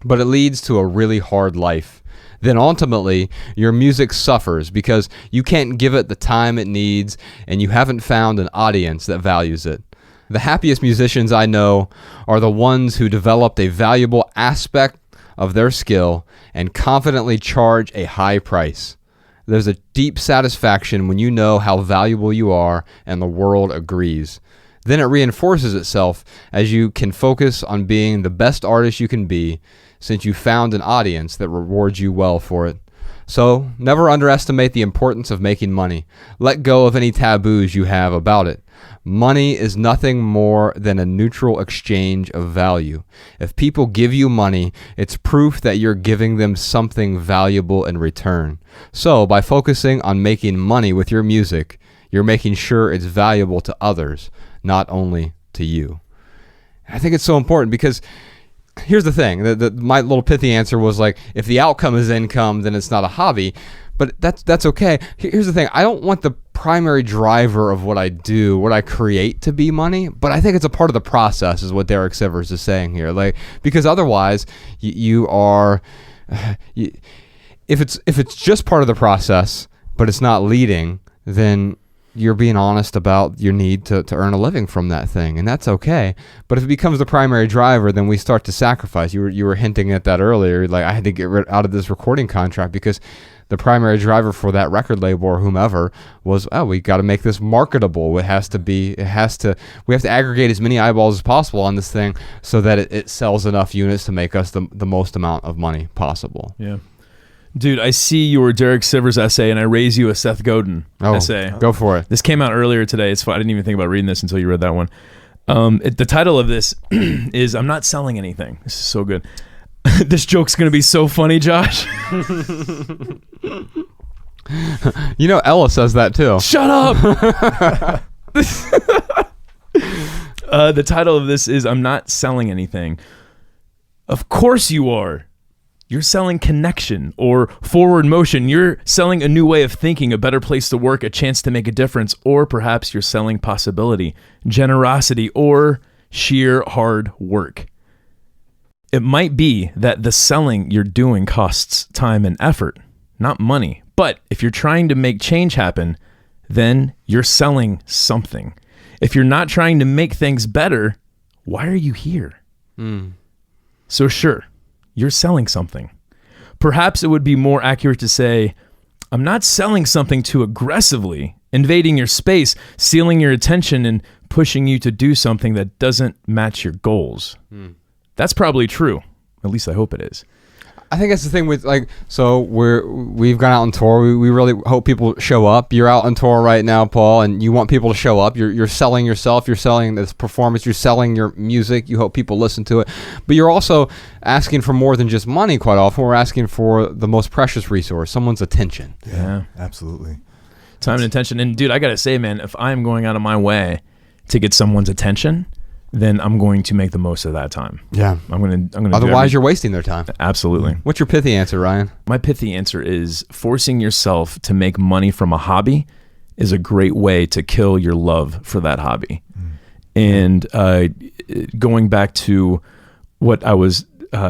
but it leads to a really hard life. Then ultimately, your music suffers because you can't give it the time it needs and you haven't found an audience that values it. The happiest musicians I know are the ones who developed a valuable aspect of their skill and confidently charge a high price. There's a deep satisfaction when you know how valuable you are and the world agrees. Then it reinforces itself as you can focus on being the best artist you can be, since you found an audience that rewards you well for it. So, never underestimate the importance of making money. Let go of any taboos you have about it. Money is nothing more than a neutral exchange of value. If people give you money, it's proof that you're giving them something valuable in return. So, by focusing on making money with your music, you're making sure it's valuable to others, not only to you. I think it's so important because here's the thing. My little pithy answer was like, if the outcome is income, then it's not a hobby. But that's okay. Here's the thing. I don't want the primary driver of what I do, what I create, to be money. But I think it's a part of the process, is what Derek Sivers is saying here. Like, because otherwise, you are, if it's just part of the process, but it's not leading, then you're being honest about your need to earn a living from that thing, and that's okay. But if it becomes the primary driver, then we start to sacrifice. You were hinting at that earlier. Like, I had to get out of this recording contract because the primary driver for that record label or whomever was, we got to make this marketable. We have to aggregate as many eyeballs as possible on this thing so that it sells enough units to make us the most amount of money possible. Yeah. Dude, I see your Derek Sivers essay, and I raise you a Seth Godin essay. Go for it. This came out earlier today. It's fun. I didn't even think about reading this until you read that one. The title of this is "I'm Not Selling Anything." This is so good. This joke's going to be so funny, Josh. You know, Ella says that too. Shut up! The title of this is "I'm Not Selling Anything." Of course you are. You're selling connection or forward motion. You're selling a new way of thinking, a better place to work, a chance to make a difference, or perhaps you're selling possibility, generosity, or sheer hard work. It might be that the selling you're doing costs time and effort, not money. But if you're trying to make change happen, then you're selling something. If you're not trying to make things better, why are you here? So sure, you're selling something. Perhaps it would be more accurate to say, I'm not selling something too aggressively, invading your space, stealing your attention, and pushing you to do something that doesn't match your goals. That's probably true. At least I hope it is. I think that's the thing with, like, so we've gone out on tour. We really hope people show up. You're out on tour right now, Paul, and you want people to show up. You're selling yourself. You're selling this performance. You're selling your music. You hope people listen to it. But you're also asking for more than just money quite often. We're asking for the most precious resource, someone's attention. Yeah, absolutely. Time and attention. And dude, I got to say, man, if I'm going out of my way to get someone's attention, then I'm going to make the most of that time. Yeah. I'm going to Otherwise, you're wasting their time. Absolutely. What's your pithy answer, Ryan? My pithy answer is forcing yourself to make money from a hobby is a great way to kill your love for that hobby. And going back to what I was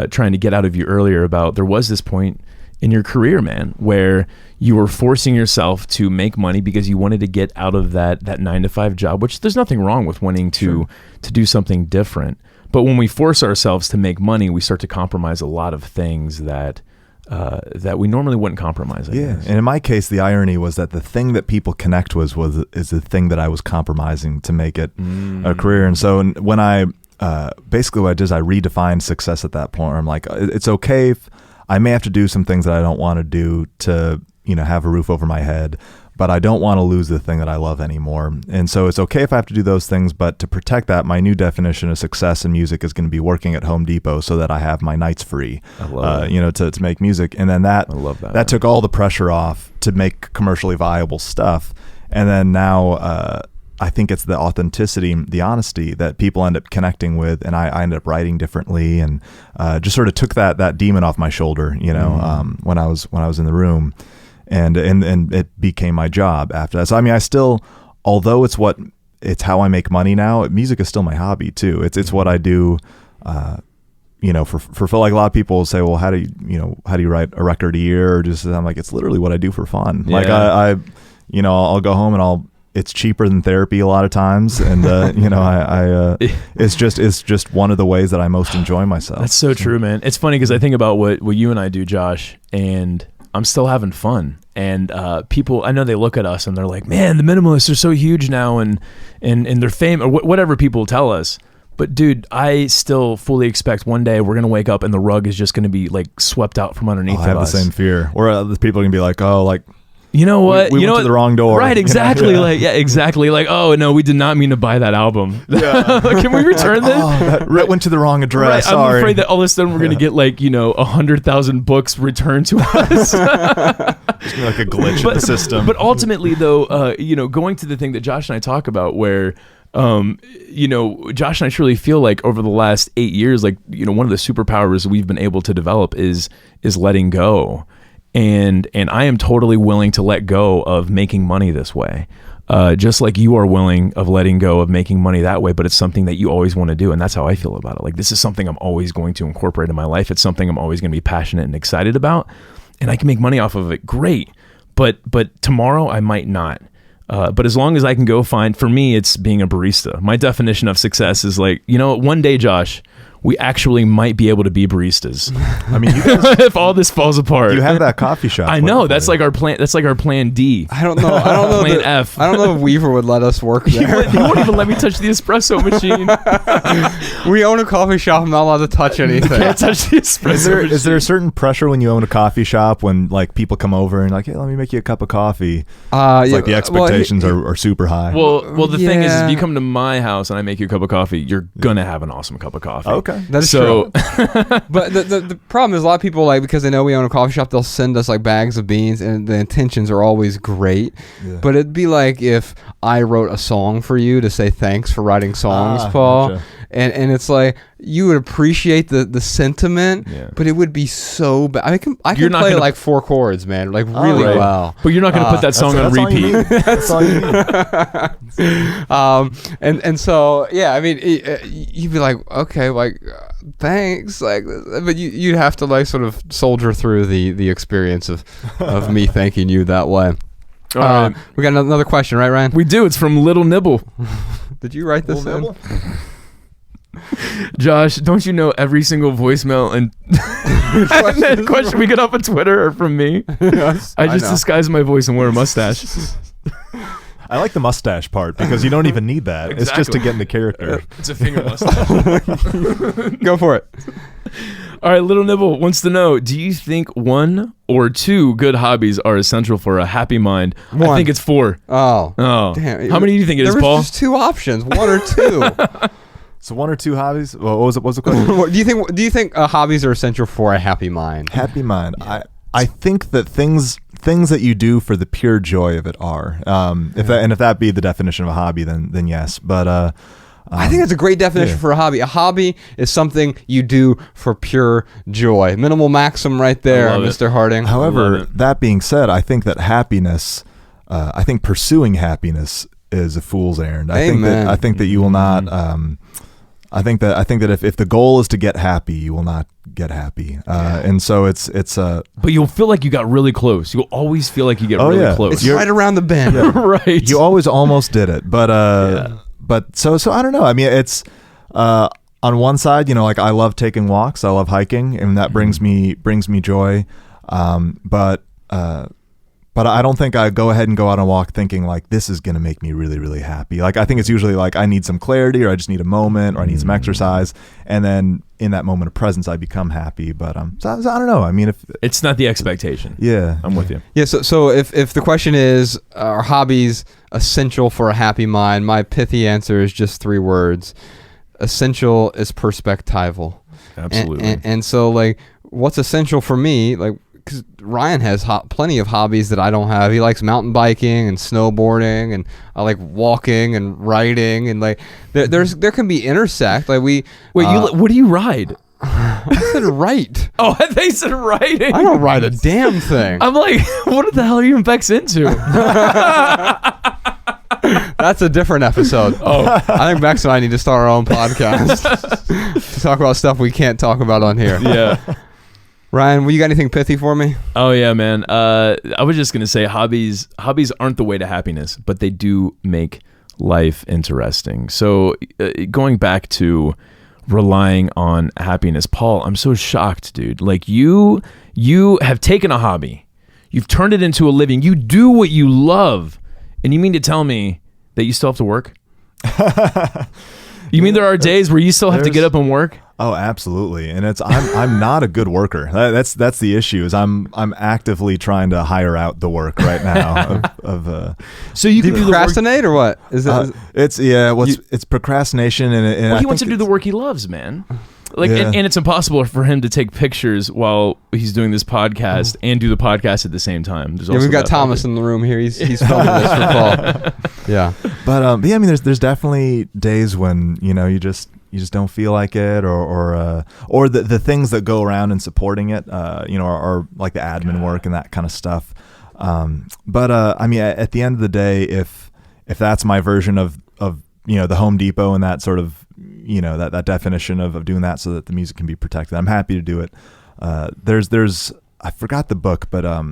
trying to get out of you earlier about, there was this point in your career, man, where you were forcing yourself to make money because you wanted to get out of that 9-to-5 job, which there's nothing wrong with wanting to do something different. But when we force ourselves to make money, we start to compromise a lot of things that we normally wouldn't compromise. I guess. And in my case, the irony was that the thing that people connect with is the thing that I was compromising to make it a career. And so when I basically what I did is I redefined success at that point. I'm like, it's okay if I may have to do some things that I don't want to do to, have a roof over my head, but I don't want to lose the thing that I love anymore. And so it's okay if I have to do those things, but to protect that, my new definition of success in music is going to be working at Home Depot so that I have my nights free, to make music. And then that took all the pressure off to make commercially viable stuff. And then now, I think it's the authenticity, the honesty that people end up connecting with, and I ended up writing differently, and just sort of took that demon off my shoulder, when I was in the room, and it became my job after that. So I mean, I still, although it's what it's how I make money now. Music is still my hobby too. It's what I do. For like a lot of people will say, well, how do you write a record a year? Or just, I'm like, it's literally what I do for fun. Yeah. Like I'll go home and it's cheaper than therapy a lot of times. And, it's just one of the ways that I most enjoy myself. That's so true, man. It's funny because I think about what you and I do, Josh, and I'm still having fun. And people, I know they look at us and they're like, man, the minimalists are so huge now and they're famous, or whatever people tell us. But dude, I still fully expect one day we're going to wake up and the rug is just going to be like swept out from underneath of us. I have the same fear. Or other people are going to be like, oh, like, you know what? We went to the wrong door. Right, exactly. Exactly. Like, oh no, we did not mean to buy that album. Yeah. Can we return this? That went to the wrong address. Right, sorry. I'm afraid that all of a sudden we're going to get 100,000 books returned to us. There's like a glitch in the system. But ultimately, though, going to the thing that Josh and I talk about, where Josh and I truly feel like over the last 8 years, one of the superpowers we've been able to develop is letting go. And I am totally willing to let go of making money this way. Just like you are willing of letting go of making money that way, but it's something that you always want to do. And that's how I feel about it. Like, this is something I'm always going to incorporate in my life. It's something I'm always going to be passionate and excited about. And I can make money off of it. Great. But tomorrow I might not. But as long as I can go find, for me, it's being a barista. My definition of success is one day, Josh, we actually might be able to be baristas. I mean, you guys, if all this falls apart, you have that coffee shop. I know that's like our plan. That's like our plan D. I don't know. Plan F. I don't know if Weaver would let us work there. He won't even let me touch the espresso machine. We own a coffee shop. I'm not allowed to touch anything. Can't touch the espresso machine. Is there a certain pressure when you own a coffee shop when people come over and hey, let me make you a cup of coffee? It's like the expectations are super high. Well, the thing is, if you come to my house and I make you a cup of coffee, you're gonna have an awesome cup of coffee. Okay. That's true. But the problem is a lot of people, because they know we own a coffee shop, they'll send us bags of beans, and the intentions are always great. Yeah. But it'd be like if I wrote a song for you to say thanks for writing songs, Paul. Gotcha. And it's like you would appreciate the sentiment, but it would be so bad. I can play 4 chords, man, really well. But you're not going to put that song on repeat. That's all you need. And so you'd be like, okay, thanks, but you'd have to sort of soldier through the experience of me thanking you that way. All right. We got another question, right, Ryan? We do. It's from Little Nibble. Did you write this in? Josh, don't you know every single voicemail and question we get off of Twitter are from me? Yes, I just disguise my voice and wear a mustache. I like the mustache part because you don't even need that. Exactly. It's just to get into character. It's a finger mustache. Go for it. All right, Little Nibble wants to know, do you think 1 or 2 good hobbies are essential for a happy mind? 1. I think it's 4. Oh. Damn. How many do you think it is, Paul? There was just 2 options, 1 or 2. So 1 or 2 hobbies? Well, what was the question? Do you think hobbies are essential for a happy mind? Happy mind. Yeah. I think that things that you do for the pure joy of it are. If that be the definition of a hobby, then yes. But I think that's a great definition for a hobby. A hobby is something you do for pure joy. Minimal maxim right there, Mr. Harding. However, that being said, I think that happiness, pursuing happiness is a fool's errand. I think that you will not. I think that if the goal is to get happy, you will not get happy. And so it's but you'll feel like you got really close. You'll always feel like you get really close. It's right around the bend. Yeah. Right. You always almost did it. But so I don't know. I mean, it's on one side, I love taking walks. I love hiking, and that brings me joy. But I don't think I go ahead and go out and walk thinking this is going to make me really, really happy. I think it's usually I need some clarity, or I just need a moment, or I need some exercise. And then in that moment of presence, I become happy. But so I don't know. I mean, if it's not the expectation. Yeah. I'm with you. Yeah. So if the question is, are hobbies essential for a happy mind? My pithy answer is just 3 words. Essential is perspectival. Absolutely. And so what's essential for me, because Ryan has plenty of hobbies that I don't have. He likes mountain biking and snowboarding, and I like walking and riding, and there can be intersect. What do you ride? I said right. Oh, they said riding. I don't ride a damn thing. I'm like, what the hell are you and Bex into? That's a different episode. I think Max and I need to start our own podcast to talk about stuff we can't talk about on here. Yeah. Ryan, you got anything pithy for me? Oh yeah, man. I was just gonna say hobbies aren't the way to happiness, but they do make life interesting. So going back to relying on happiness, Paul, I'm so shocked, dude. Like you have taken a hobby, you've turned it into a living, you do what you love, and you mean to tell me that you still have to work? You mean there are days where you still have to get up and work? Oh, absolutely. And I'm not a good worker. That's the issue. Is I'm actively trying to hire out the work right now. So you can procrastinate or what? It's procrastination and he wants to do the work he loves, man. Like, and it's impossible for him to take pictures while he's doing this podcast and do the podcast at the same time. We've got Thomas in the room here. He's filming this for Paul. Yeah, but I mean, there's definitely days when you just don't feel like it, or the things that go around in supporting it, are like the admin work and that kind of stuff. But I mean, at the end of the day, if that's my version of the Home Depot and that sort of that definition of doing that so that the music can be protected, I'm happy to do it. There's I forgot the book, but I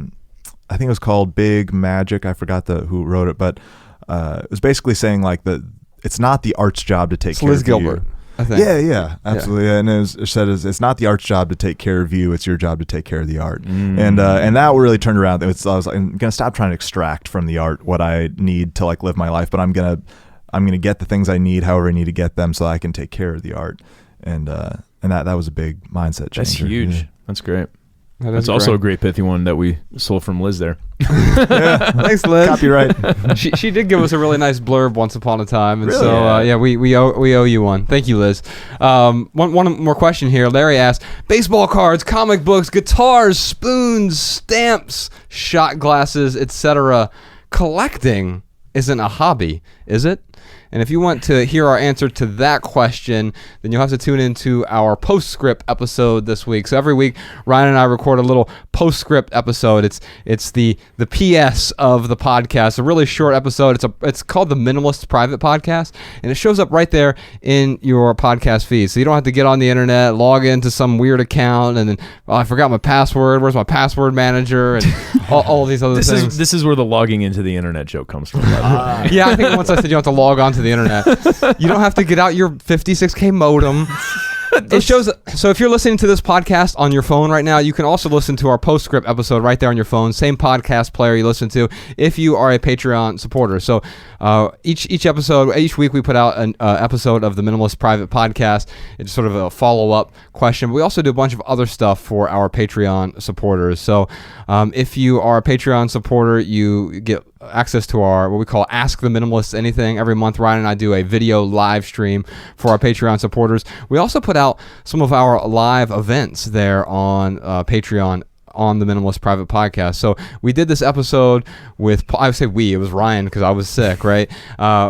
think it was called Big Magic. I forgot who wrote it, but it was basically saying like it's not the art's job to take care Liz of Gilbert, you. I think. Yeah, absolutely. Yeah. And it said it's not the art's job to take care of you; it's your job to take care of the art. And that really turned around. I was like, I'm gonna stop trying to extract from the art what I need to like live my life, but I'm gonna get the things I need, however I need to get them, so I can take care of the art. And that was a big mindset changer. That's huge. Yeah. That's great. That's great. also a great pithy one that we stole from Liz there. Yeah. Thanks, Liz. Copyright. She did give us a really nice blurb once upon a time, and really? So we owe you one. Thank you, Liz. One more question here. Larry asked: baseball cards, comic books, guitars, spoons, stamps, shot glasses, etc. Collecting isn't a hobby, is it? And if you want to hear our answer to that question, then you'll have to tune into our postscript episode this week. So every week, Ryan and I record a little postscript episode. It's the PS of the podcast, a really short episode. It's called the Minimalists Private Podcast, and it shows up right there in your podcast feed. So you don't have to get on the internet, log into some weird account, and then I forgot my password. Where's my password manager? And all of these other things. This is where the logging into the internet joke comes from. Yeah, I think once I said you don't have to log on to the internet, you don't have to get out your 56K modem. It shows. So if you're listening to this podcast on your phone right now, you can also listen to our postscript episode right there on your phone. Same podcast player you listen to if you are a Patreon supporter. So each episode, each week we put out an episode of the Minimalist Private Podcast. It's sort of a follow-up question. But we also do a bunch of other stuff for our Patreon supporters. So if you are a Patreon supporter, you get access to our what we call Ask the Minimalists Anything. Every month, Ryan and I do a video live stream for our Patreon supporters. We also put out some of our live events there on Patreon on the Minimalist Private Podcast. So we did this episode with Paul. I would say it was Ryan because I was sick, right?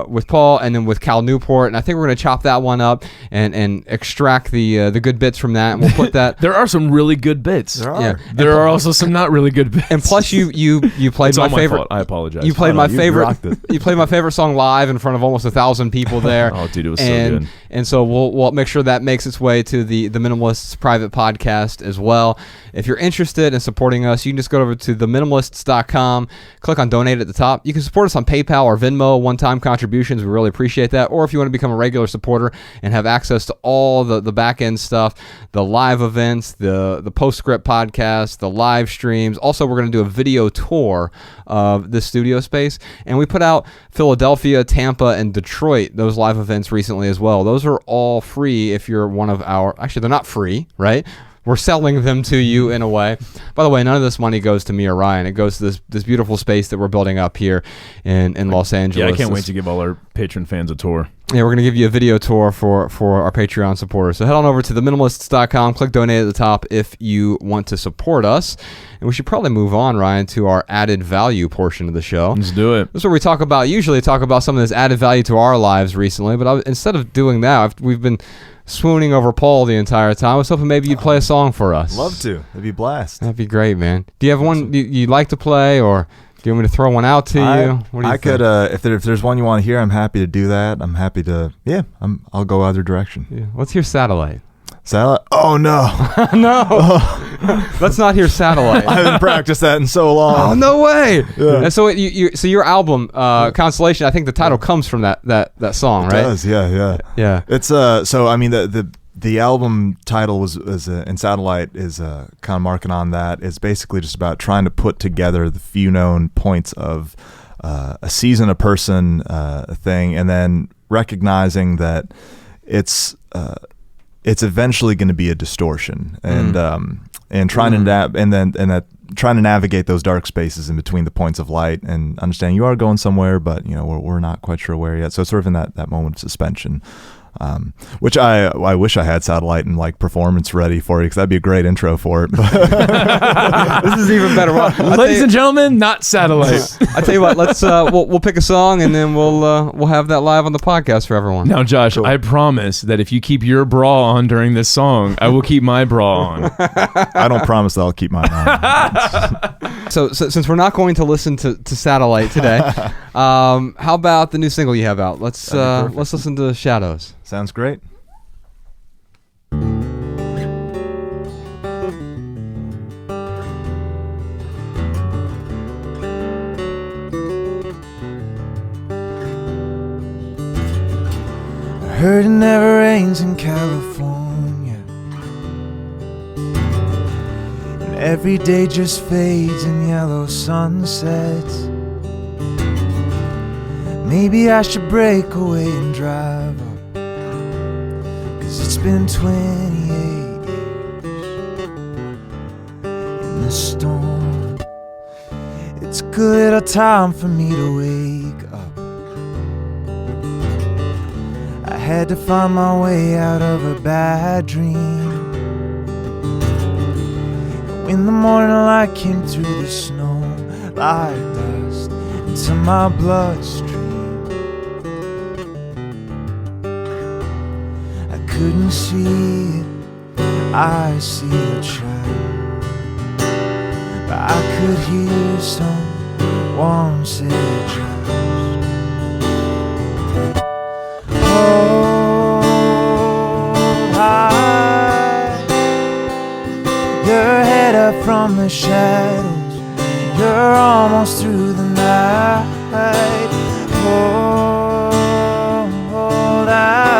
With Paul and then with Cal Newport, and I think we're going to chop that one up and extract the good bits from that, and we'll put that. There are some really good bits. There are. Yeah. There are also some not really good bits. And plus, you played It's my all favorite. fault. I apologize. You played my favorite. it. You played my favorite song live in front of almost 1,000 people there. Oh, dude, it was so good. And so we'll make sure that makes its way to the Minimalists Private Podcast as well. If you're interested in supporting us, you can just go over to theminimalists.com, click on donate at the top. You can support us on PayPal or Venmo, one-time contributions. We really appreciate that. Or if you want to become a regular supporter and have access to all the back-end stuff, the live events, the postscript podcast, the live streams. Also, we're going to do a video tour of the studio space. And we put out Philadelphia, Tampa, and Detroit, those live events recently as well. Those are all free if you're one of our... Actually, they're not free, right? We're selling them to you in a way. By the way, none of this money goes to me or Ryan. It goes to this beautiful space that we're building up here in Los Angeles. Yeah, I can't wait to give all our patron fans a tour. Yeah, we're going to give you a video tour for our Patreon supporters. So head on over to theminimalists.com, click donate at the top if you want to support us. And we should probably move on, Ryan, to our added value portion of the show. Let's do it. This is where we usually talk about something that's added value to our lives recently. But instead of doing that, we've been swooning over Paul the entire time. I was hoping maybe you'd play a song for us. Love to. It'd be a blast. That'd be great, man. Do you have one you'd like to play, or Do you want me to throw one out to you? What do you I could, if there's one you want to hear, I'm happy to do that. I'm happy to, I'll go other direction. Yeah. Let's hear Satellite. Satellite? Oh, no. No. Let's not hear Satellite. I haven't practiced that in so long. Oh, no way. Yeah. And so so your album, Constellation, I think the title comes from that song, right? It does, yeah. Yeah. It's, so, I mean, the album title was and Satellite is kind of marking on that. It's basically just about trying to put together the few known points of a season, a person, a thing, and then recognizing that it's eventually going to be a distortion, and trying to trying to navigate those dark spaces in between the points of light, and understand you are going somewhere, but we're not quite sure where yet. So it's sort of in that moment of suspension. Which I wish I had Satellite and like performance ready for you, because that'd be a great intro for it. This is even better. Ladies and gentlemen, not Satellite. I tell you what, let's we'll pick a song and then we'll have that live on the podcast for everyone. Now, Josh, I promise that if you keep your bra on during this song, I will keep my bra on. I don't promise that I'll keep mine on. So since we're not going to listen to Satellite today, how about the new single you have out? Let's listen to Shadows. Sounds great. I heard it never rains in California, and every day just fades in yellow sunsets. Maybe I should break away and drive up, 'cause it's been 28 years in the storm. It's good a time for me to wake up. I had to find my way out of a bad dream. When the morning light came through the snow like dust into my bloodstream, couldn't see it, I see a child, but I could hear someone say trust. Hold high your head up from the shadows, you're almost through the night. Hold out.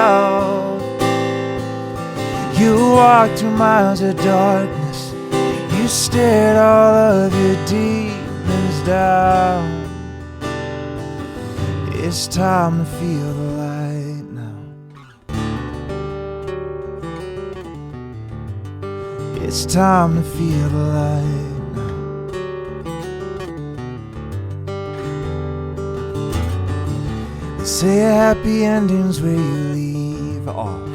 You walked through miles of darkness, you stared all of your demons down. It's time to feel the light now. It's time to feel the light now. They say a happy ending's where you leave off.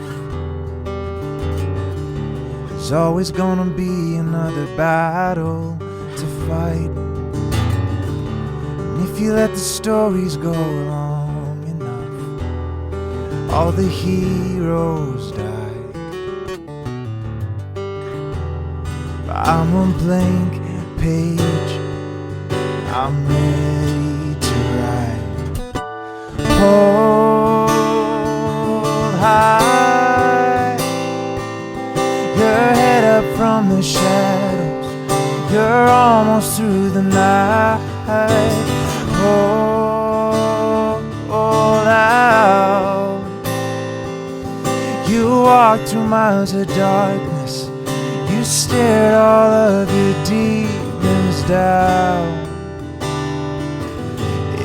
There's always gonna be another battle to fight, and if you let the stories go long enough, all the heroes die. But I'm a blank page, I'm ready to write. Hold high your head up from the shadows, you're almost through the night. Hold out. You walked through miles of darkness, you stared all of your demons down.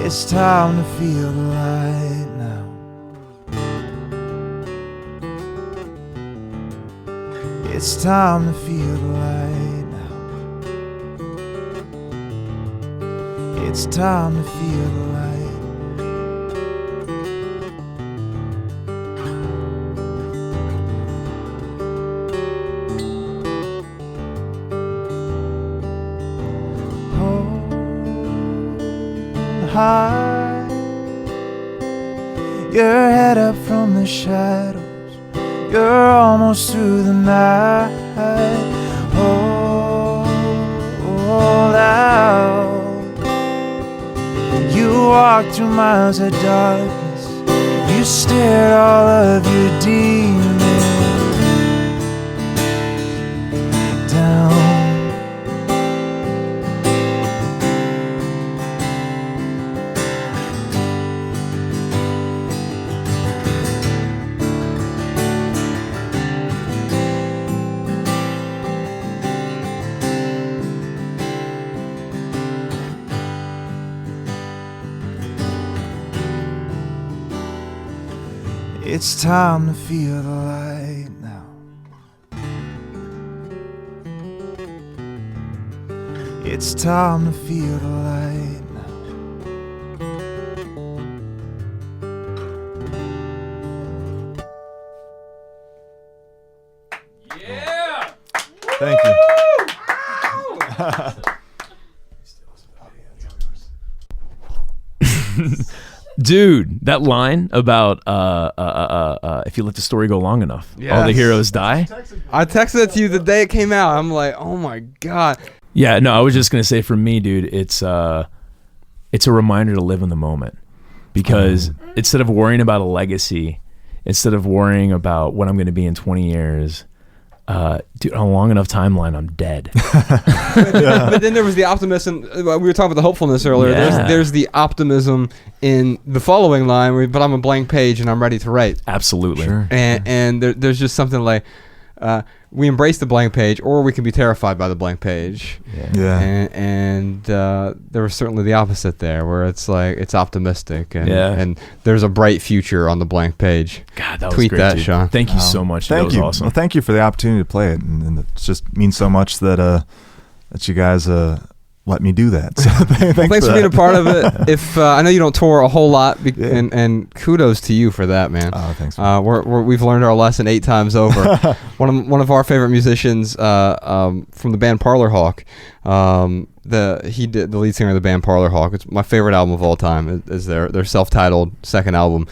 It's time to feel the light now. It's time to feel the light now. It's time to feel the light. Hold high your head up from the shadows, you're almost through the night. Hold out. walked through miles of darkness. You stared all of your demons down. It's time to feel the light now. It's time to feel the light now. Yeah. Thank you. Dude, that line about if you let the story go long enough, all the Yes. heroes die. I texted it to you the day it came out. I'm like, oh my God. Yeah, no, I was just gonna say for me, dude, it's a reminder to live in the moment, because instead of worrying about a legacy, instead of worrying about what I'm gonna be in 20 years, dude, on a long enough timeline, I'm dead. But then there was the optimism. We were talking about the hopefulness earlier. Yeah. There's the optimism in the following line, but I'm a blank page and I'm ready to write. Absolutely. Sure. And there's just something like, we embrace the blank page, or we can be terrified by the blank page. Yeah. And there was certainly the opposite there, where it's like it's optimistic and Yeah. and there's a bright future on the blank page. God, that was Tweet great, that, dude. Sean. Thank you so much. Thank that was you. awesome. Well, thank you for the opportunity to play it, and it just means so much that that you guys let me do that. So Thanks for being a part of it. If I know you don't tour a whole lot, Yeah. and kudos to you for that, man. Oh, thanks. Man. We've learned our lesson 8 times over. one of our favorite musicians from the band Parlor Hawk. He did the lead singer of the band Parlor Hawk. It's my favorite album of all time. Is their self-titled second album.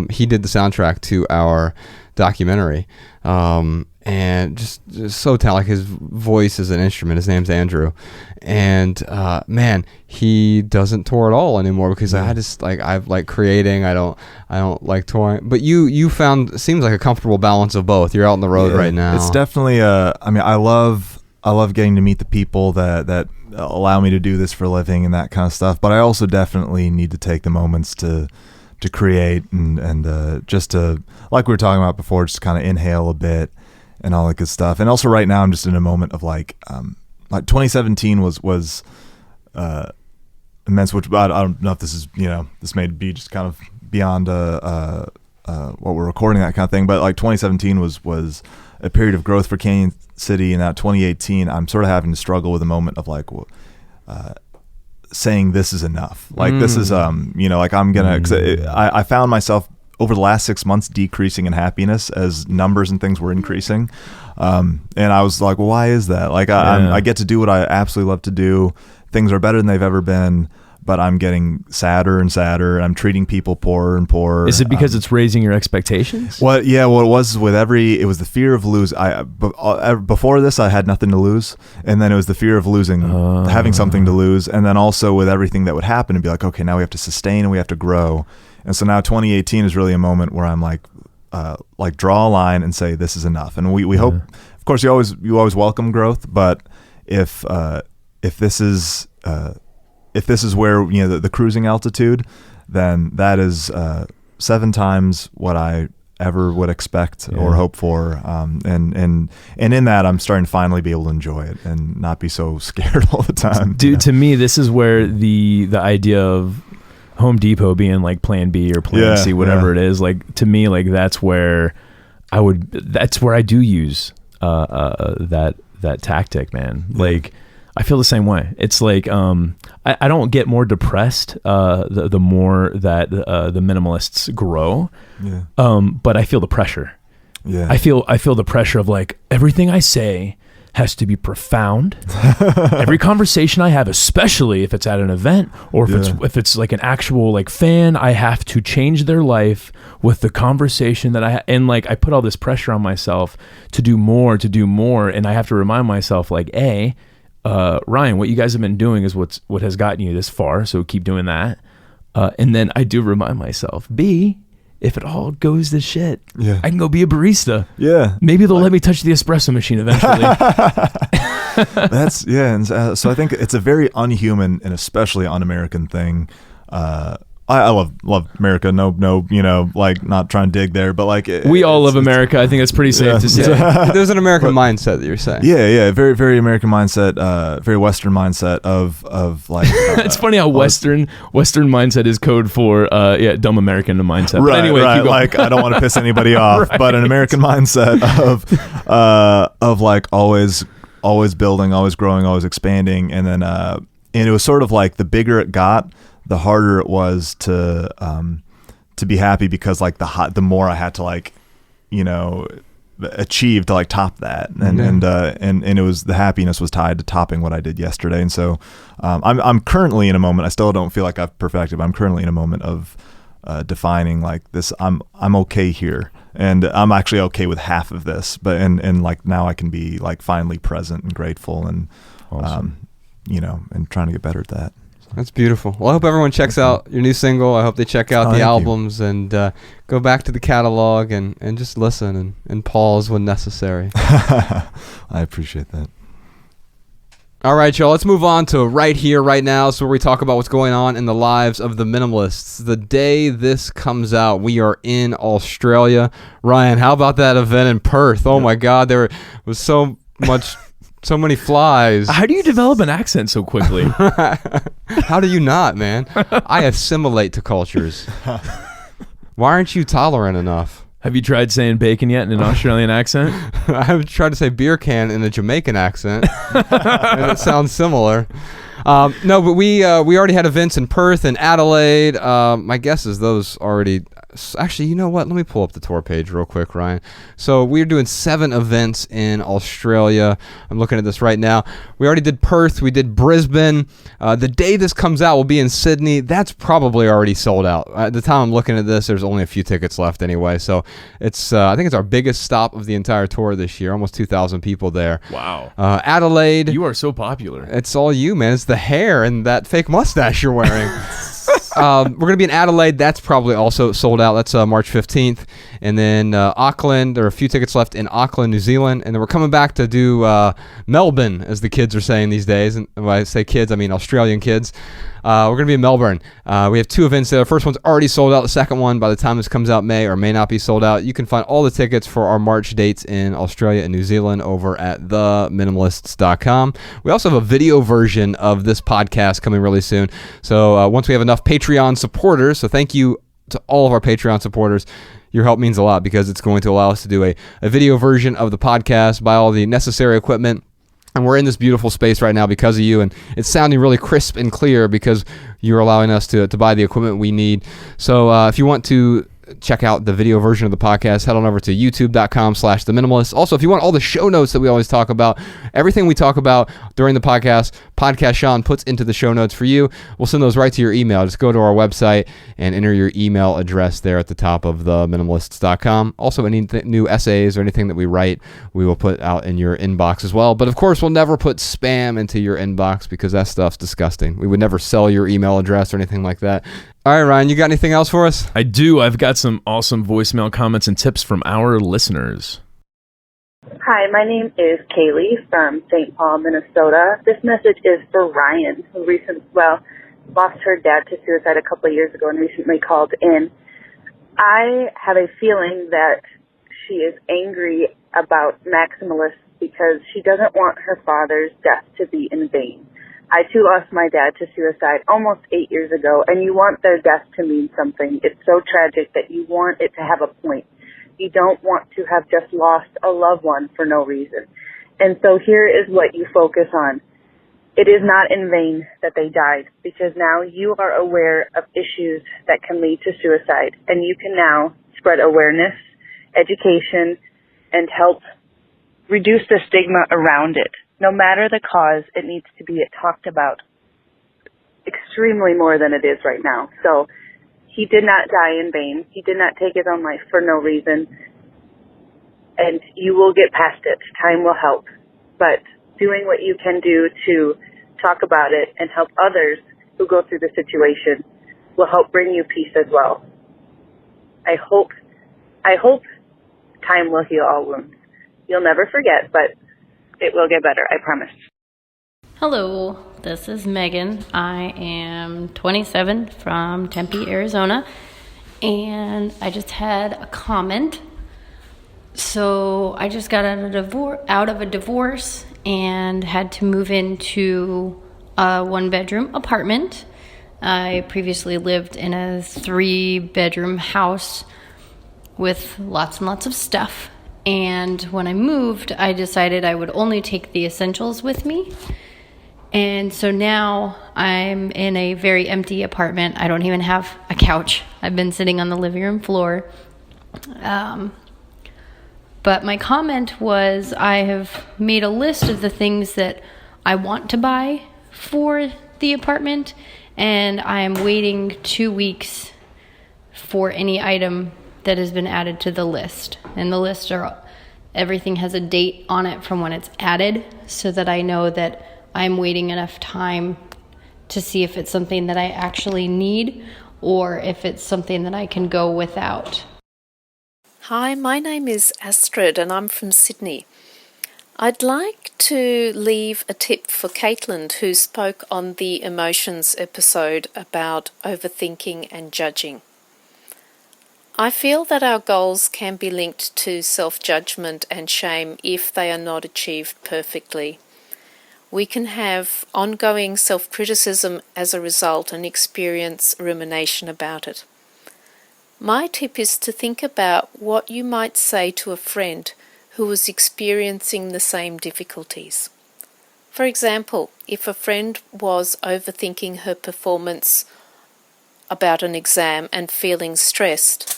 He did the soundtrack to our documentary. And just so talented. Like, his voice is an instrument. His name's Andrew, and man, he doesn't tour at all anymore, because I just I like creating. I don't like touring. But you found, it seems like a comfortable balance of both. You're out on the road right now. It's definitely I mean, I love getting to meet the people that allow me to do this for a living and that kind of stuff. But I also definitely need to take the moments to create and just to, like we were talking about before, just kind of inhale a bit and all that good stuff. And also right now I'm just in a moment of like 2017 was immense, which I don't know if this is, this may be just kind of beyond what we're recording, that kind of thing. But like 2017 was a period of growth for Canyon City, and now 2018 I'm sort of having to struggle with a moment of like saying this is enough. Like this is like I'm gonna, 'cause I found myself over the last 6 months decreasing in happiness as numbers and things were increasing, and I was like, well, why is that? Like I get to do what I absolutely love to do. Things are better than they've ever been, but I'm getting sadder and sadder. I'm treating people poorer and poorer. Is it because it's raising your expectations? Well, it was it was the fear of losing. Before this, I had nothing to lose, and then it was the fear of losing, having something to lose, and then also with everything that would happen, and be like, okay, now we have to sustain and we have to grow, and so now 2018 is really a moment where I'm like draw a line and say this is enough, and we hope, of course, you always welcome growth, but if this is where the cruising altitude, then that is 7 times what I ever would expect or hope for, and in that I'm starting to finally be able to enjoy it and not be so scared all the time. Dude, to me, this is where the idea of Home Depot being like plan B or plan C, whatever it is, like, to me, like, that's where I do use that tactic, man. Like, I feel the same way. It's like I don't get more depressed the more that the minimalists grow, but I feel the pressure. I feel the pressure of like everything I say has to be profound. Every conversation I have, especially if it's at an event or if it's like an actual like fan, I have to change their life with the conversation that and like I put all this pressure on myself to do more, and I have to remind myself like, Ryan, what you guys have been doing is what has gotten you this far, so keep doing that. And then I do remind myself, B, if it all goes to shit, Yeah. I can go be a barista. Yeah. Maybe they'll let me touch the espresso machine eventually. That's and so I think it's a very unhuman and especially un-American thing. I love America. No, like not trying to dig there, but like we all love America. I think that's pretty safe to say. There's an American mindset that you're saying. Yeah, very very American mindset, very Western mindset of like. It's funny how Western mindset is code for dumb American mindset. Right, but anyway, right. keep going. Like I don't want to piss anybody off, but an American mindset of like always building, always growing, always expanding, and then and it was sort of like the bigger it got, the harder it was to be happy because like the more I had to like, achieve to like top that, and it was the happiness was tied to topping what I did yesterday, and so I'm currently in a moment. I still don't feel like I've perfected, but I'm currently in a moment of defining like this. I'm okay here, and I'm actually okay with half of this, but and like now I can be like finally present and grateful, and awesome. And trying to get better at that. That's beautiful. Well, I hope everyone checks out your new single. I hope they check out the albums and go back to the catalog and just listen and pause when necessary. I appreciate that. All right, y'all. Let's move on to Right Here, Right Now. So where we talk about what's going on in the lives of the minimalists. The day this comes out, we are in Australia. Ryan, how about that event in Perth? Oh, my God. There was so many flies. How do you develop an accent so quickly? How do you not, man? I assimilate to cultures. Why aren't you tolerant enough? Have you tried saying bacon yet in an Australian accent? I've tried to say beer can in a Jamaican accent, and it sounds similar. No, but we already had events in Perth and Adelaide. My guess is those already. Actually, you know what? Let me pull up the tour page real quick, Ryan. So we're doing 7 events in Australia. I'm looking at this right now. We already did Perth. We did Brisbane. The day this comes out will be in Sydney. That's probably already sold out. At the time I'm looking at this, there's only a few tickets left anyway. So it's I think it's our biggest stop of the entire tour this year. Almost 2,000 people there. Wow. Adelaide. You are so popular. It's all you, man. It's the hair and that fake mustache you're wearing. We're going to be in Adelaide. That's probably also sold out. That's March 15th. And then Auckland. There are a few tickets left in Auckland, New Zealand. And then we're coming back to do Melbourne, as the kids are saying these days. And when I say kids, I mean Australian kids. We're going to be in Melbourne. We have 2 events there. The first one's already sold out. The second one, by the time this comes out, may or may not be sold out. You can find all the tickets for our March dates in Australia and New Zealand over at theminimalists.com. We also have a video version of this podcast coming really soon. So once we have enough Patreon supporters, so thank you to all of our Patreon supporters. Your help means a lot because it's going to allow us to do a video version of the podcast, buy all the necessary equipment. And we're in this beautiful space right now because of you, and it's sounding really crisp and clear because you're allowing us to buy the equipment we need. So if you want to check out the video version of the podcast, head on over to youtube.com/theminimalist. Also, if you want all the show notes that we always talk about, everything we talk about during the podcast Sean puts into the show notes for you. We'll send those right to your email. Just go to our website and enter your email address there at the top of theminimalists.com. Also, any new essays or anything that we write, we will put out in your inbox as well. But of course, we'll never put spam into your inbox because that stuff's disgusting. We would never sell your email address or anything like that. All right, Ryan, you got anything else for us? I do. I've got some awesome voicemail comments and tips from our listeners. Hi, my name is Kaylee from St. Paul, Minnesota. This message is for Ryan, who lost her dad to suicide a couple of years ago and recently called in. I have a feeling that she is angry about maximalists because she doesn't want her father's death to be in vain. I, too, lost my dad to suicide almost 8 years ago, and you want their death to mean something. It's so tragic that you want it to have a point. You don't want to have just lost a loved one for no reason. And so here is what you focus on. It is not in vain that they died, because now you are aware of issues that can lead to suicide, and you can now spread awareness, education, and help reduce the stigma around it. No matter the cause, it needs to be talked about extremely more than it is right now. So he did not die in vain. He did not take his own life for no reason. And you will get past it. Time will help. But doing what you can do to talk about it and help others who go through the situation will help bring you peace as well. I hope time will heal all wounds. You'll never forget, but it will get better, I promise. Hello, this is Megan. I am 27 from Tempe, Arizona, and I just had a comment. So I just got out of a divorce and had to move into a one-bedroom apartment. I previously lived in a 3-bedroom house with lots and lots of stuff. And when I moved, I decided I would only take the essentials with me. And so now I'm in a very empty apartment. I don't even have a couch. I've been sitting on the living room floor. But my comment was I have made a list of the things that I want to buy for the apartment, and I am waiting 2 weeks for any item that has been added to the list. And the list everything has a date on it from when it's added, so that I know that I'm waiting enough time to see if it's something that I actually need or if it's something that I can go without. Hi, my name is Astrid and I'm from Sydney. I'd like to leave a tip for Caitlin, who spoke on the emotions episode about overthinking and judging. I feel that our goals can be linked to self-judgment and shame if they are not achieved perfectly. We can have ongoing self-criticism as a result and experience rumination about it. My tip is to think about what you might say to a friend who was experiencing the same difficulties. For example, if a friend was overthinking her performance about an exam and feeling stressed,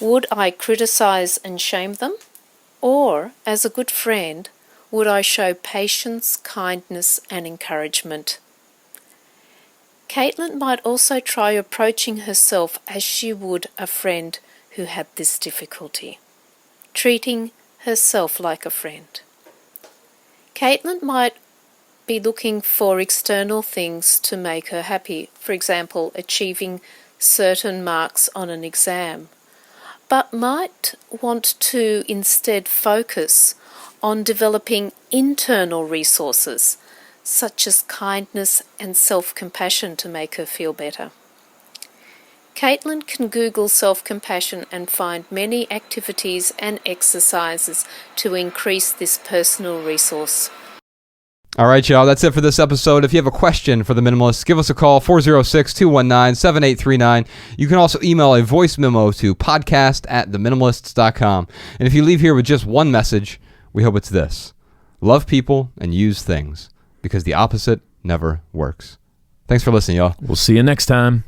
would I criticize and shame them? Or, as a good friend, would I show patience, kindness, and encouragement? Caitlin might also try approaching herself as she would a friend who had this difficulty, treating herself like a friend. Caitlin might be looking for external things to make her happy, for example, achieving certain marks on an exam, but might want to instead focus on developing internal resources such as kindness and self-compassion to make her feel better. Caitlin can Google self-compassion and find many activities and exercises to increase this personal resource. All right, y'all, that's it for this episode. If you have a question for the Minimalists, give us a call, 406-219-7839. You can also email a voice memo to podcast@theminimalists.com. And if you leave here with just one message, we hope it's this: love people and use things, because the opposite never works. Thanks for listening, y'all. We'll see you next time.